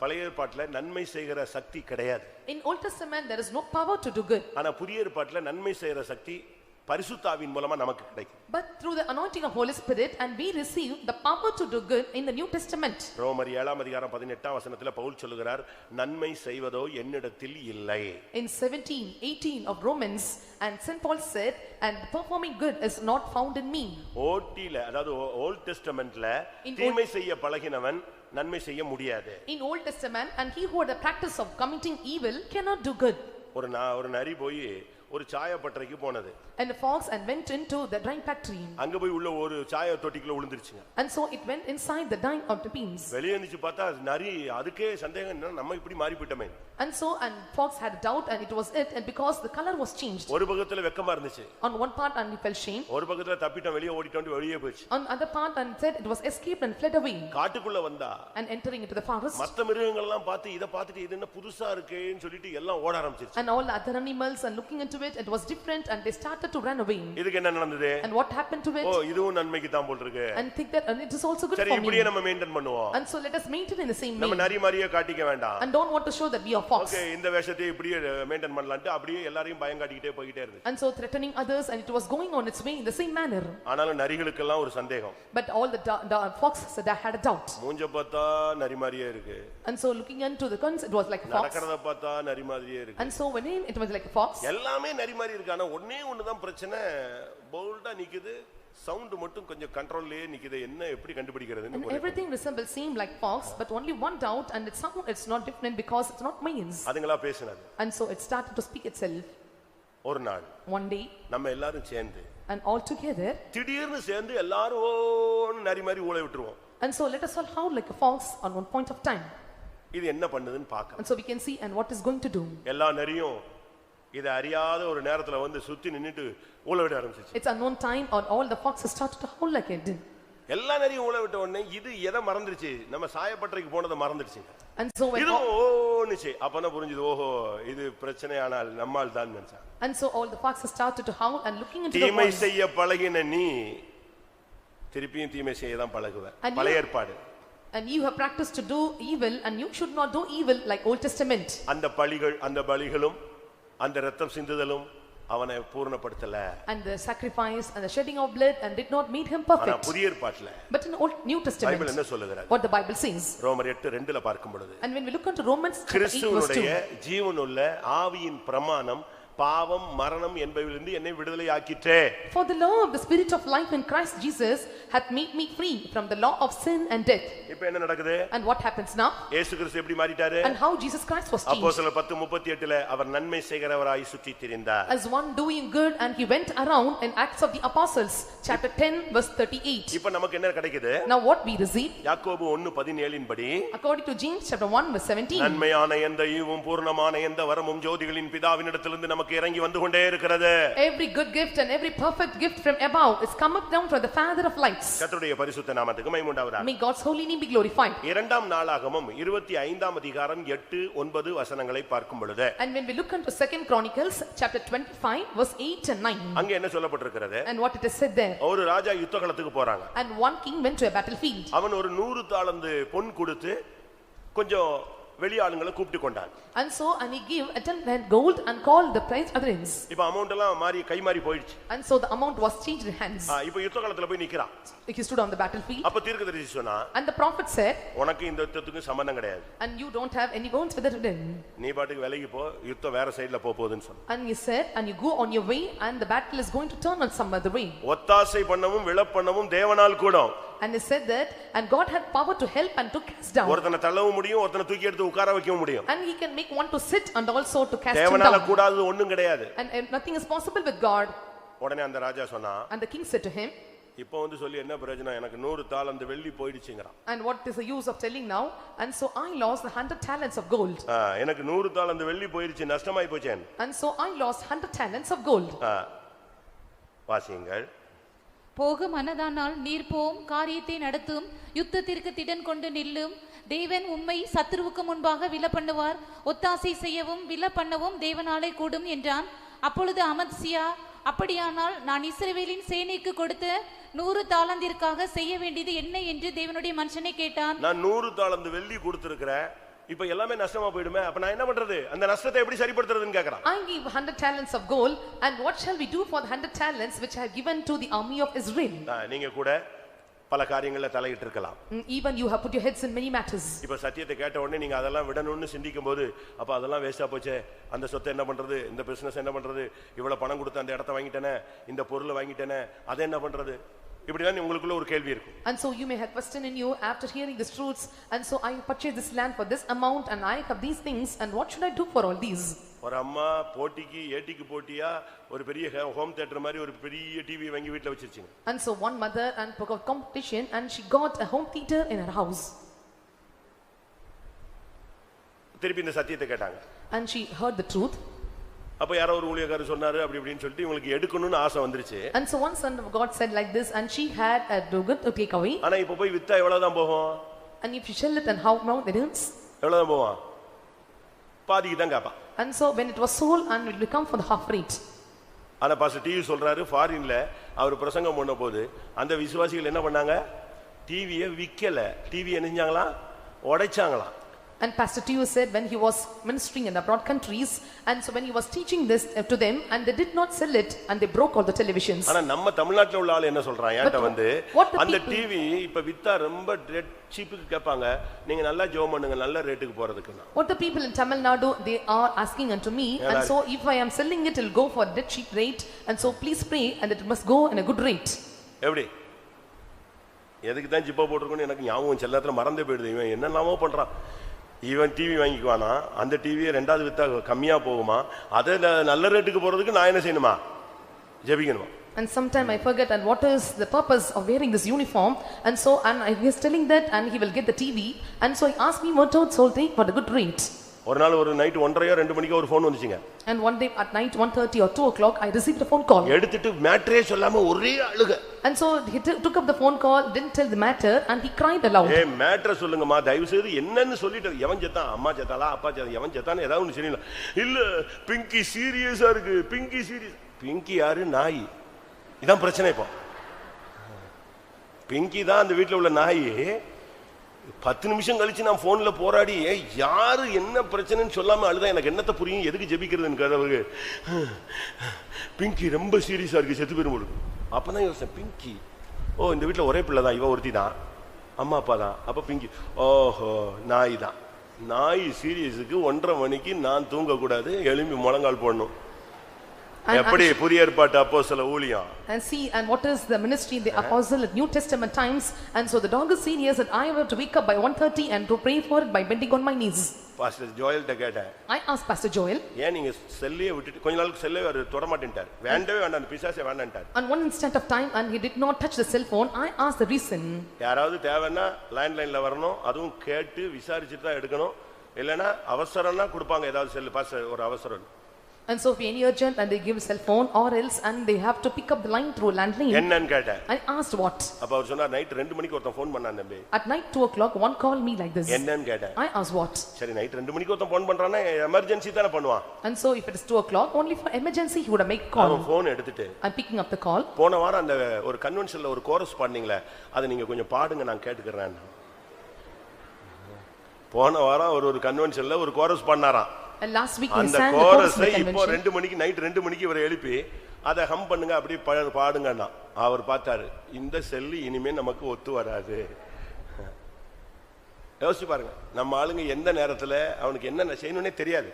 பழைய ஏற்பாட்டில் நன்மை செய்கிற சக்தி கிடையாது. In Old Testament there is no power to do good. ஆனா புதிய ஏற்பாட்டில் நன்மை செய்கிற சக்தி பரிசுத்த ஆவியின் மூலமா நமக்கு கிடைக்கும். But through the anointing of Holy Spirit, and we receive the power to do good in the New Testament. ரோமர் 7ஆம் அதிகாரம் 18ஆம் வசனத்துல பவுல் சொல்லுகிறார், நன்மை செய்வதோ என்னிடத்தில் இல்லை. In 17:18 of Romans, and Saint Paul said, and performing good is not found in me. ஓட்டில, அதாவது ஓல்ட் டெஸ்டமென்ட்ல தீமை செய்ய பழகினவன் நன்மை செய்ய முடியாது. In Old Testament, and he who had the practice of committing evil cannot do good. ஒரு நரி போய் ஒரு சாயப்பட்டறைக்கு போனது. And the fox and went into the dyeing factory. அங்க போய் உள்ள ஒரு சாய தொட்டிக்குள்ள விழுந்துருச்சுங்க. And so it went inside the dyeing of the beans. வெளிய நிச்சு பார்த்தா நரி அதுக்கே சந்தேகம் என்ன நம்ம இப்படி மாறி போய்ட்டோமே. And so and fox had a doubt and it was it and because the color was changed. ஒரு பக்கத்துல வெக்கமா இருந்துச்சு. On one part and he felt shame. ஒரு பக்கத்துல தப்பிட்டோம் வெளிய ஓடிட்டோம் வெளியே போச்சு. On other part and said it was escaped and fled away. காட்டுக்குள்ள வந்தா And entering into the forest. மத்த மிருகங்கள் எல்லாம் பார்த்து இத பார்த்துட்டு இது என்ன புதுசா இருக்கேன்னு சொல்லிட்டு எல்லாம் ஓட ஆரம்பிச்சிருச்சு. And all the other animals and looking into it was different and they started to run away. இதுக்கு என்ன நடந்தது? And what happened to it? ஓ இதுவும் நன்மைக்கு தான் போல் இருக்கு. And think that and it is also good for me. சரி இப்படியே நம்ம மெயின்டெய்ன் பண்ணுவோம். And so let us maintain in the same way. நம்ம நரி மாதிரியே காட்டிக்க வேண்டாம். And don't want to show that we are fox. Okay இந்த வேஷத்தை இப்படியே மெயின்டெய்ன் பண்ணலாம்னு அப்படியே எல்லாரையும் பயம் காட்டிக்கிட்டே போயிட்டே இருந்துச்சு. And so threatening others and it was going on its way in the same manner. ஆனாலும் நரிகளுக்கு எல்லாம் ஒரு சந்தேகம். But all the foxes had a doubt. மூஞ்ச பார்த்தா நரி மாதிரியே இருக்கு. And so looking into the guns it was like a fox. நடக்கறத பார்த்தா நரி மாதிரியே இருக்கு. And so when it was like a fox. எல்லாமே நரி மாதிரி இருக்கு. ஆனா ஒண்ணே ஒண்ணுதான் பிரச்சனை. போல்டா நிக்குது. சவுண்ட் மட்டும் கொஞ்சம் கண்ட்ரோல்லயே நிக்குது. என்ன எப்படி கண்டுபிடிக்கிறதுன்னு And everything resembles same like fox but only one doubt and its sound it's not different because it's not males. அதுங்களா பேசினது. And so it started to speak itself. ஒரு நாள் One day நம்ம எல்லாரும் சேர்ந்து and all together திடீர்னு சேர்ந்து எல்லாரும் நரி மாதிரி ஊளை விட்டுருவோம். and so let us all howl like a fox on one point of time. இது என்ன பண்ணுதுன்னு பார்க்கலாம். And so we can see and what is going to do. எல்லா நரியும் இத அறியாத ஒரு நேரத்துல வந்து சுத்தி நின்னுட்டு ஊளை விட ஆரம்பிச்சிச்சு. It's unknown time or all the foxes started to howl like it. எல்லா நரியும் ஊளை விட்ட உடனே இது எதை மறந்துருச்சு? நம்ம சாயப்பட்டறைக்கு போனதை மறந்துடுச்சுங்க. And so when இது ஓன்னுச்சு. அப்பதான் புரிஞ்சது ஓஹோ இது பிரச்சனையானால் நம்மால் தான் நினைச்சான். and so all the foxes started to howl and looking into the தீமை voice. செய்ய பழகின நீ திருப்பியும் தீமை செய்ய தான் பழகுவ. பழைய ஏற்பாடு. And you have practiced to do evil and you should not do evil like Old Testament. அந்த பலிகள் அந்த பலிகளும் அந்த இரத்தம் சிந்துதலும் அவனை பூர்ணப்படுத்தல. And the sacrifice and the shedding of blood and did not make him ஆனா perfect. புதிய ஏற்பாட்டுல But in Old New Testament Bible என்ன சொல்லுகிறது? what the Bible says. ரோமர் 8:2ல பார்க்கும் பொழுது And when we look into Romans chapter 8 verse 2. கிறிஸ்துவுடைய ஜீவனுள்ள ஆவியின் பிரமாணம் பாவம் மரணம் என்பதிலிருந்து என்னை விடுதலை ஆக்கிற்றே. For the law of the spirit of life in Christ Jesus hath made me free from the law of sin and death. இப்போ என்ன நடக்குது? And what happens now? இயேசு கிறிஸ்து எப்படி மாறிட்டாரு? And how Jesus Christ was changed. அப்போஸ்தலர் 10:38ல அவர் நன்மை செய்கிறவராய் சுற்றித் திரிந்தார். As one doing good and he went around in Acts of the Apostles chapter 10 verse 38. இப்போ நமக்கு என்ன கிடைக்குது? Now what we receive யாக்கோபு 1:17 படி according to James chapter 1 verse 17. நன்மையான எந்த ஈவும் பூர்ணமான எந்த வரமும் ஜோதிகளின் பிதாவினிடத்திலிருந்து நமக்கு இறங்கி வந்து கொண்டே இருக்கிறது. Every good gift and every perfect gift from above is come up down from the Father of lights. கர்த்தருடைய பரிசுத்த நாமத்துக்கு மகிமை உண்டாவதாக. May God's holy name be glorified. இரண்டாம் நாளாகமம் 25ஆம் அதிகாரம் 8-9 வசனங்களை பார்க்கும் பொழுது And when we look into 2nd Chronicles chapter 25 verse 8 and 9. அங்க என்ன சொல்லப்பட்டிருக்கிறது? And what it is said there. ஒரு ராஜா யுத்த களத்துக்கு போறாங்க. And one king went to a battlefield. அவன் ஒரு 100 தாலந்து பொன் கொடுத்து கொஞ்சம் வெளியாளுங்களை கூப்பிட்டு கொண்டான். And so and he gave a 10 gold and called the price others. இப்போ அமௌண்ட் எல்லாம் மாறி கை மாறி போயிடுச்சு. And so the amount was changed in hands. இப்போ யுத்த களத்துல போய் நிக்கறான். He stood on the battlefield. அப்ப தீர்க்கதரிசி சொன்னா And the prophet said, உனக்கு இந்த யுத்தத்துக்கு சம்பந்தம் கிடையாது. and you don't have any bones with it. நீ பாட்டுக்கு விலகி போ யுத்தம் வேற சைடுல போகுதுன்னு சொன்னான். And he said and you go on your way and the battle is going to turn on some other way. ஒத்தாசை பண்ணவும் விழப்பண்ணவும் தேவனால் கூடும். And he said that and God had power to help and to cast down. ஒருத்தனை தள்ளவும் முடியும் ஒருத்தனை தூக்கி எடுத்து உட்கார வைக்கவும் முடியும். And he can make one to sit and also to cast him தேவனால down. கூடாதது ஒண்ணும் கிடையாது. And nothing is possible with God. உடனே அந்த ராஜா சொன்னா And the king said to him, இப்போ வந்து சொல்லி என்ன பிரயோஜனம்? எனக்கு 100 தாலந்து வெள்ளி போயிடுச்சுங்கறான். and what is the use of telling now? And so I lost the 100 talents of gold. எனக்கு 100 தாலந்து வெள்ளி போயிடுச்சு நஷ்டமாய் போச்சேன். And so I lost 100 talents of gold. வாசியுங்கள். போக மனதானால் நீர் போம் காரியத்தை நடத்தும் யுத்தத்திற்கு திடன் கொண்டு நில்லும் தேவன் உம்மை சத்துருவுக்கு முன்பாக வில பண்ணுவார் ஒத்தாசை செய்யவும் வில பண்ணவும் தேவனாலே கூடும் என்றான். அப்பொழுது அமத்சியா அப்படியானால் நான் இஸ்ரவேலின் சேனைக்கு கொடுத்த 100 தாலந்திற்காக செய்ய வேண்டியது என்ன என்று தேவனுடைய மனுஷனை கேட்டான். நான் 100 தாலந்து வெள்ளி கொடுத்திருக்கிறேன். இப்ப எல்லாமே நஷ்டமா போய்டுமே. அப்ப நான் என்ன பண்றது? அந்த நஷ்டத்தை எப்படி சரிப்படுத்துறதுன்னு கேக்குறான். I gave 100 talents of gold and what shall we do for the 100 talents which I have given to the army of Israel? நீங்க கூட பல காரியங்கள தலையிட்டு இருக்கலாம். Even you have put your heads in many matters. இப்ப சத்தியத்தை கேட்ட உடனே நீங்க அதெல்லாம் விடணும்னு சிந்திக்கும்போது அப்ப அதெல்லாம் வேஸ்டா போச்சே. அந்த சொத்தை என்ன பண்றது? இந்த பிசினஸ் என்ன பண்றது? இவ்வளவு பணம் கொடுத்து அந்த இடத்தை வாங்கிட்டேனே, இந்த பொருளை வாங்கிட்டேனே, அதை என்ன பண்றது? இப்படிதான் உங்களுக்குள்ள ஒரு கேள்வி இருக்கும். And so you may have question in you after hearing these truths and so I purchased this land for this amount and I have these things and what should I do for all these? ஒரு அம்மா போட்டிக்கு ஏட்டிக்கு போட்டியா ஒரு பெரிய ஹோம் தியேட்டர் மாதிரி ஒரு பெரிய டிவி வாங்கி வீட்ல வச்சிருச்சுங்க. And so one mother and for competition and she got a home theater in her house. திருப்பி இந்த சத்தியத்தை கேட்டாங்க. And she heard the truth. அப்ப யாரோ ஒரு ஊழியக்காரர் சொன்னாரு அப்படி இப்படின்னு சொல்லிட்டு இவங்களுக்கு எடுக்கணும்னு ஆசை வந்துருச்சு. And so one son of God said like this and she had a good to take away. ஆனா இப்ப போய் வித்தா எவ்வளவுதான் போகும்? And if you sell it and how long it earns? எவ்வளவுதான் போகும்? பாதிக்கு தான் கேப்பா. And so when it was sold and it will come for the half rate. ஆனா பாஸ்டர் டிவி சொல்றாரு ஃபாரின்ல அவர் பிரசங்கம் பண்ண போது அந்த விசுவாசிகள் என்ன பண்ணாங்க? டிவியை விக்கல, டிவி என்ன செஞ்சாங்களா? உடைச்சாங்களா? And Pastor Teo said when he was ministering in abroad countries and so when he was teaching this to them and they did not sell it and they broke all the televisions. ஆனா நம்ம தமிழ்நாட்டுல உள்ள ஆளு என்ன சொல்றான்? ஏன்ட்ட வந்து அந்த டிவி இப்ப வித்தா ரொம்ப ரேட் சீப்புக்கு கேட்பாங்க, நீங்க நல்லா ஜெபம் பண்ணுங்க நல்ல ரேட்டுக்கு போறதுக்கு. What the people in Tamil Nadu they are asking unto me and so if I am selling it will go for that cheap rate and so please pray and it must go in a good rate. எப்படி? எதுக்கு தான் ஜிப்பா போட்டுருக்கணும் எனக்கு ஞாபகம் செல்லத்துல மறந்தே போயிடுது. இவன் என்னெல்லாமோ பண்றான். இவன் டிவி வாங்கிக்குவானா, அந்த டிவியை ரெண்டாவது வித்தா கம்மியா போகுமா, அதை நல்ல ரேட்டுக்கு போறதுக்கு நான் என்ன செய்யணுமா? ஜெபிக்கணுமா? And sometime I forget and what is the purpose of wearing this uniform and so and I was telling that and he will get the TV and so he asked me what out sold for the good rate. ஒரு நாள் ஒரு நைட் 1:30 2 ஒரு ஃபோன் வந்துச்சுங்க. And one day at night 1:30 or 2 o'clock I received a phone call. எடுத்துட்டு மேட்டரே சொல்லாம ஒரே அழுக. And so he took up the phone call, didn't tell the matter and he cried aloud. ஏய் மேட்டர் சொல்லுங்கம்மா தயவு செய்து என்னன்னு சொல்லிட்டு எவன் செத்தான் அம்மா செத்தாளா அப்பா செத்தா எவன் செத்தான்னு ஏதாவது ஒன்னு தெரியல. இல்ல பிங்கி சீரியஸா இருக்கு பிங்கி சீரியஸ். பிங்கி யாரு? நாய். இதான் பிரச்சனை இப்போ. பிங்கி தான் அந்த வீட்ல உள்ள நாய். 10 நிமிஷம் கழிச்சு நான் போன்ல போராடி யாரு என்ன பிரச்சனைன்னு சொல்லாம அழுதா எனக்கு என்னத்த புரியும் எதுக்கு ஜெபிக்கிறதுன்னு கேட்டவருக்கு பிங்கி ரொம்ப சீரியஸா இருக்கு செத்து போயிரும். அப்பதான் யோசிச்சேன் பிங்கி ஓ இந்த வீட்டுல ஒரே பிள்ளை தான் இவ ஒருத்தி தான் அம்மா அப்பா தான் அப்ப பிங்கி ஓஹோ நாய் தான். நாய் சீரியஸுக்கு 1:30 மணிக்கு நான் தூங்க கூடாது எழும்பி முழங்கால் போடணும். எப்படி புதிய ஏற்பாட்டு அப்போஸ்தல ஊழியம். And see and what is the ministry the apostle at New Testament times and so the dog is serious that I have to wake up by 1:30 and to pray for it by bending on my knees. Pastor Joel ட கேட்டேன். I asked Pastor Joel. ஏன் நீங்க செல்லையே விட்டுட்டு கொஞ்ச நாளுக்கு செல்லே தொட மாட்டேன்ட்டார். வேண்டவே வேண்டாம் பிசாசே வேண்டான்ட்டார். On one instant of time and he did not touch the cell phone. I asked the reason. யாராவது தேவைன்னா லைன் லைன்ல வரணும் அதுவும் கேட்டு விசாரிச்சுட்டு தான் எடுக்கணும். இல்லனா அவசரம்னா கொடுப்பாங்க ஏதாவது செல் பாஸ்டர் ஒரு அவசரம். And so if any urgent and they give cell phone or else and they have to pick up the line through landline. என்னன்னு கேட்டேன். I asked what? அப்ப அவர் சொன்னார் நைட் 2 மணிக்கு ஒருத்தன் ஃபோன் பண்ணான் தம்பி. At night 2 o'clock one called me like this. என்னன்னு கேட்டேன். I asked what? சரி நைட் 2 மணிக்கு ஒருத்தன் ஃபோன் பண்றானே எமர்ஜென்சி தான பண்ணுவான். And so if it is 2 o'clock only for emergency he would have make call. அவன் ஃபோன் எடுத்துட்டு I'm picking up the call. போன வாரம் அந்த ஒரு கன்வென்ஷன்ல ஒரு கோரஸ் பாடுனீங்களே அதை நீங்க கொஞ்சம் பாடுங்க நான் கேட்டுக்கறேன். போன வாரம் ஒரு கன்வென்ஷன்ல ஒரு கோரஸ் பாடுனாராம். And last week he அந்த sang the chorus கோரஸை இப்போ 2 மணிக்கு நைட் 2 மணிக்கு இவரை எழுப்பி அதை ஹம் பண்ணுங்க அப்படி பாடுங்கன்னா அவர் பார்த்தாரு இந்த செல்லு இனிமே நமக்கு ஒத்து வராது. யோசிச்சு பாருங்க நம்ம ஆளுங்க எந்த நேரத்துல அவனுக்கு என்ன செய்யணும்னே தெரியாது.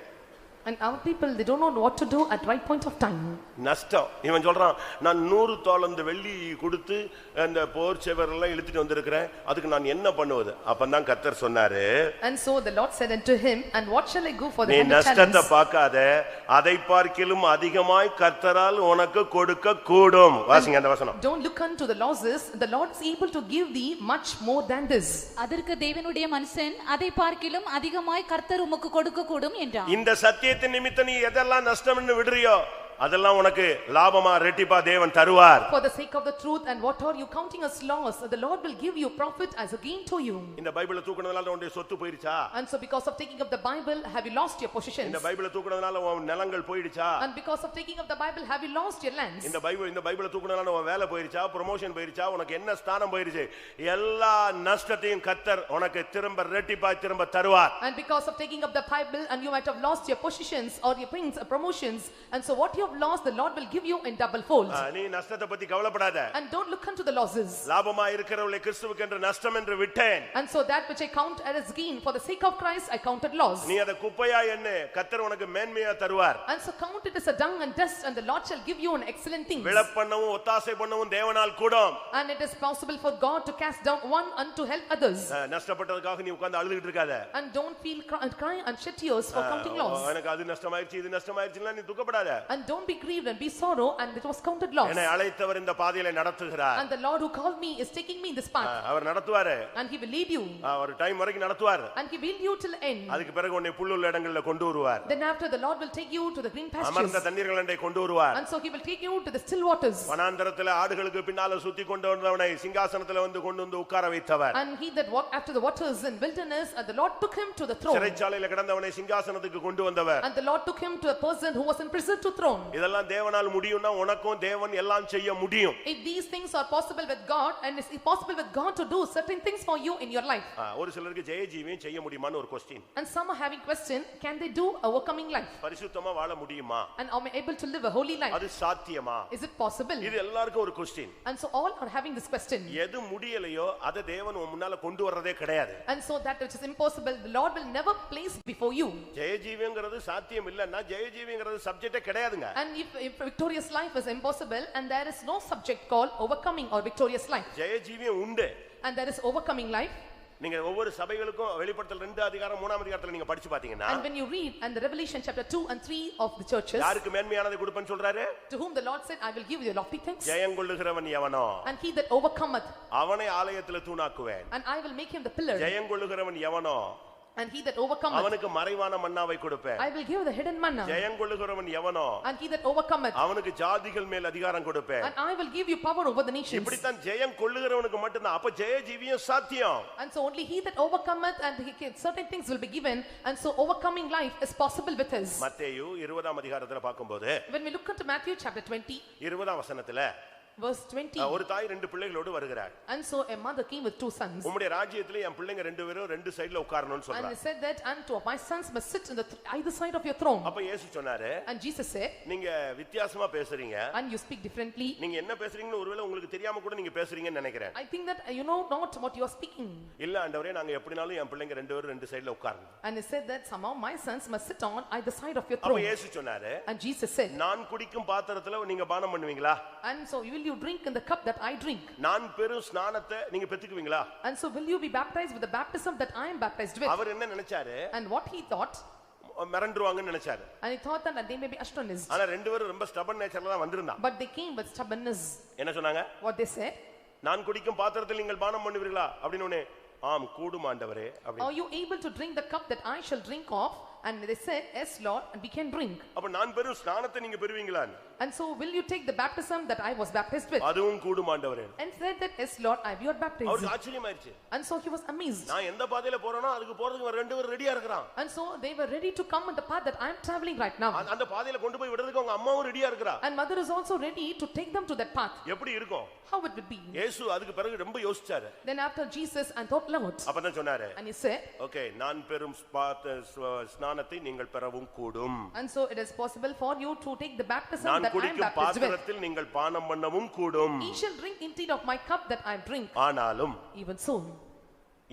And our people they don't know what to do at right point of time. நஷ்டம். இவன் சொல்றான் நான் 100 தாலந்து வெள்ளி கொடுத்து அந்த போர் சேவர் எல்லாம் இழுத்துட்டு வந்திருக்கிறேன் அதுக்கு நான் என்ன பண்ணுவது? அப்பதான் கர்த்தர் சொன்னாரு. And so the Lord said unto him and what shall I go for the 100 talents? நீ நஷ்டத்தை பார்க்காத அதை பார்க்கிலும் அதிகமாய் கர்த்தரால் உனக்கு கொடுக்க கூடும். வாசிங்க அந்த வசனம். Don't look unto the losses the Lord is able to give thee much more than this. அதற்கு தேவனுடைய மனுஷன் அதை பார்க்கிலும் அதிகமாய் கர்த்தர் உமக்கு கொடுக்க கூடும் என்றார். இந்த சத்தியத்தின் நிமித்தம் நீ எதெல்லாம் நஷ்டம்னு விடுறியோ அதெல்லாம் உனக்கு லாபமா ரெட்டிப்பா தேவன் தருவார். For the sake of the truth and what are you counting as loss the Lord will give you profit as a gain to you. இந்த பைபிளை தூக்குனதனால உன்னுடைய சொத்து போயிடுச்சா? And so because of taking up the Bible have you lost your possessions? இந்த பைபிளை தூக்குனதனால உன் நிலங்கள் போயிடுச்சா? And because of taking up the Bible have you lost your lands? இந்த பைபிளை தூக்குனதனால உன் வேலை போயிடுச்சா? ப்ரமோஷன் போயிடுச்சா? உனக்கு என்ன ஸ்தானம் போயிடுச்சு? எல்லா நஷ்டத்தையும் கர்த்தர் உனக்கு திரும்ப ரெட்டிப்பா திரும்ப தருவார். And because of taking up the Bible and you might have lost your possessions or your things promotions and so what you have lost, the Lord will give you in double fold. நீ நஷ்டத்தை பத்தி கவலைப்படாத. And don't look unto the losses. லாபமா இருக்கிறவளை கிறிஸ்துவுக்கு என்று நஷ்டம் என்று விட்டேன். And so that which I count as gain for the sake of Christ I counted loss. நீ அத குப்பையா எண்ணு, கர்த்தர் உனக்கு மேன்மையா தருவார். And so count it as a dung and dust, and the Lord shall give you an excellent thing. விளப்பண்ணவும் ஒத்தாசை பண்ணவும் தேவனால் கூடும். And it is possible for God to cast down one and to help others. நஷ்டப்பட்டதுக்காக நீ உட்கார்ந்து அழுதுகிட்டு இருக்காத. And don't feel cry and shed tears for counting loss. எனக்கு அது நஷ்டமாயிருச்சு இது நஷ்டமாயிருச்சுன்னா நீ துக்கப்படாத. And don't be grieved and be sorrow and it was counted loss. என்னை அழைத்தவர் இந்த பாதையிலே நடத்துகிறார். And the Lord who called me is taking me in this path. அவர் நடத்துவாரு. And he will lead you. அவர் டைம் வரைக்கும் நடத்துவார். And he will lead you till the end. அதுக்கு பிறகு உன்னை புல்லுள்ள இடங்களில கொண்டு வருவார். Then after the Lord will take you to the green pastures. அமர்ந்த தண்ணீர்கள் அண்டை கொண்டு வருவார். And so he will take you to the still waters. வனாந்தரத்திலே ஆடுகளுக்கு பின்னால சுத்தி கொண்டு வந்தவனை சிங்காசனத்திலே வந்து கொண்டு வந்து உட்கார வைத்தவர். And he that walked after the waters in wilderness, and the Lord took him to the throne. சிறைச்சாலையில கிடந்தவனை சிங்காசனத்துக்கு கொண்டு வந்தவர். And the Lord took him to a person who was in prison to throne. இதெல்லாம் தேவனால் முடியும்னா உனக்கும் தேவன் எல்லாம் செய்ய முடியும். If these things are possible with God, and it's possible with God to do certain things for you in your life. ஒரு சிலருக்கு ஜெயஜீவியம் செய்ய முடியுமான்னு ஒரு question. And some are having question, can they do a overcoming life? பரிசுத்தமா வாழ முடியுமா? And are they able to live a holy life? அது சாத்தியமா? Is it possible? இது எல்லாருக்கும் ஒரு question. And so all are having this question. எது முடியலையோ அத தேவன் உன் முன்னால கொண்டு வர்றதே கிடையாது. And so that which is impossible, the Lord will never place before you. ஜெயஜீவியம்ங்கிறது சாத்தியம் இல்லன்னா ஜெயஜீவியம்ங்கிறது சப்ஜெக்ட்டே கிடையாதுங்க. And if victorious life is impossible and there is no subject called overcoming or victorious life. ஜெயஜீவியம் உண்டு. And there is overcoming life. நீங்க ஒவ்வொரு சபைகளுக்கும் வெளிப்படுத்தல் 2 அதிகாரம் 3 அதிகாரத்துல நீங்க படிச்சு பாத்தீங்கன்னா And when you read and the Revelation chapter 2 and 3 of the churches, யாருக்கு மேன்மையானதை கொடுப்பேன்னு சொல்றாரு? to whom the Lord said, I will give you lofty things. ஜெயங்கொள்ளுகிறவன் எவனோ? And he that overcometh, அவனை ஆலயத்திலே தூணாக்குவேன். and I will make him the pillar. ஜெயங்கொள்ளுகிறவன் எவனோ? And he that overcometh, அவனுக்கு மறைவான மன்னாவை கொடுப்பேன். I will give the hidden manna. ஜெயங்கொள்ளுகிறவன் எவனோ? And he that overcometh, அவனுக்கு ஜாதிகள் மேல் அதிகாரம் கொடுப்பேன். and I will give you power over the nations. இப்படி தான் ஜெயம் கொள்ளுகிறவனுக்கு மட்டும் தான். அப்ப ஜெயஜீவியம் சாத்தியம். And so only he that overcometh, and certain things will be given, and so overcoming life is possible with us. மத்தேயு 20ஆம் அதிகாரத்துல பாக்கும்போது When we look into Matthew chapter 20, 20ஆம் வசனத்துல verse 20, ஒரு தாய் 2 பிள்ளைகளோடு வருகிறார். and so a mother came with 2 sons. உம்முடைய ராஜ்யத்திலே என் பிள்ளைங்க 2 பேரும் 2 சைடுல உட்காரணும்னு And சொல்றார். he said that, and to my sons must sit in the either side of your throne. அப்ப இயேசு சொன்னாரு, And Jesus said, நீங்க வித்தியாசமா பேசுறீங்க. and you speak differently. நீங்க என்ன பேசுறீங்கன்னு ஒருவேளை உங்களுக்கு தெரியாம கூட நீங்க பேசுறீங்கன்னு நினைக்கிறேன். I think that you know not what you are speaking. இல்ல ஆண்டவரே, நாங்க எப்படினாலும் என் பிள்ளைங்க 2 பேரும் 2 சைடுல உட்காரணும். And he said that somehow my sons must sit on either side of your அப்ப throne. இயேசு சொன்னாரு, And Jesus said, நான் குடிக்கும் பாத்திரத்துல நீங்க பானம் பண்ணுவீங்களா? and so will you drink in the cup that I drink? நான் பெரும் ஸ்நானத்தை நீங்க பெத்துக்குவீங்களா? And so will you be baptized with the baptism that I am baptized with? அவர் என்ன நினைச்சாரு? And what he thought, மிரண்டுவாங்கன்னு நினைச்சாரு. and he thought that they may be astonished. ஆனா 2 பேரும் ரொம்ப ஸ்டபன் நேச்சர்ல தான் வந்திருந்தாங்க. But they came with stubbornness. என்ன சொன்னாங்க? What they said, நான் குடிக்கும் பாத்திரத்தில் நீங்கள் பானம் பண்ணுவீர்களா அப்படின்னு உடனே ஆம் கூடும் ஆண்டவரே அப்படி. are you able to drink the cup that I shall drink of? And they said, yes Lord, and we can drink. அப்ப நான் பெரும் ஸ்நானத்தை நீங்க பெறுவீங்களா? And so will you take the baptism that I was baptized with? அதுவும் கூடும் ஆண்டவரே. And said that, yes Lord, I be baptized. அவருக்கு ஆச்சரியமாயிருச்சு. And so he was amazed. நான் எந்த பாதையில போறேனோ அதுக்கு போறதுக்கு 2 பேரும் ரெடியா இருக்கறான். And so they were ready to come on the path that I am traveling right now. அந்த பாதையில கொண்டு போய் விடுறதுக்கு அவங்க அம்மாவும் ரெடியா இருக்கறா. And mother is also ready to take them to that path. எப்படி இருக்கும்? How it would be? இயேசு அதுக்கு பிறகு ரொம்ப யோசிச்சாரு. Then after Jesus and thought Lord. அப்பதான் சொன்னாரு. And he said, okay, நான் பெரும் ஸ்நானத்தை நீங்கள் பெறவும் கூடும். And so it is possible for you to take the baptism நான் that I am குடிக்கும் baptized with. பாத்திரத்தில் நீங்கள் பானம் பண்ணவும் கூடும். He shall drink indeed of my cup that I drink. ஆனாலும் Even so,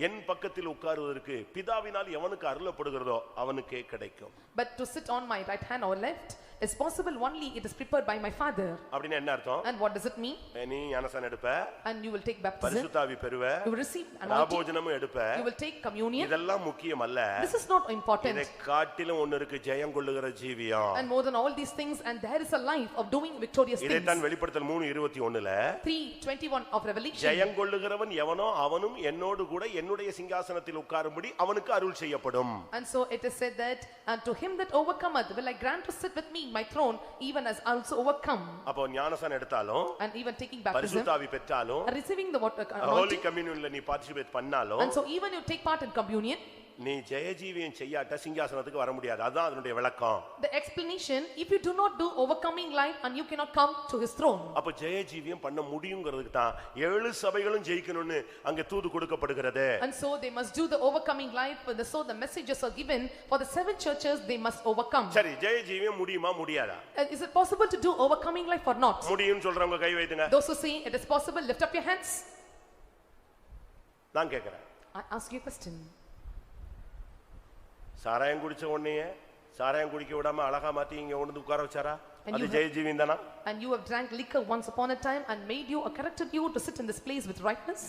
என் பக்கத்தில் உட்காருவதற்கு பிதாவினால் எவனுக்கு அருளப்படுகிறதோ அவனுக்கே கிடைக்கும். but to sit on my right hand or left is possible only it is prepared by my Father. அப்படினா என்ன அர்த்தம்? And what does it mean? நீ ஞானஸ்நானம் எடுப்ப, And you will take baptism, பரிசுத்தாவி பெறுவ, you will receive anointing, ராபோஜனமும் எடுப்ப. you will take communion. இதெல்லாம் முக்கியம் அல்ல. This is not important. இதை காட்டிலும் ஒன்னு இருக்கு, ஜெயம் கொள்ளுகிற ஜீவியம். And more than all these things, and there is a life of doing victorious things. இதைத்தான் வெளிப்படுத்தல் 3:21ல 3:21 of Revelation. ஜெயம் கொள்ளுகிறவன் எவனோ அவனும் என்னோடு கூட என்னுடைய சிங்காசனத்தில் உட்காரும்படி அவனுக்கு அருள் செய்யப்படும். And so it is said that, and to him that overcometh will I grant to sit with me in my throne, even as I also overcome. அப்போ ஞானஸ்நானம் எடுத்தாலும், And even taking baptism, பரிசுத்தாவி பெற்றாலும், receiving the water ஹோலி கம்யூனியன்ல நீ பார்ட்டிசிபேட் பண்ணாலும், and so even you take part in communion, நீ ஜெயஜீவியம் செய்யாட்ட சிங்காசனத்துக்கு வர முடியாது. அதான் அதனுடைய விளக்கம். The explanation, if you do not do overcoming life and you cannot come to his throne. அப்ப ஜெயஜீவியம் பண்ண முடியும்ங்கிறதுக்கு தான் 7 சபைகளும் ஜெயிக்கணும்னு அங்க தூது கொடுக்கப்படுகிறது. And so they must do the overcoming life, and so the messages are given for the 7 churches they must overcome. சரி, ஜெயஜீவியம் முடியுமா முடியாதா? Is it possible to do overcoming life or not? முடியும்னு சொல்றவங்க கை வைத்துங்க. Those who say it is possible, lift up your hands. நான் கேக்குறேன். I ask you a question. சாராயம் குடிச்ச உடனே சாராயம் குடிக்க விடாம அழகா மாத்தி இங்க கொண்டு உட்கார வச்சாரா? அது ஜெயஜீவியம் தானா? And you have drank liquor once upon a time and made you or corrected you to sit in this place with rightness.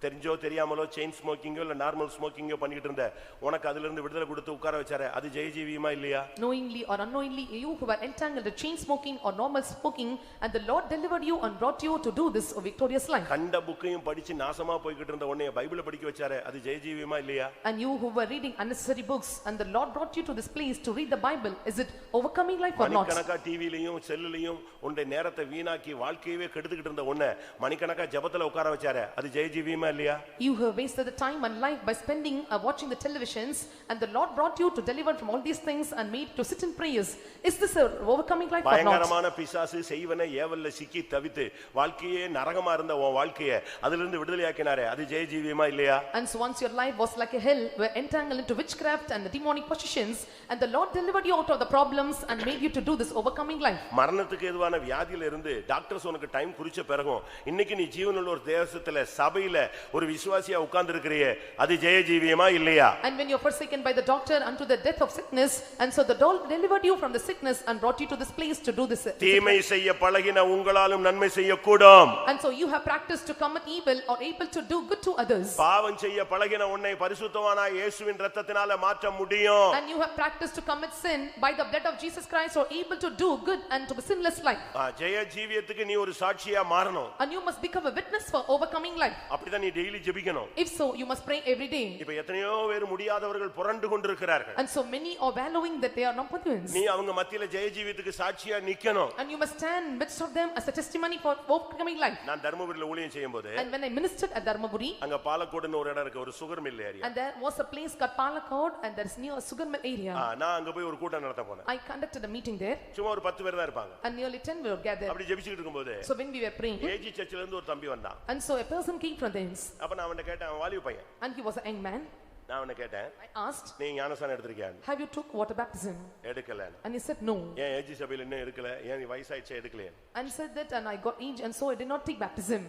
தெரிஞ்சோ தெரியாமலோ செயின் ஸ்மோக்கிங்கோ இல்ல நார்மல் ஸ்மோக்கிங்கோ பண்ணிட்டு இருந்த உனக்கு அதுல இருந்து விடுதலை கொடுத்து உட்கார வச்சாரே, அது ஜெயஜீவியமா இல்லையா? Knowingly or unknowingly, you who were entangled in chain smoking or normal smoking, and the Lord delivered you and brought you to do this victorious life. கண்ட புக்கையும் படிச்சு நாசமா போய்கிட்டு இருந்த உன்னை பைபிளை படிக்க வச்சாரே, அது ஜெயஜீவியமா இல்லையா? And you who were reading unnecessary books, and the Lord brought you to this place to read the Bible, is it overcoming life or not? மணிக்கணக்கா டிவிலயும் செல்லுலயும் உன்னுடைய நேரத்தை வீணாக்கி வாழ்க்கையவே கெடுத்துக்கிட்டு இருந்த உன்னை மணிக்கணக்கா ஜெபத்துல உட்கார வச்சாரே, அது ஜெயஜீவியமா இல்லையா? You have wasted the time and life by spending watching the televisions, and the Lord brought you to deliver from all these things and made to sit in prayers. Is this a overcoming life or not? பயங்கரமான பிசாசு செய்வன ஏவல்ல சிக்கி தவித்து வாழ்க்கையே நரகமா இருந்த உன் வாழ்க்கையை அதிலிருந்து இருந்து விடுதலையாக்கினாரே, அது ஜெயஜீவியமா இல்லையா? And so once your life was like a hell, were entangled into witchcraft and the demonic possessions, and the Lord delivered you out of the problems and made you to do this overcoming life. மரணத்துக்கு எதுவான வியாதியில இருந்து டாக்டர்ஸ் உனக்கு டைம் குறிச்ச பிறகும் இன்னைக்கு நீ ஜீவனுள்ள ஒரு தேசத்துல சபையில ஒரு விசுவாசியா உட்கார்ந்து இருக்கறியே, அது ஜெயஜீவியமா இல்லையா? And when you are forsaken by the doctor unto the death of sickness, and so the Lord delivered you from the sickness and brought you to this place to do this. தீமை செய்ய பழகின உங்களாலும் நன்மை செய்ய கூடும். And so you have practiced to commit evil or able to do good to others. பாவம் செய்ய பழகின உன்னை பரிசுத்தவானாய் இயேசுவின் இரத்தத்தினால மாற்ற முடியும். And you have practiced to commit sin by the blood of Jesus Christ, or able to do good and to be sinless life. ஜெயஜீவியத்துக்கு நீ ஒரு சாட்சியா மாறணும். And you must become a witness for overcoming life. அப்படிதான் நீ டெய்லி ஜெபிக்கணும். If so, you must pray every day. இப்ப எத்தனையோ பேர் முடியாதவர்கள் புரண்டு கொண்டிருக்கிறார்கள். And so many are wallowing that they are not Puritans. நீ அவங்க மத்தியில ஜெயஜீவியத்துக்கு சாட்சியா நிக்கணும். And you must stand in midst of them as a testimony for overcoming life. நான் தர்மபுரியில ஊழியம் செய்யும்போது, And when I ministered at Dharmaburi, அங்க பாலக்கோடுன்னு ஒரு இடம் இருக்கு, ஒரு sugar mill area. and there was a place called Palakkad, and there is near a sugar mill area. நான் அங்க போய் ஒரு கூட்டம் நடத்த போனேன். I conducted a meeting there, சும்மா ஒரு 10 பேர் தான் இருப்பாங்க. and nearly 10 were gathered. அப்படி ஜெபிச்சிட்டு இருக்கும்போது So when we were praying, AG சர்ச்சில இருந்து ஒரு தம்பி வந்தான். and so a person came from thence, அப்ப நான் அவன்கிட்ட கேட்டேன், அவன் வாலிப பையன். and he was a young man. நான் அவனை கேட்டேன், I asked, நீ ஞானஸ்நானம் எடுத்திருக்கியா? have you took water baptism? எடுக்கல. And he said no. ஏன் ஏஜி சபையில இன்னும் எடுக்கல? ஏன் நீ வயசாயிச்சே எடுக்கலையே? And said that, and I got age, and so I did not take baptism.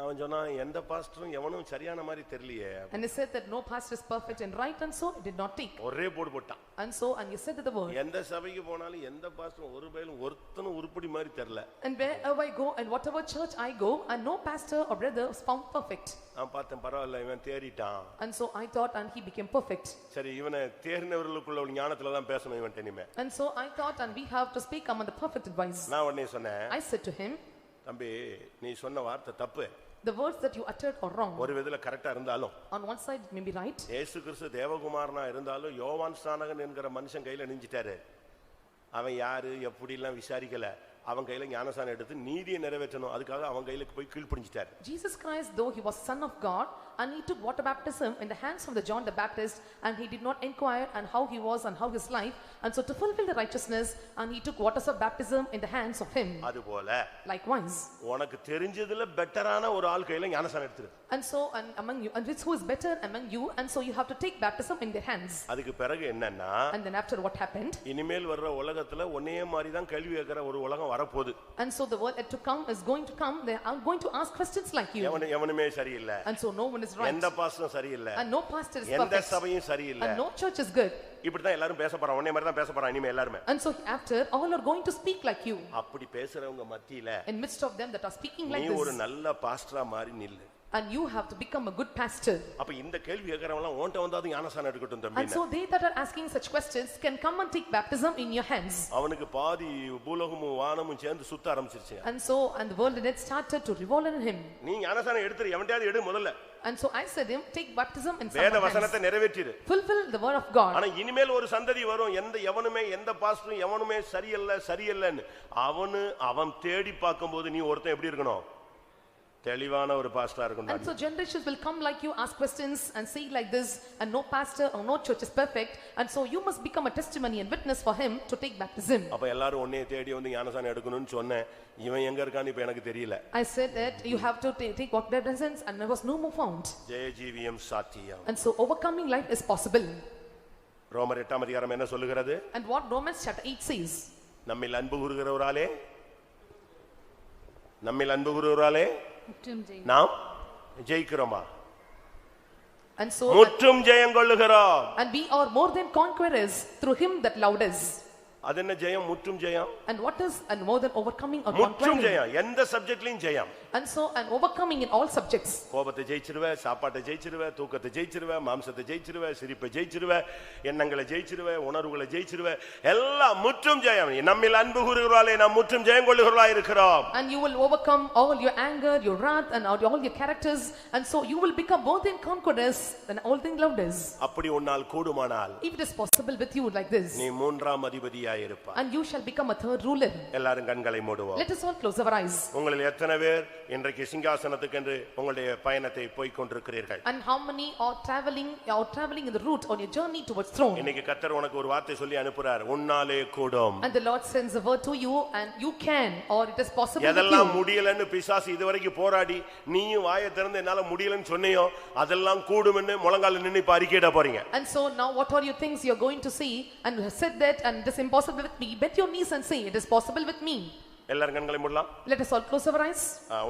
அவன் சொன்னான், எந்த பாஸ்டரும் எவனும் சரியான மாதிரி தெரியலையே. And he said that no pastor is perfect and right, and so I did not take. ஒரே போடு போட்டான். And so, and he said that the word. எந்த சபைக்கு போனாலும் எந்த பாஸ்டரும் ஒரு பேரும் ஒருத்தனும் உருப்படி மாதிரி தெரியல. And wherever I go and whatever church I go, and no pastor or brother is found perfect. நான் பார்த்தேன், பரவாயில்ல, இவன் தேறிட்டான். And so I thought, and he became perfect. சரி, இவனை தேறினவர்களுக்குள்ள ஒரு ஞானத்துல தான் பேசணும் இவன் இனிமே. And so I thought, and we have to speak among the perfect advice. நான் உடனே சொன்னேன், I said to him, தம்பி, நீ சொன்ன வார்த்தை தப்பு. the words that you uttered are wrong. ஒரு விதத்துல கரெக்டா இருந்தாலும், On one side it may be right. இயேசு கிறிஸ்து தேவகுமாரனா இருந்தாலும் யோவான் ஸ்நானகன் என்கிற மனுஷன் கையில நிஞ்சிட்டாரு. அவன் யாரு எப்படி எல்லாம் விசாரிக்கல. அவன் கையில ஞானஸ்நானம் எடுத்து நீதியை நிறைவேற்றணும், அதுக்காக அவன் கையில போய் கீழ்ப்படிஞ்சிட்டாரு. Jesus Christ, though he was son of God, and he took water baptism in the hands of the John the Baptist, and he did not inquire and how he was and how his life, and so to fulfill the righteousness, and he took waters of baptism in the hands of him. அதுபோல Likewise, உனக்கு தெரிஞ்சதுல பெட்டரான ஒரு ஆள் கையில ஞானஸ்நானம் எடுத்துரு. and so, and among you, and who is better among you, and so you have to take baptism in their hands. அதுக்கு பிறகு என்னன்னா, And then after what happened, இனிமேல் வர்ற உலகத்துல ஒன்னே மாதிரி தான் கேள்வி கேட்கிற ஒரு உலகம் வரப்போகுது. and so the world to come is going to come, they are going to ask questions like you. எவனுமே சரியில்லை, And so no one is right, எந்த பாஸ்டரும் சரியில்லை, and no pastor is எந்த perfect, சபையும் சரியில்லை. and no church is good. இப்படிதான் எல்லாரும் பேச போறாங்க, ஒன்னே மாதிரி தான் பேச போறாங்க இனிமே எல்லாரும். And so after, all are going to speak like you. அப்படி பேசுறவங்க மத்தியில In midst of them that are speaking like நீ ஒரு this, நல்ல பாஸ்டரா மாறி நில்லு. and you have to become a good pastor. அப்ப இந்த கேள்வி கேக்குறவங்க எல்லாம் ஓண்ட வந்தாது ஞானஸ்நானம் எடுக்கட்டும் And தம்பி. so they that are asking such questions can come and take baptism in your hands. அவனுக்கு பாதி பூலோகமும் வானமும் சேர்ந்து சுத்த ஆரம்பிச்சிருச்சு. And so, and the world had started to revolve in him. நீ ஞானஸ்நானம் எடுத்துரு, எவன்டையாவது எடு முதல்ல. And so I said him, take baptism in வேத someone's வசனத்தை hands. நிறைவேற்றிரு. Fulfill the word of God. ஆனா இனிமேல் ஒரு சந்ததி வரும், எவனுமே எந்த பாஸ்டரும் எவனுமே சரியில்லை சரியில்லைன்னு அவன் தேடி பார்க்கும்போது நீ ஒருத்தன் எப்படி இருக்கணும்? தெளிவான ஒரு பாஸ்டரா And இருக்கணும். so generations will come like you, ask questions and say like this, and no pastor or no church is perfect, and so you must become a testimony and witness for him to take baptism. அப்ப எல்லாரும் உன்னைய தேடி வந்து ஞானசானம் எடுக்கணும்னு சொன்னேன். இவன் எங்க இருக்கான்னு இப்ப எனக்கு தெரியல. I said that you have to take what baptisms, and there was no more found. ஜெயஜீவியம் சாத்தியம். And so overcoming life is possible. ரோமர் 8ஆம் அதிகாரம் என்ன சொல்லுகிறது? And what Romans chapter 8 says, நம்மில் அன்பு கூறுகிறவராலே நாம் ஜெயிக்கிறோமா? and so முற்றும் ஜெயம் கொள்ளுகிறோம். and we are more than conquerors through him that loved us. அது என்ன ஜெயம்? முற்றும் ஜெயம். And what is and more than overcoming or முற்றும் conquering? ஜெயம். எந்த சப்ஜெக்ட்லயும் ஜெயம். And so and overcoming in all subjects. கோபத்தை ஜெயிச்சிருவே, சாப்பாட்டை ஜெயிச்சிருவே, தூக்கத்தை ஜெயிச்சிருவே, மாம்சத்தை ஜெயிச்சிருவே, சிரிப்பை ஜெயிச்சிருவே, எண்ணங்களை ஜெயிச்சிருவே, உணர்வுகளை ஜெயிச்சிருவே, எல்லாம் முற்றும் ஜெயம். நம்மில் அன்பு கூறுகிறவராலே நாம் முற்றும் ஜெயம் கொள்ளுகிறவர்களாய் இருக்கிறோம். And you will overcome all your anger, your wrath, and all your characters, and so you will become more than conquerors and all things loved us. அப்படி உன்னால் கூடுமானால் If it is possible with you like this, நீ மூன்றாம் அதிபதியாய் இருப்பாய். and you shall become a third ruler. எல்லாரும் கண்களை மூடுவோம். Let us all close our eyes. உங்களில் எத்தனை பேர் இன்றைக்கு சிங்காசனத்துக்கென்று உங்களுடைய பயணத்தை போய்க் கொண்டிருக்கிறீர்கள்? And how many are traveling in the route on your journey towards throne? இன்னைக்கு கர்த்தர் உனக்கு ஒரு வார்த்தை சொல்லி அனுப்புறார். உன்னாலே கூடும். And the Lord sends a word to you, and you can, or it is possible with எதெல்லாம் you. முடியலன்னு பிசாசு இதுவரைக்கும் போராடி நீயும் வாயை திறந்து என்னால முடியலன்னு சொன்னியோ அதெல்லாம் கூடும்னு முழங்கால நின்னு இப்ப அறிக்கையிட போறீங்க. And so now what are your things you are going to see, and you have said that, and it is impossible with me. Bend your knees and say, it is possible with me. எல்லாரும் கண்களை மூடலாம். Let us all close our eyes.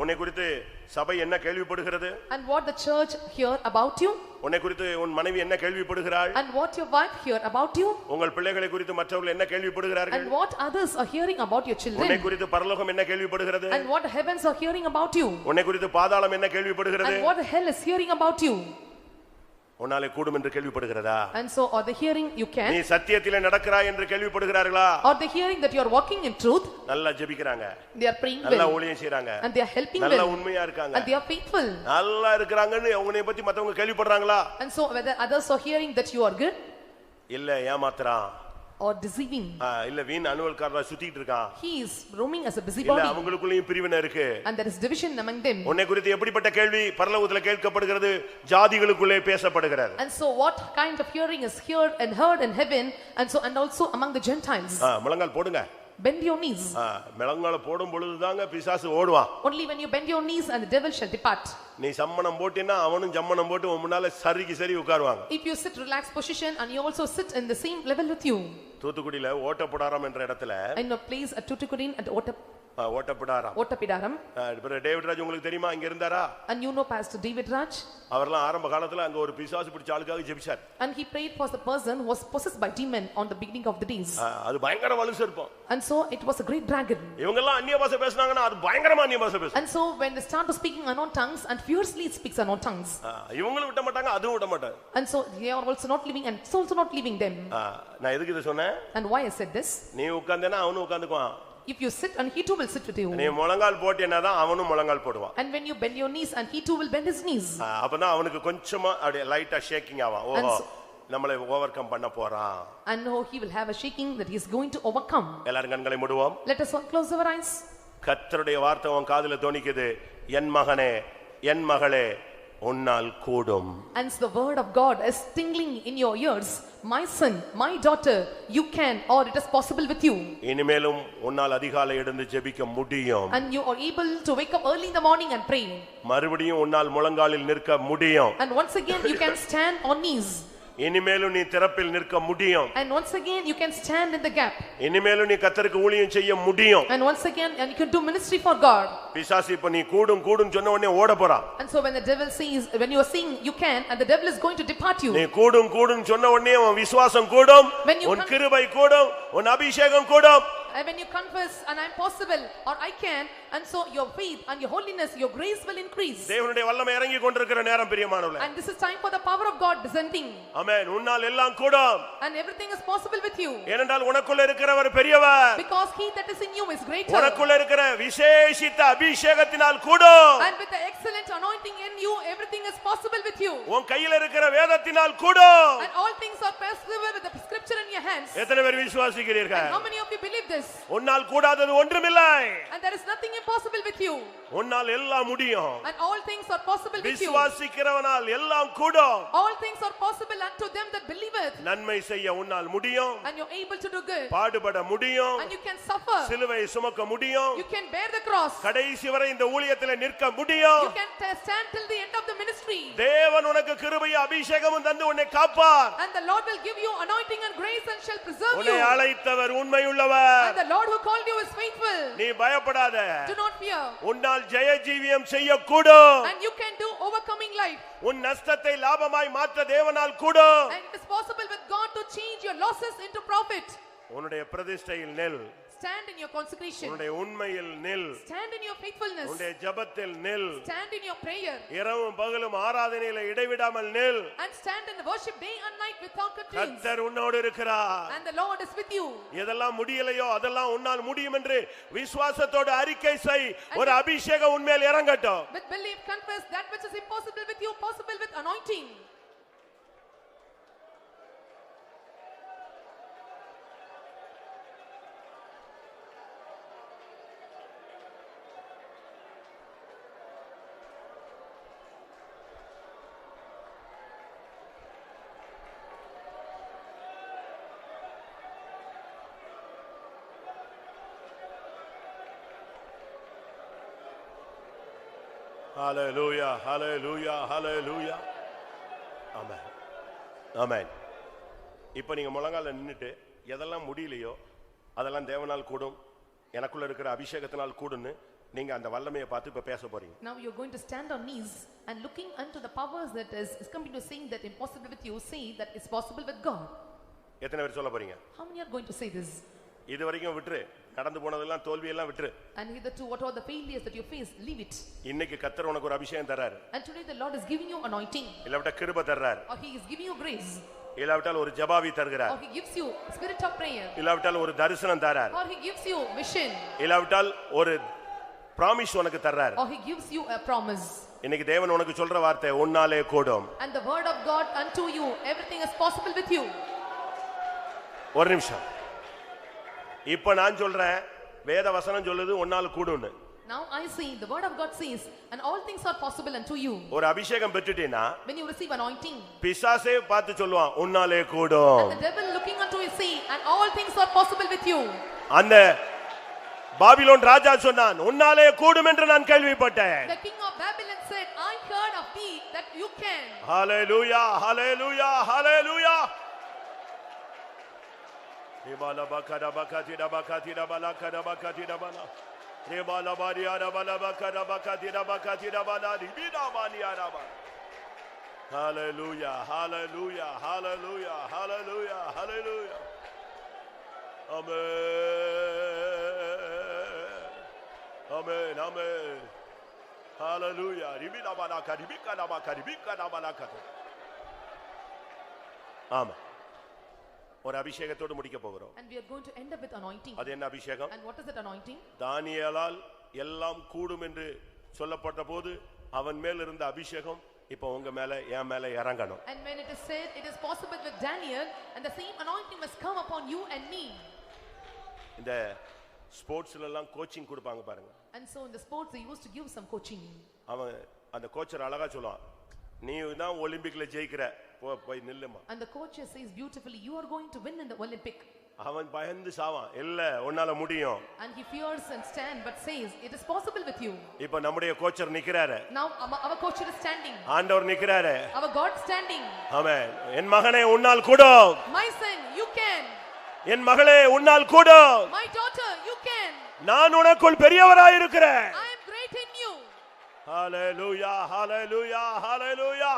உன்னை குறித்து சபை என்ன கேள்விப்படுகிறது? And what the church hear about you? உன்னை குறித்து உன் மனைவி என்ன கேள்விப்படுகிறாள்? And what your wife hear about you? உங்கள் பிள்ளைகளை குறித்து மற்றவர்கள் என்ன கேள்விப்படுகிறார்கள்? And what others are hearing about your children? உன்னை குறித்து பரலோகம் என்ன கேள்விப்படுகிறது? And what the heavens are hearing about you? உன்னை குறித்து பாதாளம் என்ன கேள்விப்படுகிறது? And what the hell is hearing about you? உன்னாலே கூடும் என்று கேள்விப்படுகிறதா? And so are they hearing you can? நீ சத்தியத்திலே நடக்கிறாய் என்று கேள்விப்படுகிறார்களா? Are they hearing that you are walking in truth? நல்லா ஜெபிக்கறாங்க. They are praying நல்லா well. ஊழியம் செய்றாங்க. And they are helping நல்லா well. உண்மையா இருக்காங்க. And they are faithful. நல்லா இருக்கறாங்கன்னு அவங்களை பத்தி மத்தவங்க கேள்விப்படுறாங்களா? And so whether others are hearing that you are good இல்ல ஏமாத்துறான். or deceiving. இல்ல வீண் அனுவல்காரரா சுத்திட்டு இருக்கான். He is roaming as a இல்ல busybody. அவங்களுக்குள்ளேயும் பிரிவினை இருக்கு. And there is division among them. உன்னை குறித்து எப்படிப்பட்ட கேள்வி பரலோகத்துல கேட்கப்படுகிறது? ஜாதிகளுக்குள்ளே பேசப்படுகிறது. And so what kind of hearing is heard in heaven, and so and also among the Gentiles? முழங்கால் போடுங்க. Bend your knees. முழங்கால போடும் பொழுதுதாங்க பிசாசு ஓடுவான். Only when you bend your knees and the devil shall depart. நீ சம்மணம் போட்டினா அவனும் சம்மணம் போட்டு உன் முன்னால சரி உட்காருவாங்க. If you sit relaxed position and you also sit in the same level with you. தூத்துக்குடியில ஓட்டப்படாரம் என்ற இடத்துல In a place at Tuticorin at Ottapidaram. Ottapidaram. David Raj உங்களுக்கு தெரியுமா அங்க இருந்தாரா? And you know Pastor David Raj? அவர்லாம் ஆரம்ப காலத்துல அங்க ஒரு பிசாசு பிடிச்ச ஆளுக்காக ஜெபிச்சார். And he prayed for the person who was possessed by demon on the beginning of the days. அது பயங்கர வலுசு இருக்கும். And so it was a great dragon. இவங்க எல்லாம் அந்நிய பாஷை பேசுனாங்கன்னா அது பயங்கரமா அந்நிய பாஷை பேசும். And so when they start to speaking unknown tongues, and fiercely it speaks unknown tongues. இவங்களும் விட மாட்டாங்க அதுவும் விட மாட்டாங்க. And so they are also not leaving, and it's also not leaving them. நான் எதுக்கு இத சொன்னேன்? And why I said this? நீ உட்கார்ந்தேனா அவனும் உட்கார்ந்துக்குவான். If you sit, and he too will sit with you. நீ முழங்கால் போட்டேனா தான் அவனும் முழங்கால் போடுவான். And when you bend your knees, and he too will bend his knees. அப்பதான் அவனுக்கு கொஞ்சமா அப்படியே லைட்டா ஷேக்கிங் ஆவான். ஓஹோ நம்மளை ஓவர்கம் பண்ண போறான். And no, he will have a shaking that he is going to overcome. எல்லாரும் கண்களை மூடுவோம். Let us all close our eyes. கர்த்தருடைய வார்த்தை உன் காதுல தொனிக்குது. என் மகனே என் மகளே உன்னால் கூடும். And the word of God is tingling in your ears. My son, my daughter, you can, or it is possible with you. இனிமேலும் உன்னால் அதிகாலை எழுந்து ஜெபிக்க முடியும். And you are able to wake up early in the morning and pray. மறுபடியும் உன்னால் முழங்காலில் நிற்க முடியும். And once again you can stand on knees. இனிமேலும் நீ திறப்பில் நிற்க முடியும். And once again you can stand in the gap. இனிமேலும் நீ கர்த்தருக்கு ஊழியம் செய்ய முடியும். And once again you can do ministry for God. பிசாசு இப்ப நீ கூடும் சொன்ன உடனே ஓட போறான். And so when the devil sees, when you are saying you can, and the devil is going to depart you. நீ கூடும் சொன்ன உடனே உன் விசுவாசம் கூடும், உன் கிருபை கூடும், உன் அபிஷேகம் கூடும். And when you confess, and I am possible, or I can, and so your faith and your holiness, your grace will increase. தேவனுடைய வல்லமை இறங்கி கொண்டிருக்கிற நேரம் பிரியமானவர்களே. And this is time for the power of God descending. ஆமென். உன்னால் எல்லாம் கூடும். And everything is possible with you. ஏனென்றால் உனக்குள்ள இருக்கிறவர் பெரியவர். Because he that is in you is greater. உனக்குள்ள இருக்கிற விசேஷித்த அபிஷேகத்தினால் கூடும். And with the excellent anointing in you, everything is possible with you. உன் கையில இருக்கிற வேதத்தினால் கூடும். And all things are possible with the scripture in your hands. எத்தனை பேர் விசுவாசிக்கிறீர்கள்? And how many of you believe this. உன்னால் கூடாதது ஒன்றுமில்லை. And there is nothing impossible with you. உன்னால் எல்லாம் முடியும். And all things are possible with you. விசுவாசிக்கிறவனால் எல்லாம் கூடும். All things are possible unto them that believeth. நன்மை செய்ய உன்னால் முடியும். And you're able to do good. பாடுபட முடியும். And you can suffer. சிலுவையை சுமக்க முடியும். You can bear the cross. கடைசி வரை இந்த ஊழியத்திலே நிற்க முடியும். You can stand till the end of the ministry. தேவன் உனக்கு கிருபையும் அபிஷேகமும் தந்து உன்னை காப்பார். And the Lord will give you anointing and grace and shall preserve you. உன்னை அழைத்தவர் உண்மையுள்ளவர். And the Lord who called you is faithful. நீ பயப்படாத. Do not fear. உன்னால் ஜெய ஜீவியம் செய்யக்கூடும். And you can do overcoming life. உன் நஷ்டத்தை லாபமாய் மாற்ற தேவனால் கூடும். And it is possible with God to change your losses into profit. உன்னுடைய பிரதிஷ்டையில் நில். Stand in your consecration. உன்னுடைய உண்மையில் நில். Stand in your faithfulness. உன்னுடைய ஜெபத்தில் நில். Stand in your prayer. இரவும் பகலும் ஆராதனையிலே இடைவிடாமல் நில். And stand in the worship day and night without complaints. கர்த்தர் உன்னோடு இருக்கிறார். And the Lord is with you. எதெல்லாம் முடியலையோ அதெல்லாம் உன்னால் முடியும் என்று விசுவாசத்தோடு அறிக்கை செய். ஒரு அபிஷேகம் உன்மேல் இறங்கட்டும். With belief confess that which is impossible with you possible with anointing. Hallelujah, hallelujah, hallelujah. Amen. Amen. இப்போ நீங்க முழங்கால நின்னுட்டு எதெல்லாம் முடியலையோ அதெல்லாம் தேவனால் கூடும், எனக்குள்ள இருக்கிற அபிஷேகத்தினால் கூடுன்னு நீங்க அந்த வல்லமையை பார்த்து இப்ப பேச போறீங்க. Now you are going to stand on knees and looking unto the powers that is coming to saying that impossible with you, say that it's possible with God. எத்தனை பேர் சொல்ல போறீங்க? How many are going to say this? இது வரைக்கும் விட்டுரு, நடந்து போனதெல்லாம் தோல்வி எல்லாம் விட்டுரு. And hitherto what are the failures that you face, leave it. இன்னைக்கு கர்த்தர் உனக்கு ஒரு அபிஷேகம் தராரு. And today the Lord is giving you anointing. இல்லவிட்ட கிருபை தராரு. Or he is giving you grace. இல்லவிட்டால் ஒரு ஜெபாவி தருகிறார். Or he gives you spirit of prayer. இல்லவிட்டால் ஒரு தரிசனம் தரார். Or he gives you vision. இல்லவிட்டால் ஒரு ப்ராமிஸ் உனக்கு தரார். Or he gives you a promise. இன்னைக்கு தேவன் உனக்கு சொல்ற வார்த்தை உன்னாலே கூடும். And the word of God unto you, everything is possible with you. ஒரு நிமிஷம். இப்ப நான் சொல்றேன் வேத வசனம் சொல்லுது உன்னால கூடும்னு. Now I say the word of God says and all things are possible unto you. ஒரு அபிஷேகம் பெற்றுட்டீனா when you receive anointing, பிசாசே பார்த்து சொல்வான் உன்னாலே கூடும். and the devil looking unto you say and all things are possible with you. அந்த பாபிலோன் ராஜா சொன்னான் உன்னாலே கூடும் என்று நான் கேள்விப்பட்டேன். The king of Babylon said I heard of thee that you can. Hallelujah, hallelujah, hallelujah. Rebala bakada bakati da bakati da balaka da bakati da bala. Rebala baria da bala bakada bakati da bakati da bala ribida bania da bala. Hallelujah, hallelujah, hallelujah, hallelujah, hallelujah. Amen. Amen, amen. Hallelujah. Ribida balaka ribika da bakati ribika da balaka. Amen. ஒரு அபிஷேகத்தோடு முடிக்க போகிறோம். And we are going to end up with anointing. அது என்ன அபிஷேகம்? And what is that anointing? தானியேலால் எல்லாம் கூடும் என்று சொல்லப்பட்ட போது அவன் மேல் இருந்த அபிஷேகம் இப்போ உங்க மேல என் மேல இறங்கணும். And when it is said it is possible with Daniel, and the same anointing must come upon you and me. இந்த ஸ்போர்ட்ஸ்ல எல்லாம் கோச்சிங் கொடுப்பாங்க பாருங்க. And so in the sports they used to give some coaching. அவன் அந்த கோச்சர் அழகா சொல்லுவான் நீ தான் ஒலிம்பிக்ல ஜெயிக்கிற போய் நில்லுமா. And the coach says beautifully you are going to win in the Olympic. அவன் பயந்து சாவான் இல்ல உன்னால முடியும். And he fears and stand but says it is possible with you. இப்போ நம்முடைய Kochhar நிக்கறாரு. Now our coach is standing. ஆண்டவர் நிக்கறாரு. Our God standing. ஆமென். என் மகனே உன்னால் கூடும். My son you can. என் மகளே உன்னால் கூடும். My daughter you can. நான் உனக்குள் பெரியவராய் இருக்கிறேன். I am great in you. Hallelujah, hallelujah, hallelujah.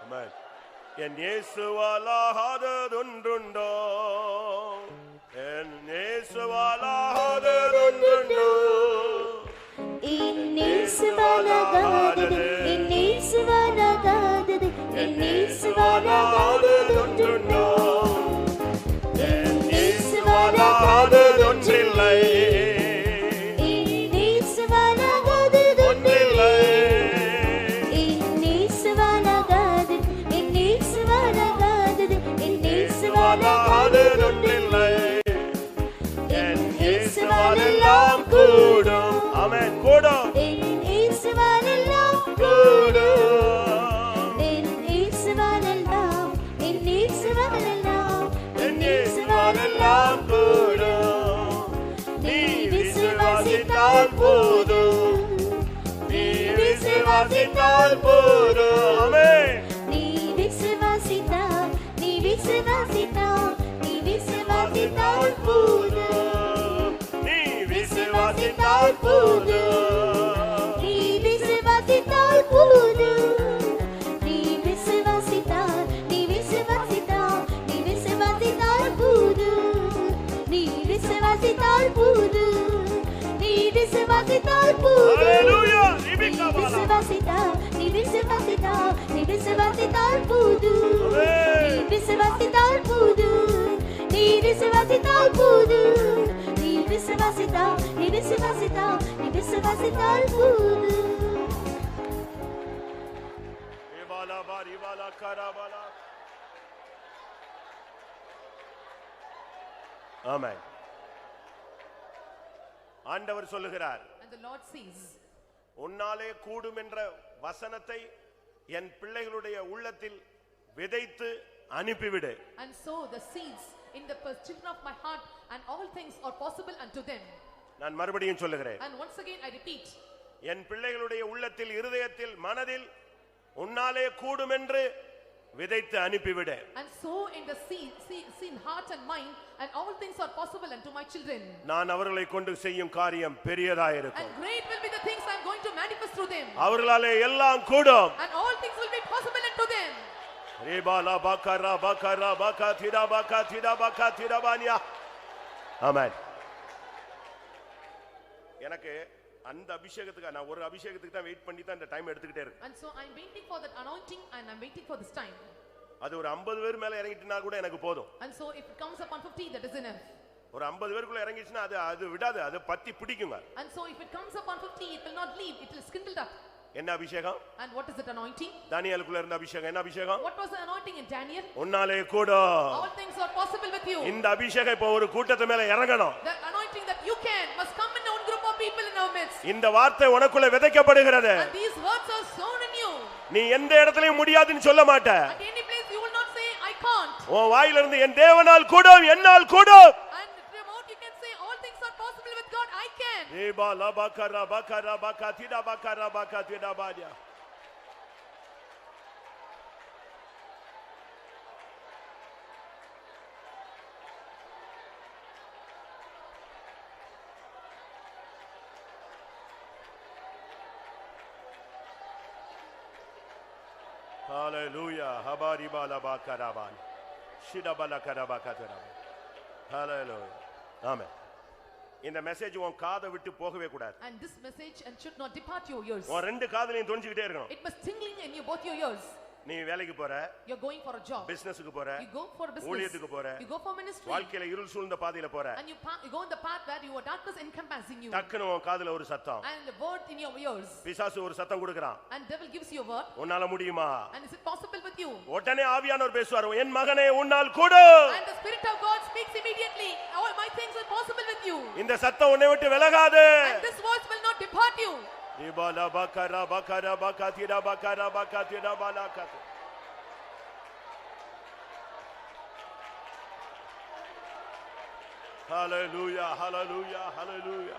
Amen. என் இயேசுவாலாகாததொன்றுண்டோ, என் இயேசுவாலாகாததொன்றுண்டோ. விசுவாசித்தால் எல்லாம் கூடும். நீ விசுவாசித்தால் போதும். நீ விசுவாசித்தால் போதும். ஆமென். நீ விசுவாசித்தால், நீ விசுவாசித்தால், நீ விசுவாசித்தால் போதும். நீ விசுவாசித்தால் போதும். நீ விசுவாசித்தால் போதும். நீ விசுவாசித்தால், நீ விசுவாசித்தால், நீ விசுவாசித்தால் போதும். நீ விசுவாசித்தால் போதும். நீ விசுவாசித்தால் போதும். ஹalleluya. நீ விசுவாசித்தால், நீ விசுவாசித்தால், நீ விசுவாசித்தால் போதும். நீ விசுவாசித்தால் போதும். நீ விசுவாசித்தால் போதும். நீ விசுவாசித்தால், நீ விசுவாசித்தால், நீ விசுவாசித்தால் போதும். இவாலா பாரிவாலா கராபாலா. ஆமென். ஆண்டவர் சொல்லுகிறார், And the Lord says, உன்னாலே கூடும் என்ற வசனத்தை என் பிள்ளைகளுடைய உள்ளத்தில் விதைத்து அனுப்பிவிடு. and sow the seeds in the children of my heart, and all things are possible unto them. நான் மறுபடியும் சொல்லுகிறேன், And once again I repeat, என் பிள்ளைகளுடைய உள்ளத்தில், இருதயத்தில், மனதில் உன்னாலே கூடும் என்று விதைத்து அனுப்பிவிடு. and sow in the seed heart and mind, and all things are possible unto my children. நான் அவர்களை கொண்டு செய்யும் காரியம் பெரியதாயிருக்கும். And great will be the things I am going to manifest through them. அவர்களாலே எல்லாம் கூடும். And all things will be possible unto them. ரேபாலா Baqarah Baqarah பக்கா திடா பக்கா திடா பக்கா திடாபானியா. ஆமென். எனக்கு அந்த அபிஷேகத்துக்கு நான் ஒரு அபிஷேகத்துக்கு தான் வெயிட் பண்ணி தான் இந்த டைம் எடுத்துக்கிட்டே இருக்கேன். And so I am waiting for that anointing, and I am waiting for this time. அது ஒரு 50 பேர் மேல இறங்கிட்டுனா கூட எனக்கு போதும். And so if it comes upon 50, that is enough. ஒரு 50 பேருக்குள்ள இறங்கிச்சுனா அது விடாது, அது பத்தி பிடிக்குங்க. And so if it comes upon 50, it will not leave, it will kindle up. என்ன அபிஷேகம்? And what is that anointing? தானியேலுக்குள்ள இருந்த அபிஷேகம் என்ன அபிஷேகம்? What was the anointing in Daniel? உன்னாலே கூடும். All things are possible with you. இந்த அபிஷேகம் இப்போ ஒரு கூட்டத்து மேல இறங்கணும். The anointing that you can must come in one group of people in our midst. இந்த வார்த்தை உனக்குள்ள விதைக்கப்படுகிறது. And these words are sown in you. நீ எந்த இடத்துலயும் முடியாதுன்னு சொல்ல மாட்ட. At any place you will not say I can't. உன் வாயிலிருந்து என் தேவனால் கூடும், என்னால் கூடும். And from your mouth you can say all things are possible with God, I can. ரேபாலா Baqarah Baqarah பக்கா திடா பக்கரா பக்கா திடாபானியா. Hallelujah. Habari bala bakaraban. Shida bala karabakatara. Hallelujah. Amen. இந்த மெசேஜ் உன் காதை விட்டு போகவே கூடாது. And this message and should not depart your ears. உன் ரெண்டு காதுலயும் தொஞ்சிக்கிட்டே இருக்கணும். It must tingling in you both your ears. நீ வேலைக்கு போற, You're going for a job. பிசினஸ்க்கு போற, You go for a business. ஊழியத்துக்கு போற, You go for ministry. வாழ்க்கையில இருள் சூழ்ந்த பாதையில போற. And you go in the path where you are darkness encompassing you. டக்குனு உன் காதுல ஒரு சத்தம். And the word in your ears. பிசாசு ஒரு சத்தம் கொடுக்கறான். And devil gives you a word. உன்னால முடியுமா? And is it possible with you? உடனே ஆவியானவர் பேசுவார், என் மகனே உன்னால் கூடும். And the Spirit of God speaks immediately. All my things are possible with you. இந்த சத்தம் உன்னை விட்டு விலகாது. And this voice will not depart you. இபாலா Baqarah Baqarah பக்கா திடா பக்கரா பக்கா திடா பாலாகா. Hallelujah, hallelujah, hallelujah.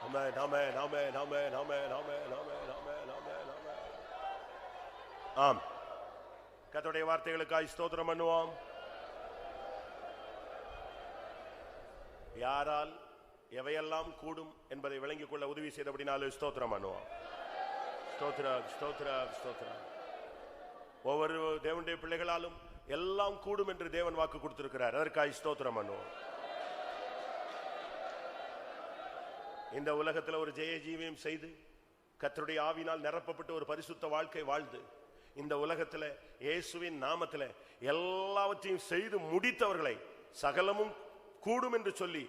Amen, amen, amen, amen, amen, amen, amen, amen, amen, amen. ஆம். கர்த்தருடைய வார்த்தைகளுக்காய் ஸ்தோத்திரம் பண்ணுவோம். யாரால் எவையெல்லாம் கூடும் என்பதை விளங்கிக் கொள்ள உதவி செய்தபடினாலே ஸ்தோத்திரம் பண்ணுவோம். ஸ்தோத்திரம், ஸ்தோத்திரம், ஸ்தோத்திரம். ஒவ்வொரு தேவனுடைய பிள்ளைகளாலும் எல்லாம் கூடும் என்று தேவன் வாக்கு கொடுத்திருக்கிறார். அதற்காக ஸ்தோத்திரம் பண்ணுவோம். இந்த உலகத்தில் ஒரு ஜெய ஜீவியம் செய்து கர்த்தருடைய ஆவியினால் நிரப்பப்பட்ட ஒரு பரிசுத்த வாழ்க்கை வாழ்ந்து இந்த உலகத்தில் இயேசுவின் நாமத்தில் எல்லாவற்றையும் செய்து முடித்தவர்களை சகலமும் கூடும் என்று சொல்லி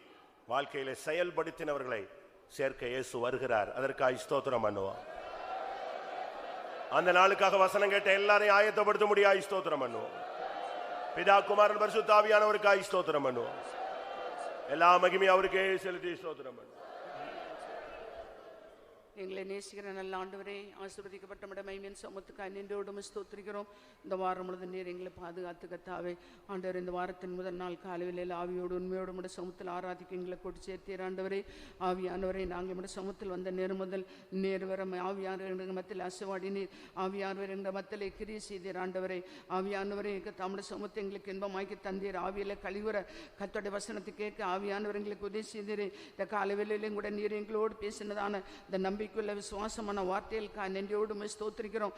வாழ்க்கையில செயல்படுத்தினவர்களை சேர்க்க இயேசு வருகிறார். அதற்காக ஸ்தோத்திரம் பண்ணுவோம். அந்த நாளுக்காக வசனம் கேட்ட எல்லாரையும் ஆயத்தப்படுத்த முடியாது. ஸ்தோத்திரம் பண்ணுவோம். பிதா குமாரன் பரிசுத்த ஆவியானவருக்காக ஸ்தோத்திரம் பண்ணுவோம். எல்லா மகிமையும் அவருக்கே செலுத்தி ஸ்தோத்திரம் பண்ணுவோம். எங்களை நேசிக்கிற நல்ல ஆண்டவரே, ஆசீர்வதிக்கப்பட்ட மகிமையின் சமூகத்துக்கு நின்றோடும் ஸ்தோத்திரிக்கிறோம். இந்த வாரம் முழுவதும் நீர் எங்களை பாதுகாத்து கத்தாவே ஆண்டவர், இந்த வாரத்தின் முதல் நாள் காலையில் ஆவியோடு உண்மையோடு உடைய சமூகத்தில் ஆராதிக்க எங்களை கொண்டு சேர்த்தீர் ஆண்டவரே. ஆவியானவரை நாங்கள் உடைய சமூகத்தில் வந்த நேரம் முதல் நேர் வர ஆவியானவர் மத்தியில் அசைவாடி நீர் ஆவியானவர் என்ற மத்தியிலே கிரியை செய்தீர் ஆண்டவரே. ஆவியானவரை தம்முடைய சமூகத்தை எங்களுக்கு இன்பமாக்கி தந்தீர். ஆவியில் கழிவுற கர்த்தருடைய வசனத்தை கேட்க ஆவியானவர் எங்களுக்கு உதவி செய்தீர். இந்த காலை வேளையிலும் கூட நீர் எங்களோடு பேசினதான இந்த நம்பிக்கையுள்ள விசுவாசமான வார்த்தைகளுக்காக நன்றியோடு ஸ்தோத்திரிக்கிறோம்.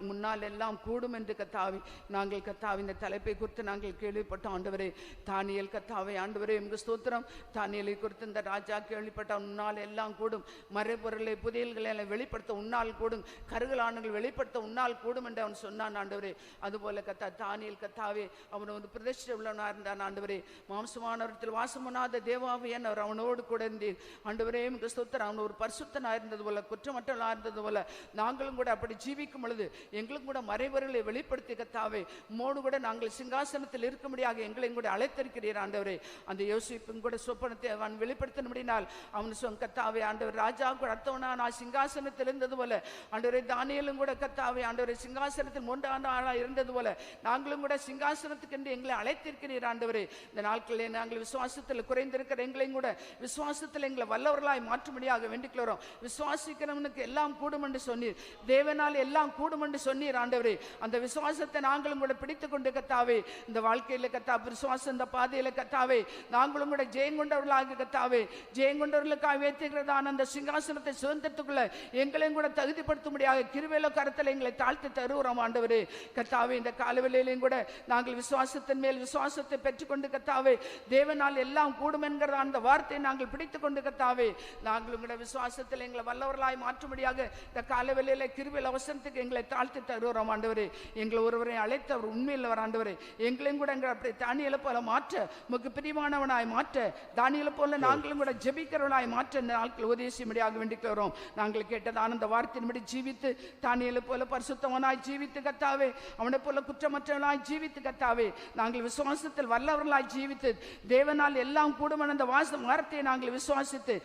முன்னால் எல்லாம் கூடும் என்று கத்தாவி நாங்கள் கத்தாவி இந்த தலைப்பை குறித்து நாங்கள் கேள்விப்பட்டோம் ஆண்டவரே. தானியேல் கத்தாவை ஆண்டவரே எங்க ஸ்தோத்திரம். தானியேலை குறித்து இந்த ராஜா கேள்விப்பட்ட உன்னால் எல்லாம் கூடும், மறைபொருளை புதையல்களை வெளிப்படுத்த உன்னால் கூடும், கருகலானங்கள் வெளிப்படுத்த உன்னால் கூடும் என்று அவன் சொன்னான் ஆண்டவரே. அதுபோல கத்தா தானியேல் கத்தாவே அவன் ஒரு பிரதிஷ்டை உள்ளவனாக இருந்தான் ஆண்டவரே. மாம்சமானவரத்தில் வாசமனாத தேவாவியன் அவர் அவனோடு கூட இருந்தேன் ஆண்டவரே. எங்க ஸ்தோத்திரம். அவன் ஒரு பரிசுத்தனாக இருந்தது போல, குற்றமற்றவனாக இருந்தது போல நாங்களும் கூட அப்படி ஜீவிக்கும் பொழுது எங்களுக்கும் கூட மறைபொருளை வெளிப்படுத்தி கத்தாவே மோடு கூட நாங்கள் சிங்காசனத்தில் இருக்கும்படியாக எங்களையும் கூட அழைத்திருக்கிறீர் ஆண்டவரே. அந்த யோசிப்பும் கூட சொப்பனத்தை அவன் வெளிப்படுத்தினபடினால் அவன் கத்தாவே ஆண்டவர் ராஜா கூட அடுத்தவனா நான் சிங்காசனத்தில் இருந்தது போல ஆண்டவரே. தானியேலும் கூட கத்தாவே ஆண்டவரே சிங்காசனத்தில் 3 ஆண்டாக இருந்தது போல நாங்களும் கூட சிங்காசனத்துக்கு என்று எங்களை அழைத்திருக்கிறீர் ஆண்டவரே. இந்த நாட்களிலே நாங்கள் விசுவாசத்தில் குறைந்திருக்கிற எங்களையும் கூட விசுவாசத்தில் எங்களை வல்லவர்களாய் மாற்றும்படியாக வேண்டிக்கிறோம். விசுவாசிக்கிறவனுக்கு எல்லாம் கூடும் என்று சொன்னீர். தேவனால் எல்லாம் கூடும் என்று சொன்னீர் ஆண்டவரே. அந்த விசுவாசத்தை நாங்களும் கூட பிடித்துக் கொண்டு கத்தாவே இந்த வாழ்க்கையில கத்தா விசுவாசம் இந்த பாதையில கத்தாவே நாங்களும் கூட ஜெயம் கொண்டவர்களாக கத்தாவே ஜெயம் கொண்டவர்களுக்காக வைத்திருக்கிறதான அந்த சிங்காசனத்தை சுதந்திரத்துக்குள்ள எங்களையும் கூட தகுதிப்படுத்தும்படியாக கிருபையில கரத்தில் எங்களை தாழ்த்தி தருகிறோம் ஆண்டவரே. கத்தாவே இந்த காலவெளியிலையும் கூட நாங்கள் விசுவாசத்தின் மேல் விசுவாசத்தை பெற்றுக்கொண்டு கத்தாவே தேவனால் எல்லாம் கூடும் என்கிற அந்த வார்த்தையை நாங்கள் பிடித்துக் கொண்டு கத்தாவே நாங்களும் கூட விசுவாசத்தில் எங்களை வல்லவர்களாய் மாற்றும்படியாக இந்த காலவெளியில கிருபையில் அவசரத்துக்கு எங்களை தாழ்த்தி தருகிறோம் ஆண்டவரே. எங்களை ஒருவரை அழைத்தவர் உண்மையில் வர ஆண்டவரே. எங்களையும் கூட எங்களை அப்படி தானியேலை போல மாற்ற, உமக்கு பிரியமானவனாய் மாற்ற, தானியேலை போல நாங்களும் கூட ஜெபிக்கிறவனாய் மாற்ற இந்த நாட்கள் உதவி செய்யும்படியாக வேண்டிக்கிறோம். நாங்கள் கேட்டதான அந்த வார்த்தையின்படி ஜீவித்து தானியேலை போல பரிசுத்தவனாய் ஜீவித்து கத்தாவே அவனை போல குற்றமற்றவனாய் ஜீவித்து கத்தாவே நாங்கள் விசுவாசத்தில் வல்லவர்களாய் ஜீவித்து தேவனால் எல்லாம் கூடும் அந்த வார்த்தையை நாங்கள் விசுவாசித்து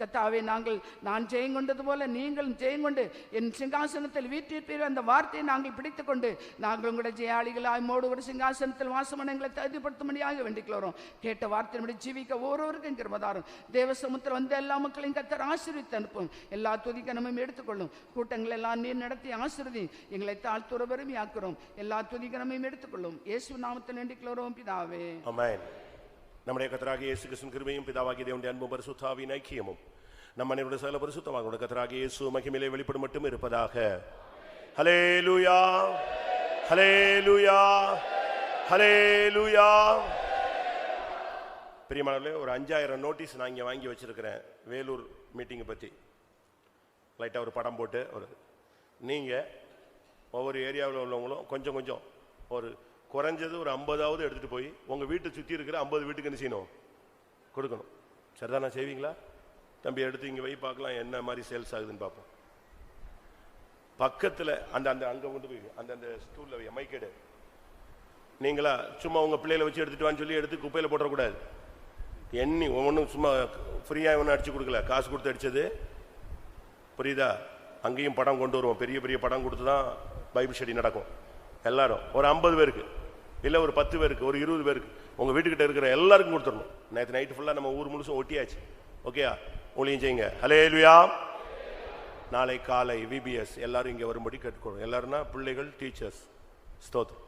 கத்தாவே நாங்கள் நான் ஜெயம் கொண்டது போல நீங்களும் ஜெயம் கொண்டு என் சிங்காசனத்தில் வீட்டிருப்பீர்கள் அந்த வார்த்தையை நாங்கள் பிடித்துக் கொண்டு நாங்களும் கூட ஜெயாளிகளாய் மோடு கூட சிங்காசனத்தில் வாசமான எங்களை தகுதிப்படுத்தும்படியாக வேண்டிக்கிறோம். கேட்ட வார்த்தையின்படி ஜீவிக்க ஒவ்வொருவருக்கும் கிருபதாரும் தேவ சமுத்திரம் வந்த எல்லா மக்களையும் கர்த்தர் ஆசீர்வதித்து அனுப்பும். எல்லா துதிக்க நம்ம எடுத்துக்கொள்ளும். கூட்டங்கள் எல்லாம் நீர் நடத்தி ஆசீர்வதி எங்களை தாழ்த்துற பெருமையாக்குறோம். எல்லா துதிக்க நம்ம எடுத்துக்கொள்ளும். இயேசு நாமத்தில் வேண்டிக்கிறோம் பிதாவே. ஆமென். நம்முடைய கர்த்தராகிய இயேசு கிறிஸ்துவின் கிருபையும் பிதாவாகிய தேவனுடைய அன்பும் பரிசுத்த ஆவியின் ஐக்கியமும் நம்ம அனைவருடைய சகல பரிசுத்தமாக கர்த்தராகிய இயேசு மகிமையிலே வெளிப்படும் மட்டும் இருப்பதாக. ஹல்லேலூயா, ஹல்லேலூயா, ஹல்லேலூயா. பிரியமானவர்களே, ஒரு 5000 நோட்டீஸ் நான் இங்கே வாங்கி வச்சிருக்கிறேன் வேலூர் மீட்டிங்கை பற்றி. லைட்டாக ஒரு படம் போட்டு நீங்கள் ஒவ்வொரு ஏரியாவில் உள்ளவங்களும் கொஞ்சம் கொஞ்சம் ஒரு குறைஞ்சது ஒரு 50ஆவது எடுத்துகிட்டு போய் உங்கள் வீட்டை சுற்றி இருக்கிற 50 வீட்டுக்கு என்ன செய்யணும், கொடுக்கணும். சரிதானா? செய்வீங்களா? தம்பி எடுத்து இங்கே வை பார்க்கலாம் என்ன மாதிரி சேல்ஸ் ஆகுதுன்னு பார்ப்போம். பக்கத்தில் அந்த அந்த அங்கே கொண்டு போய் அந்த ஸ்டூலில் வை மைக்கெடு. நீங்களா சும்மா உங்கள் பிள்ளைகளை வச்சு எடுத்துகிட்டு வான்னு சொல்லி எடுத்து குப்பையில் போட்டக்கூடாது. எண்ணி ஒன்றும் சும்மா ஃப்ரீயாக ஒன்றும் அடித்து கொடுக்கல, காசு கொடுத்து அடித்தது. புரியுதா? அங்கேயும் படம் கொண்டு வருவோம். பெரிய பெரிய படம் கொடுத்து தான் பைபிள் ஸ்டடி நடக்கும். எல்லாரும் ஒரு 50 பேருக்கு இல்லை ஒரு 10 பேருக்கு ஒரு 20 பேருக்கு உங்கள் வீட்டுக்கிட்ட இருக்கிற எல்லாருக்கும் கொடுத்துடணும். நேற்று நைட்டு ஃபுல்லாக நம்ம ஊர் முழுசும் ஒட்டியாச்சு. ஓகேயா? ஊழியம் செய்யுங்க. ஹல்லேலூயா. நாளை காலை VBS எல்லாரும் இங்கே வரும்படி கேட்டுக்கொள்ளும். எல்லாருன்னா பிள்ளைகள், டீச்சர்ஸ். ஸ்தோத்திரம்.